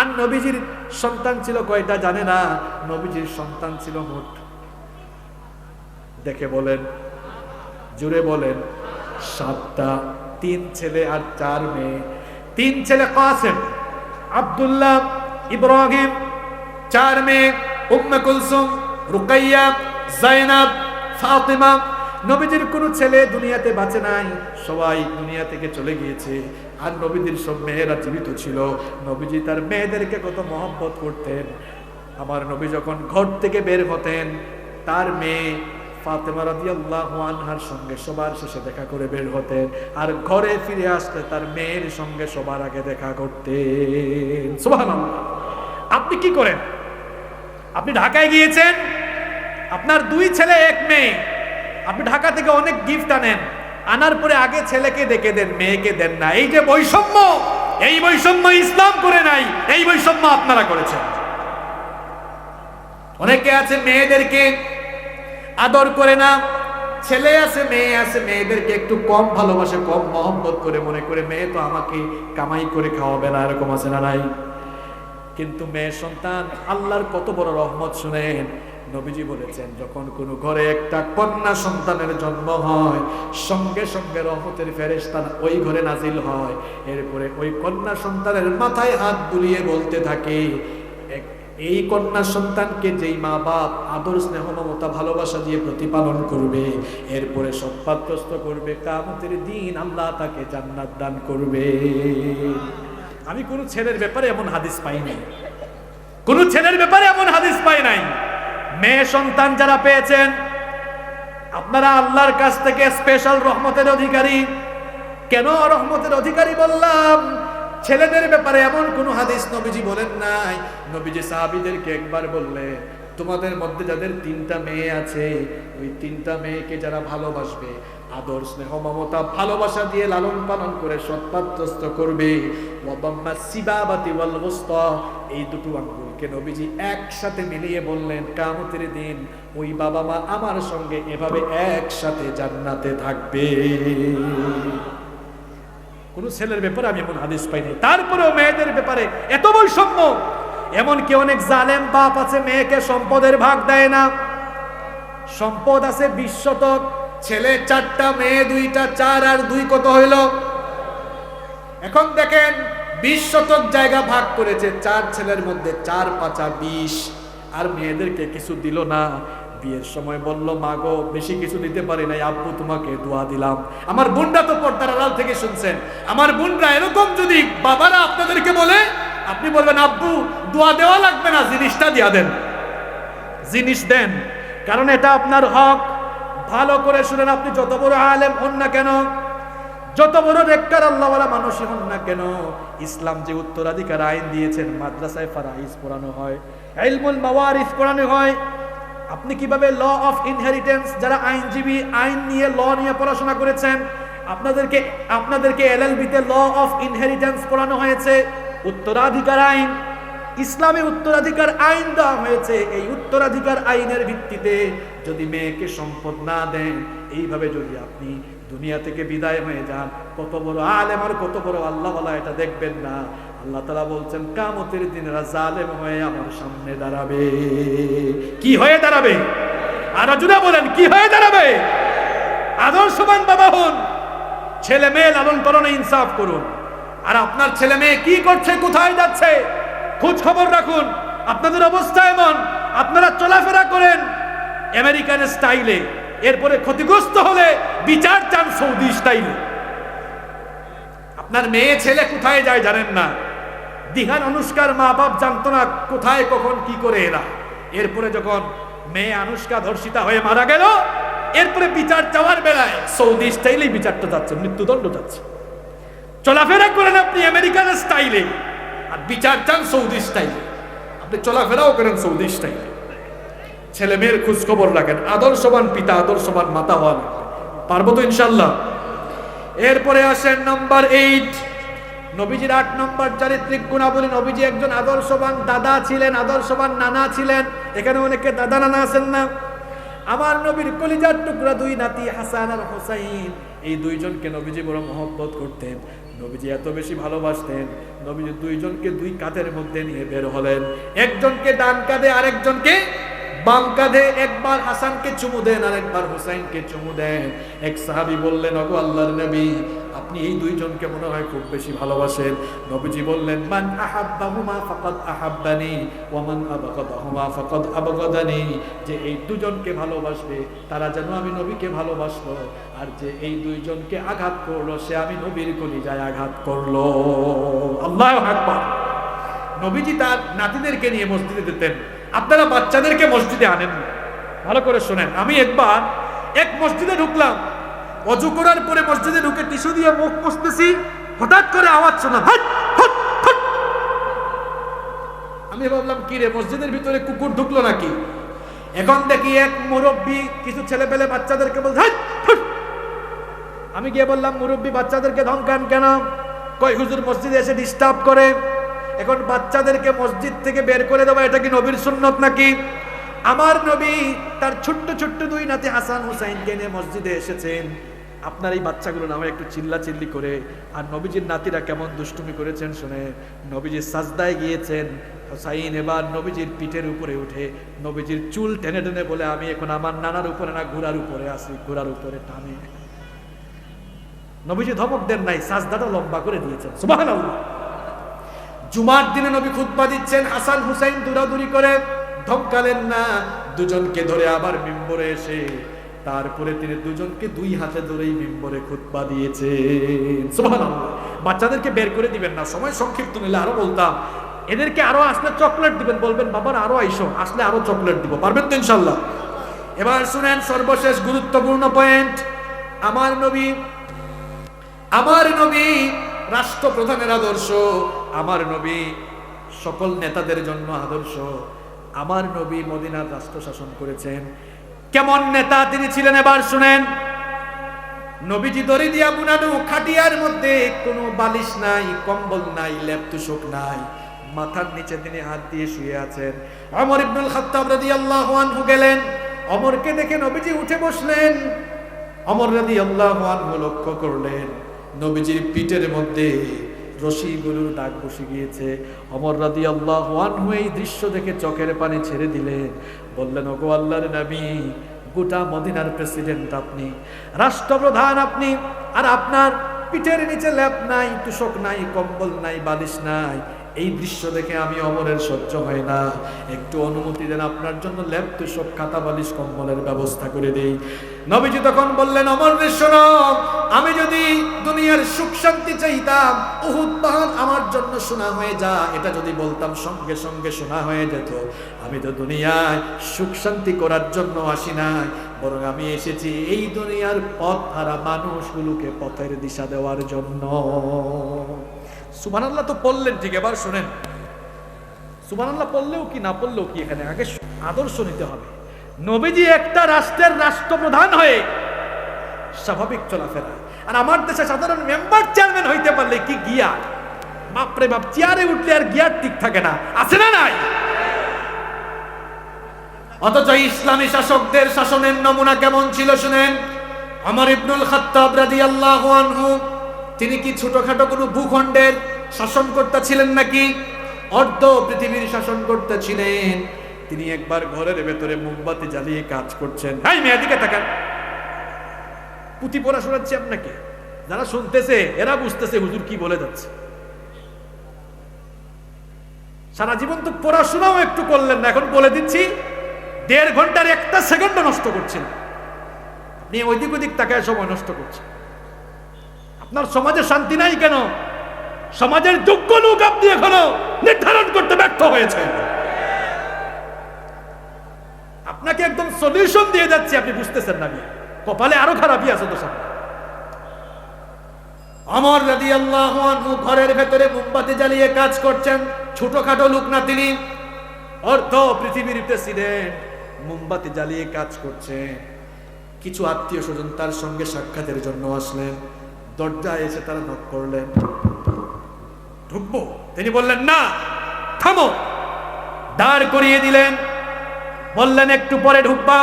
আর নবীজির সন্তান ছিল কয়টা জানে না? নবীজির সন্তান ছিল মোট, দেখে বলেন, জুড়ে বলেন, 7টা। 3 ছেলে আর 4 মেয়ে। 3 ছেলে কাসেম, আব্দুল্লাহ, ইব্রাহিম, 4 মেয়ে উম্মে কুলসুম, রুকাইয়া, জাইনাব, ফাতিমা। নবীজির কোনো ছেলে দুনিয়াতে বাঁচে নাই, সবাই দুনিয়া থেকে চলে গিয়েছে। আর নবীজির সব মেয়েরা জীবিত ছিল। নবীজি তার মেয়েদেরকে কত মহব্বত করতেন। আমার নবী যখন ঘর থেকে বের হতেন, তার মেয়ে ফাতেমা রাদিয়াল্লাহু আনহার সঙ্গে সবার শেষে দেখা করে বের হতেন, আর ঘরে ফিরে আসলে তার মেয়ের সঙ্গে সবার আগে দেখা করতেন। সুবহানাল্লাহ। আপনি কি করেন? আপনি ঢাকায় গিয়েছেন, আপনার 2 ছেলে 1 মেয়ে, আপনি ঢাকা থেকে অনেক গিফট আনেন, আনার পরে আগে ছেলেকে ডেকে দেন, মেয়েকে দেন না। এই যে বৈষম্য, এই বৈষম্য ইসলাম করে নাই, এই বৈষম্য আপনারা করেছেন। অনেকে আছে মেয়েদেরকে আদর করে না, ছেলে আছে মেয়ে আছে, মেয়েদেরকে একটু কম ভালোবাসে, কম মহব্বত করে, মনে করে মেয়ে তো আমাকে কামাই করে খাওয়াবে না, এরকম আছে না নাই? কিন্তু মেয়ে সন্তান আল্লাহর কত বড় রহমত শুনেন। নবীজি বলেছেন, যখন কোনো ঘরে একটা কন্যা সন্তানের জন্ম হয়, সঙ্গে সঙ্গে রহমতের ফেরেশতা ওই ঘরে নাজিল হয়। এরপরে ওই কন্যা সন্তানের মাথায় হাত বুলিয়ে বলতে থাকে, এই কন্যা সন্তানকে যেই মা বাপ আদর স্নেহ মমতা ভালোবাসা দিয়ে প্রতিপালন করবে, এরপরে সৎপাত্রস্থ করবে, কিয়ামতের দিন আল্লাহ তাকে জান্নাত দান করবে। আমি কোন ছেলের ব্যাপারে এমন হাদিস পাই নাই, কোন ছেলের ব্যাপারে এমন হাদিস পাই নাই। মেয়ে সন্তান যারা পেয়েছেন, আপনারা আল্লাহর কাছ থেকে স্পেশাল রহমতের অধিকারী। কেন রহমতের অধিকারী বললাম? ছেলেদের ব্যাপারে এমন কোন হাদিস নবীজি বলেন নাই। নবীজি সাহাবীদেরকে একবার বললেন, তোমাদের মধ্যে যাদের 3টা মেয়ে আছে, ওই 3টা মেয়েকে যারা ভালোবাসবে, আদর স্নেহ মমতা ভালোবাসা দিয়ে লালন পালন করে সৎপাত্রস্থ করবে, এই দুটো আঙ্গুলকে নবীজি একসাথে মিলিয়ে বললেন, কিয়ামতের দিন ওই বাবা মা আমার সঙ্গে এভাবে একসাথে জান্নাতে থাকবে। কোন ছেলের ব্যাপারে আমি এমন হাদিস পাইনি। তারপরেও মেয়েদের ব্যাপারে এত বৈষম্য। এমনকি অনেক জালেম বাপ আছে, মেয়েকে সম্পদের ভাগ দেয় না। সম্পদ আছে 20 শতক, ছেলে 4টা, মেয়ে 2টা, 4 আর 2 কত হইল? এখন দেখেন 20 শতক জায়গা ভাগ করেছে, 4 ছেলের মধ্যে 4 5 20, আর মেয়েদেরকে কিছু দিল না। বিয়ের সময় বলল, মা গো বেশি কিছু দিতে পারি নাই, আব্বু তোমাকে দোয়া দিলাম। আমার বোনরা তো পর্দার আড়াল থেকে শুনছেন, আমার বোনরা এরকম যদি বাবারা আপনাদেরকে বলে, আপনি বলবেন আব্বু দোয়া দেওয়া লাগবে না, জিনিসটা দিয়া দেন, জিনিস দেন, কারণ এটা আপনার হক। ভালো করে শুনেন, আপনি যত বড় আলেম হন না কেন, যত বড় নেককার আল্লাহওয়ালা মানুষই হন না কেন, ইসলাম যে উত্তরাধিকার আইন দিয়েছেন, মাদ্রাসায় ফারাইজ পড়ানো হয়, ইলমুল মাওয়ারিস পড়ানো হয়। আপনি কিভাবে ল অফ ইনহেরিটেন্স, যারা আইনজীবী, আইন নিয়ে ল নিয়ে পড়াশোনা করেছেন, আপনাদেরকে এলএলবিতে ল অফ ইনহেরিটেন্স পড়ানো হয়েছে, উত্তরাধিকার আইন। ইসলামে উত্তরাধিকার আইন দেওয়া হয়েছে। এই উত্তরাধিকার আইনের ভিত্তিতে যদি মেয়েকে সম্পদ না দেন, এইভাবে যদি আপনি দুনিয়া থেকে বিদায় হয়ে যান, কত বড় আলেম আর কত বড় আল্লাহওয়ালা এটা দেখবেন না। আল্লাহ তাআলা বলছেন, কিয়ামতের দিন এরা জালেম হয়ে আমার সামনে দাঁড়াবে। কি হয়ে দাঁড়াবে? আর জুড়ে বলেন, কি হয়ে দাঁড়াবে? আদর্শবান বাবা হন, ছেলে মেয়ে লালন পালনে ইনসাফ করুন। আর আপনার ছেলে মেয়ে কি করছে, কোথায় যাচ্ছে, খোঁজ খবর রাখুন। আপনাদের অবস্থা এমন, আপনারা চলাফেরা করেন আমেরিকান স্টাইলে, এরপরে ক্ষতিগ্রস্ত হলে বিচার চান সৌদি স্টাইলে। আপনার মেয়ে ছেলে কোথায় যায় জানেন না। দিহান অনুষ্কার মা বাপ জানতো না কোথায় কখন কি করে এরা। এরপরে যখন মেয়ে আনুষ্কা ধর্ষিতা হয়ে মারা গেল, এরপরে বিচার চাওয়ার বেলায় সৌদি স্টাইলেই বিচারটা যাচ্ছে, মৃত্যুদণ্ড যাচ্ছে। চলাফেরা করেন আপনি আমেরিকান স্টাইলে, আর বিচার চান সৌদি স্টাইলে। আপনি চলাফেরাও করেন সৌদি স্টাইলে। ছেলে মেয়ের খোঁজ খবর রাখেন, আদর্শবান পিতা আদর্শবান মাতা হওয়া লাগবে। পারবো তো ইনশাল্লাহ। এরপরে আসেন নাম্বার 8, নবীজির 8 নম্বর চারিত্রিক গুণাবলী। নবীজি একজন আদর্শবান দাদা ছিলেন, আদর্শবান নানা ছিলেন। এখানে অনেকে দাদা নানা আছেন না। আমার নবীর কলিজার টুকরা 2 নাতি হাসান আর হুসাইন, এই 2 জনকে নবীজি বড় মহব্বত করতেন। নবীজি এত বেশি ভালোবাসতেন, নবীজি 2 জনকে 2 কাঁধের মধ্যে নিয়ে বের হলেন। একজনকে ডান কাঁধে, আরেকজনকে বাম কাঁধে একবার হাসানকে চুমু দেন আর একবার হুসাইনকে চুমু দেন। এক সাহাবী বললেন, ওগো আল্লাহর নবী, আপনি এই দুইজনকে মনে হয় খুব বেশি ভালোবাসেন। নবীজি বললেন, মান আহাব্বাহুমা ফাকাদ আহাব্বানি ওয়া মান আবগাদাহুমা ফাকাদ আবগাদানি, যে এই দুজনকে ভালোবাসবে তারা যেন আমি নবীকে ভালোবাসলো, আর যে এই দুইজনকে আঘাত করলো সে আমি নবীর কলিজায় আঘাত করলো। আল্লাহু আকবার। নবীজি তার নাতিদেরকে নিয়ে মসজিদে যেতেন, আপনারা বাচ্চাদেরকে মসজিদে আনেন। ভালো করে শোনেন, আমি একবার এক মসজিদে ঢুকলাম, অজু করার পরে মসজিদে ঢুকে টিস্যু দিয়ে মুখ মুছতেছি, হঠাৎ করে আওয়াজ শোনা, হাট হাট হাট। আমি ভাবলাম কি রে, মসজিদের ভিতরে কুকুর ঢুকলো নাকি? এখন দেখি এক মুরব্বী কিছু ছেলে পেলে বাচ্চাদেরকে বলছে হাট হাট। আমি গিয়ে বললাম, মুরব্বী বাচ্চাদেরকে ধমকান কেন? কই হুজুর মসজিদে এসে ডিস্টার্ব করে। এখন বাচ্চাদেরকে মসজিদ থেকে বের করে দেওয়া এটা কি নবীর সুন্নত নাকি? আমার নবী তার ছোট্ট ছোট্ট দুই নাতি হাসান হুসাইনকে নিয়ে মসজিদে এসেছেন। আপনার এই বাচ্চাগুলো নামে একটু চিল্লাচিল্লি করে, আর নবীজির নাতিরা কেমন দুষ্টুমি করেছেন শুনে। নবীজি সাজদায় গিয়েছেন, হুসাইন এবার নবীজির পিঠের উপরে উঠে নবীজির চুল টেনে টেনে বলে, আমি এখন আমার নানার উপরে না ঘোড়ার উপরে আছি, ঘোড়ার উপরে টানে। নবীজি ধমক দেন নাই, সাজদাটা লম্বা করে দিয়েছেন। সুবহানাল্লাহ। জুমার দিনে নবী খুতবা দিচ্ছেন, হাসান হুসাইন দৌড়াদৌড়ি করে, ধমকালেন না। দুজনকে ধরে আবার মিম্বরে এসে তারপরে তিনি দুজনকে দুই হাতে ধরেই মিম্বরে খুতবা দিয়েছেন। সুবহানাল্লাহ। বাচ্চাদেরকে বের করে দিবেন না, সময় সংক্ষিপ্ত নিলে আরো বলতাম। এদেরকে আরো আসলে চকলেট দিবেন, বলবেন বাবার আরো আইসো, আসলে আরো চকলেট দিব, পারবেন তো ইনশাল্লাহ। এবার শুনেন সর্বশেষ গুরুত্বপূর্ণ পয়েন্ট। আমার নবী রাষ্ট্রপ্রধানের আদর্শ, আমার নবী সকল নেতাদের জন্য আদর্শ। আমার নবী মদিনার রাষ্ট্র শাসন করেছেন। কেমন নেতা তিনি ছিলেন এবার শুনেন। নবীজি দড়ি দিয়া বুনানো খাটিয়ার মধ্যে কোনো বালিশ নাই, কম্বল নাই, লেপ তুষক নাই, মাথার নিচে তিনি হাত দিয়ে শুয়ে আছেন। ওমর ইবনুল খাত্তাব রাদিয়াল্লাহু আনহু গেলেন, ওমরকে দেখে নবীজি উঠে বসলেন। ওমর রাদিয়াল্লাহু আনহু লক্ষ্য করলেন নবীজির পিঠের মধ্যে রশি গরুর দাগ বসে গিয়েছে। ওমর রাদিয়াল্লাহু আনহু এই দৃশ্য দেখে চোখের পানি ছেড়ে দিলেন, বললেন, ওগো আল্লাহর নবী, গোটা মদিনার প্রেসিডেন্ট আপনি, রাষ্ট্রপ্রধান আপনি, আর আপনার পিঠের নিচে লেপ নাই, তুষক নাই, কম্বল নাই, বালিশ নাই। এই দৃশ্য দেখে আমি ওমরের সহ্য হয় না, একটু অনুমতি দেন, আপনার জন্য লেপ তুষক খাতা বালিশ কম্বলের ব্যবস্থা করে দেই। নবীজি তখন বললেন, ওমর রে শোনো, আমি যদি দুনিয়ার সুখ শান্তি চাইতাম, উহুদ পাহাড় আমার জন্য সোনা হয়ে যা, এটা যদি বলতাম সঙ্গে সঙ্গে সোনা হয়ে যেত। আমি তো দুনিয়ায় সুখ শান্তি করার জন্য আসি নাই, বরং আমি এসেছি এই দুনিয়ার পথ হারা মানুষগুলোকে পথের দিশা দেওয়ার জন্য। সুবহানাল্লাহ তো পড়লেন ঠিক, এবার শুনেন। সুবহানাল্লাহ পড়লেও কি না পড়লেও কি, এখানে আগে আদর্শ নিতে হবে। নবীজি একটা রাষ্ট্রের রাষ্ট্রপ্রধান হয়ে স্বাভাবিক চলাফেরা, আর আমার দেশে সাধারণ মেম্বার চেয়ারম্যান হইতে পারলে কি গিয়ার, বাপরে বাপ, চেয়ারে উঠলে আর গিয়ার ঠিক থাকে না, আছে না নাই? অথচ ইসলামী শাসকদের শাসনের নমুনা কেমন ছিল শুনেন। ওমর ইবনুল খাত্তাব রাদিয়াল্লাহু আনহু, তিনি কি ছোটখাটো কোনো ভূখণ্ডের শাসনকর্তা ছিলেন নাকি? অর্ধ পৃথিবীর শাসনকর্তা ছিলেন। তিনি একবার ঘরের ভেতরে মোমবাতি জ্বালিয়ে কাজ করছেন। এই মেয়ে দিকে তাকান, পুঁথি পড়া শোনাচ্ছি আপনাকে, যারা শুনতেছে এরা বুঝতেছে হুজুর কি বলে যাচ্ছে। সারা জীবন তো পড়াশোনাও একটু করলেন না, এখন বলে দিচ্ছি 1.5 ঘন্টার একটা সেকেন্ডও নষ্ট করছেন। আপনি ওইদিক ওইদিক তাকায় সময় নষ্ট করছেন। আপনার সমাজে শান্তি নাই কেন? সমাজের যোগ্য লোক আপনি এখনো নির্ধারণ করতে ব্যর্থ হয়েছেন। আপনাকে একদম সলিউশন দিয়ে যাচ্ছি, আপনি বুঝতেছেন না, কপালে আরো খারাপই আছে তো সামনে। ওমর রাদিয়াল্লাহু আনহু ঘরের ভেতরে মোমবাতি জ্বালিয়ে কাজ করছেন। ছোটখাটো লোক না তিনি, অর্ধ পৃথিবীর প্রেসিডেন্ট, মোমবাতি জ্বালিয়ে কাজ করছেন। কিছু আত্মীয় স্বজন তার সঙ্গে সাক্ষাতের জন্য আসলেন। দরজায় এসে তারা নক করলেন, ঢুকবো? তিনি বললেন না, থামো। দাঁড় করিয়ে দিলেন, বললেন একটু পরে ঢুকবা।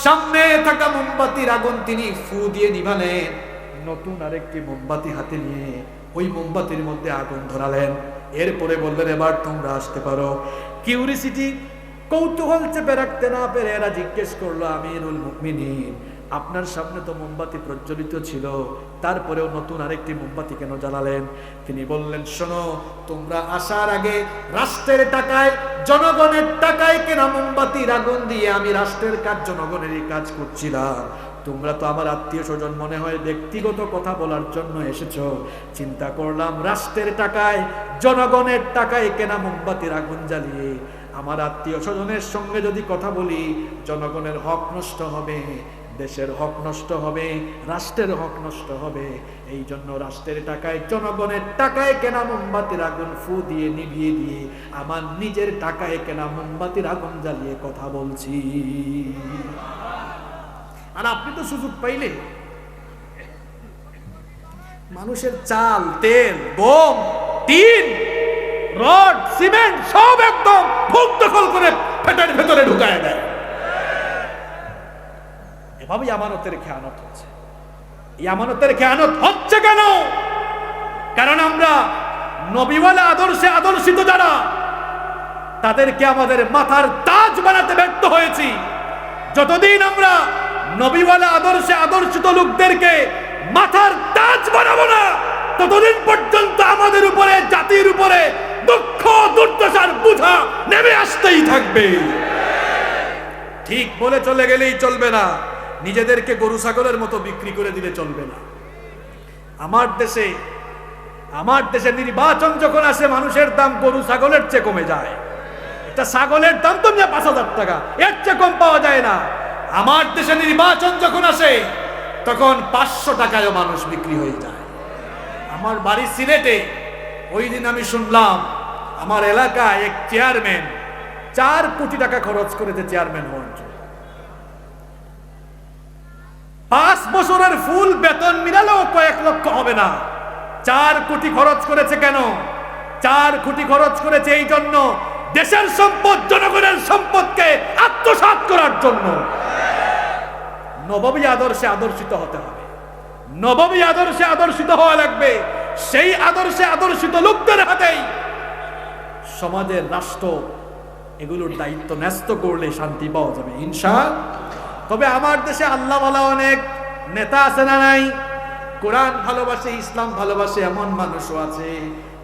সামনে থাকা মোমবাতির আগুন তিনি ফু দিয়ে নিভালেন। নতুন আরেকটি মোমবাতি হাতে নিয়ে ওই মোমবাতির মধ্যে আগুন ধরালেন। এরপরে বললেন, এবার তোমরা আসতে পারো। কিউরিসিটি কৌতূহল চেপে রাখতে না পেরে এরা জিজ্ঞেস করলো, আমিরুল মুমিনিন, আপনার সামনে তো মোমবাতি প্রজ্বলিত ছিল, তারপরেও নতুন আরেকটি মোমবাতি কেন জ্বালালেন? তিনি বললেন, শোনো, তোমরা আসার আগে রাষ্ট্রের টাকায়, জনগণের টাকায় কেনা মোমবাতির আগুন দিয়ে আমি রাষ্ট্রের কাজ, জনগণেরই কাজ করছিলাম। তোমরা তো আমার আত্মীয় স্বজন মনে হয় ব্যক্তিগত কথা বলার জন্য এসেছো। চিন্তা করলাম, রাষ্ট্রের টাকায়, জনগণের টাকায় কেনা মোমবাতির আগুন জ্বালিয়ে আমার আত্মীয় স্বজনের সঙ্গে যদি কথা বলি, জনগণের হক নষ্ট হবে, দেশের হক নষ্ট হবে, রাষ্ট্রের হক নষ্ট হবে। এই জন্য রাষ্ট্রের টাকায়, জনগণের টাকায় কেনা মোমবাতির আগুন ফু দিয়ে নিভিয়ে দিয়ে আমার নিজের টাকায় কেনা মোমবাতির আগুন জ্বালিয়ে কথা বলছি। আর আপনি তো সুযোগ পাইলে মানুষের চাল, তেল, গম, টিন, রড, সিমেন্ট সব একদম ভোগ দখল করে পেটের ভেতরে ঢুকায় দেয়। এভাবেই আমানতের খেয়ানত হচ্ছে। এই আমানতের খেয়ানত হচ্ছে কেন? কারণ আমরা নবীওয়ালা আদর্শে আদর্শিত যারা, তাদেরকে আমাদের মাথার তাজ বানাতে ব্যর্থ হয়েছি। যতদিন আমরা নবীওয়ালা আদর্শে আদর্শিত লোকদেরকে মাথার তাজ বানাবো না, ততদিন পর্যন্ত আমাদের উপরে, জাতির উপরে দুঃখ দুর্দশার বোঝা নেমে আসতেই থাকবে। ঠিক বলে চলে গেলেই চলবে না, নিজেদেরকে গরু ছাগলের মতো বিক্রি করে দিলে চলবে না। আমার দেশে নির্বাচন যখন আসে, মানুষের দাম গরু ছাগলের চেয়ে কমে যায়। একটা ছাগলের দাম তো ৫,০০০ টাকা, এর চেয়ে কম পাওয়া যায় না। আমার দেশে নির্বাচন যখন আসে, তখন ৫০০ টাকায়ও মানুষ বিক্রি হয়ে যায়। আমার বাড়ি সিলেটে, ওই দিন আমি শুনলাম আমার এলাকায় এক চেয়ারম্যান ৪ কোটি টাকা খরচ করেছে চেয়ারম্যান হওয়ার জন্য। ৫ বছরের ফুল বেতন মিলালেও কয়েক লক্ষ হবে না। ৪ কোটি খরচ করেছে কেন? ৪ কোটি খরচ করেছে এই জন্য, দেশের সম্পদ, জনগণের সম্পদকে আত্মসাৎ করার জন্য। নববী আদর্শে আদর্শিত হতে হবে, নববী আদর্শে আদর্শিত হওয়া লাগবে। সেই আদর্শে আদর্শিত লোকদের হাতেই সমাজের, রাষ্ট্র, এগুলোর দায়িত্ব ন্যস্ত করলে শান্তি পাওয়া যাবে ইনশাআল্লাহ। তবে আমার দেশে আল্লাহওয়ালা অনেক নেতা আছে না নাই? কোরআন ভালোবাসে, ইসলাম ভালোবাসে এমন মানুষও আছে।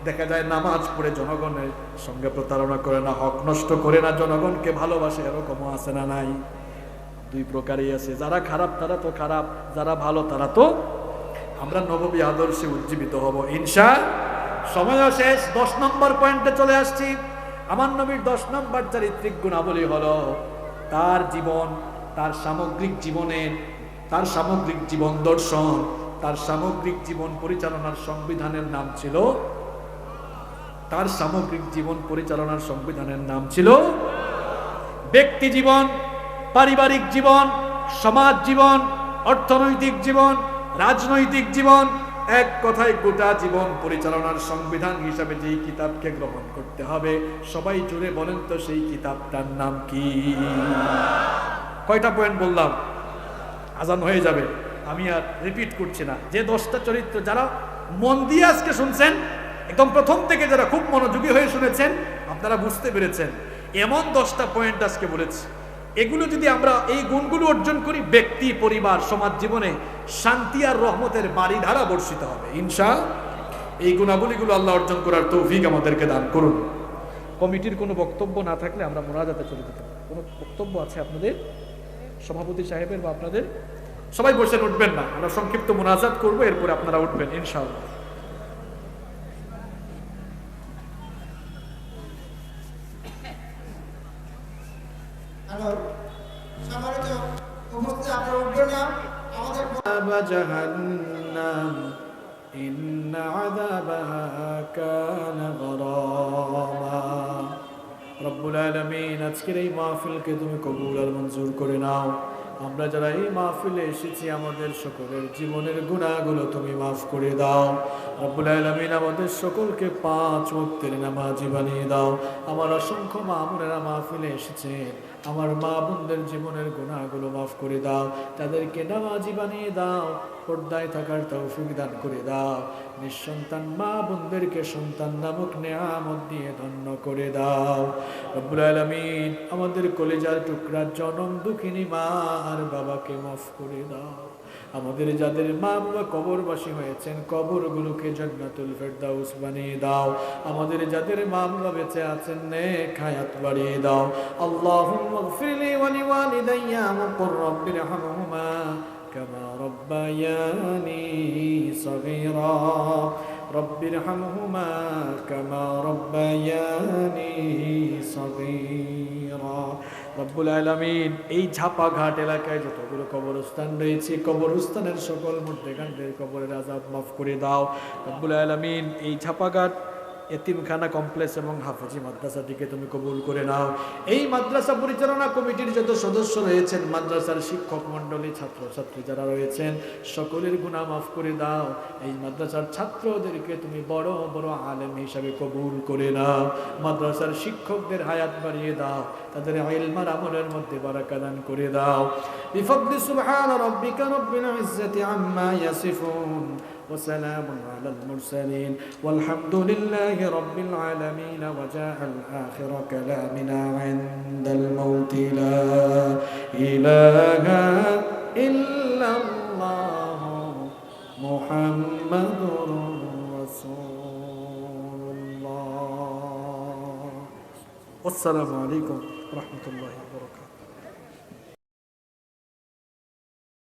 দেখা যায় নামাজ পড়ে জনগণের সঙ্গে প্রতারণা করে না, হক নষ্ট করে না, জনগণকে ভালোবাসে, এরকমও আছে না নাই? দুই প্রকারই আছে। যারা খারাপ তারা তো খারাপ, যারা ভালো তারা তো। আমরা নববী আদর্শে উজ্জীবিত হব ইনশাআল্লাহ। সময়ও শেষ, 10 নম্বর পয়েন্টে চলে আসছি। আমার নবীর 10 নম্বর চারিত্রিক গুণাবলী হলো তার জীবন, তার সামগ্রিক জীবনের, তার সামগ্রিক জীবন দর্শন, তার সামগ্রিক জীবন পরিচালনার সংবিধানের নাম ছিল, তার সামগ্রিক জীবন পরিচালনার সংবিধানের নাম ছিল ব্যক্তি জীবন, পারিবারিক জীবন, সমাজ জীবন, অর্থনৈতিক জীবন, রাজনৈতিক জীবন, এক কথায় গোটা জীবন পরিচালনার সংবিধান হিসাবে যেই কিতাবকে গ্রহণ করতে হবে, সবাই জুড়ে বলেন তো সেই কিতাবটার নাম কি? কয়টা পয়েন্ট বললাম? আজান হয়ে যাবে, আমি আর রিপিট করছি না। যে 10টা চরিত্র, যারা মন দিয়ে আজকে শুনছেন, একদম প্রথম থেকে যারা খুব মনোযোগী হয়ে শুনেছেন, আপনারা বুঝতে পেরেছেন এমন 10টা পয়েন্ট আজকে বলেছি। এগুলো যদি আমরা, এই গুণগুলো অর্জন করি, ব্যক্তি, পরিবার, সমাজ জীবনে শান্তি আর রহমতের বাড়িধারা বর্ষিত হবে ইনশাআল্লাহ। এই গুণাবলীগুলো আল্লাহ অর্জন করার তৌফিক আমাদেরকে দান করুন। কমিটির কোনো বক্তব্য না থাকলে আমরা মোনাজাতে চলে যেতে পারি। কোনো বক্তব্য আছে আপনাদের, সভাপতি সাহেবের বা আপনাদের? সবাই বসে উঠবেন না, আমরা সংক্ষিপ্ত মোনাজাত করবো, এরপরে আপনারা উঠবেন ইনশাআল্লাহ। জাহান্নাম ইন্না আযাবাহা কানা গরামা। রব্বুল আলামিন, আজকের এই মাহফিলকে তুমি কবুল আর মঞ্জুর করে নাও। আমরা যারা এই মাহফিলে এসেছি, আমাদের সকলের জীবনের গুনাহগুলো তুমি মাফ করে দাও। রব্বুল আলামিন, আমাদের সকলকে 5 ওয়াক্তের নামাজি বানিয়ে দাও। আমার অসংখ্য মা বোনেরা মাহফিলে এসেছে, আমার মা বোনদের জীবনের গুনাহগুলো মাফ করে দাও, তাদেরকে নামাজি বানিয়ে দাও। পর্দায় থাকার তৌফিক দান করে দাও। নিঃসন্তান মা বোনদেরকে সন্তান নামক নেয়ামত দিয়ে ধন্য করে দাও। রব্বুল আলামিন আমাদের কলেজার টুকরার জনম দুঃখিনী মা আর বাবাকে মাফ করে দাও। আমাদের যাদের মা বাবা কবরবাসী হয়েছেন কবরগুলোকে জান্নাতুল ফেরদাউস বানিয়ে দাও। আমাদের যাদের মা বাবা বেঁচে আছেন নেক হায়াত বাড়িয়ে দাও। আল্লাহুম্মা গফিরলি ওয়া লিওয়ালিদাইয়া ওয়া কুর রাব্বিরহামহুমা কামা রাব্বায়ানি সগীরা রাব্বিরহামহুমা কামা রাব্বায়ানি সগীরা। রব্বুল আলামিন এই ঝাপাঘাট এলাকায় যতগুলো কবরস্থান রয়েছে কবরস্থানের সকল মুর্দেগানদের কবরের আযাব মাফ করে দাও। রব্বুল আলামিন এই ঝাপাঘাট এতিমখানা কমপ্লেক্স এবং হাফেজি মাদ্রাসাটিকে তুমি কবুল করে নাও। এই মাদ্রাসা পরিচালনা কমিটির যত সদস্য রয়েছেন, মাদ্রাসার শিক্ষক মণ্ডলী, ছাত্রছাত্রী যারা রয়েছেন সকলের গুনাহ মাফ করে দাও। এই মাদ্রাসার ছাত্রদেরকে তুমি বড় বড় আলেম হিসাবে কবুল করে নাও। মাদ্রাসার শিক্ষকদের হায়াত বাড়িয়ে দাও, তাদের ইলম আর আমলের মধ্যে বারাকা দান করে দাও। বিফদলি সুবহান রাব্বিকা রাব্বিল ইজ্জাতি আম্মা ইয়াসিফুন وسلام على المرسلين والحمد لله رب العالمين وجاء الآخر كلامنا عند الموت لا إله إلا الله محمد رسول الله والسلام عليكم ورحمة الله وبركاته.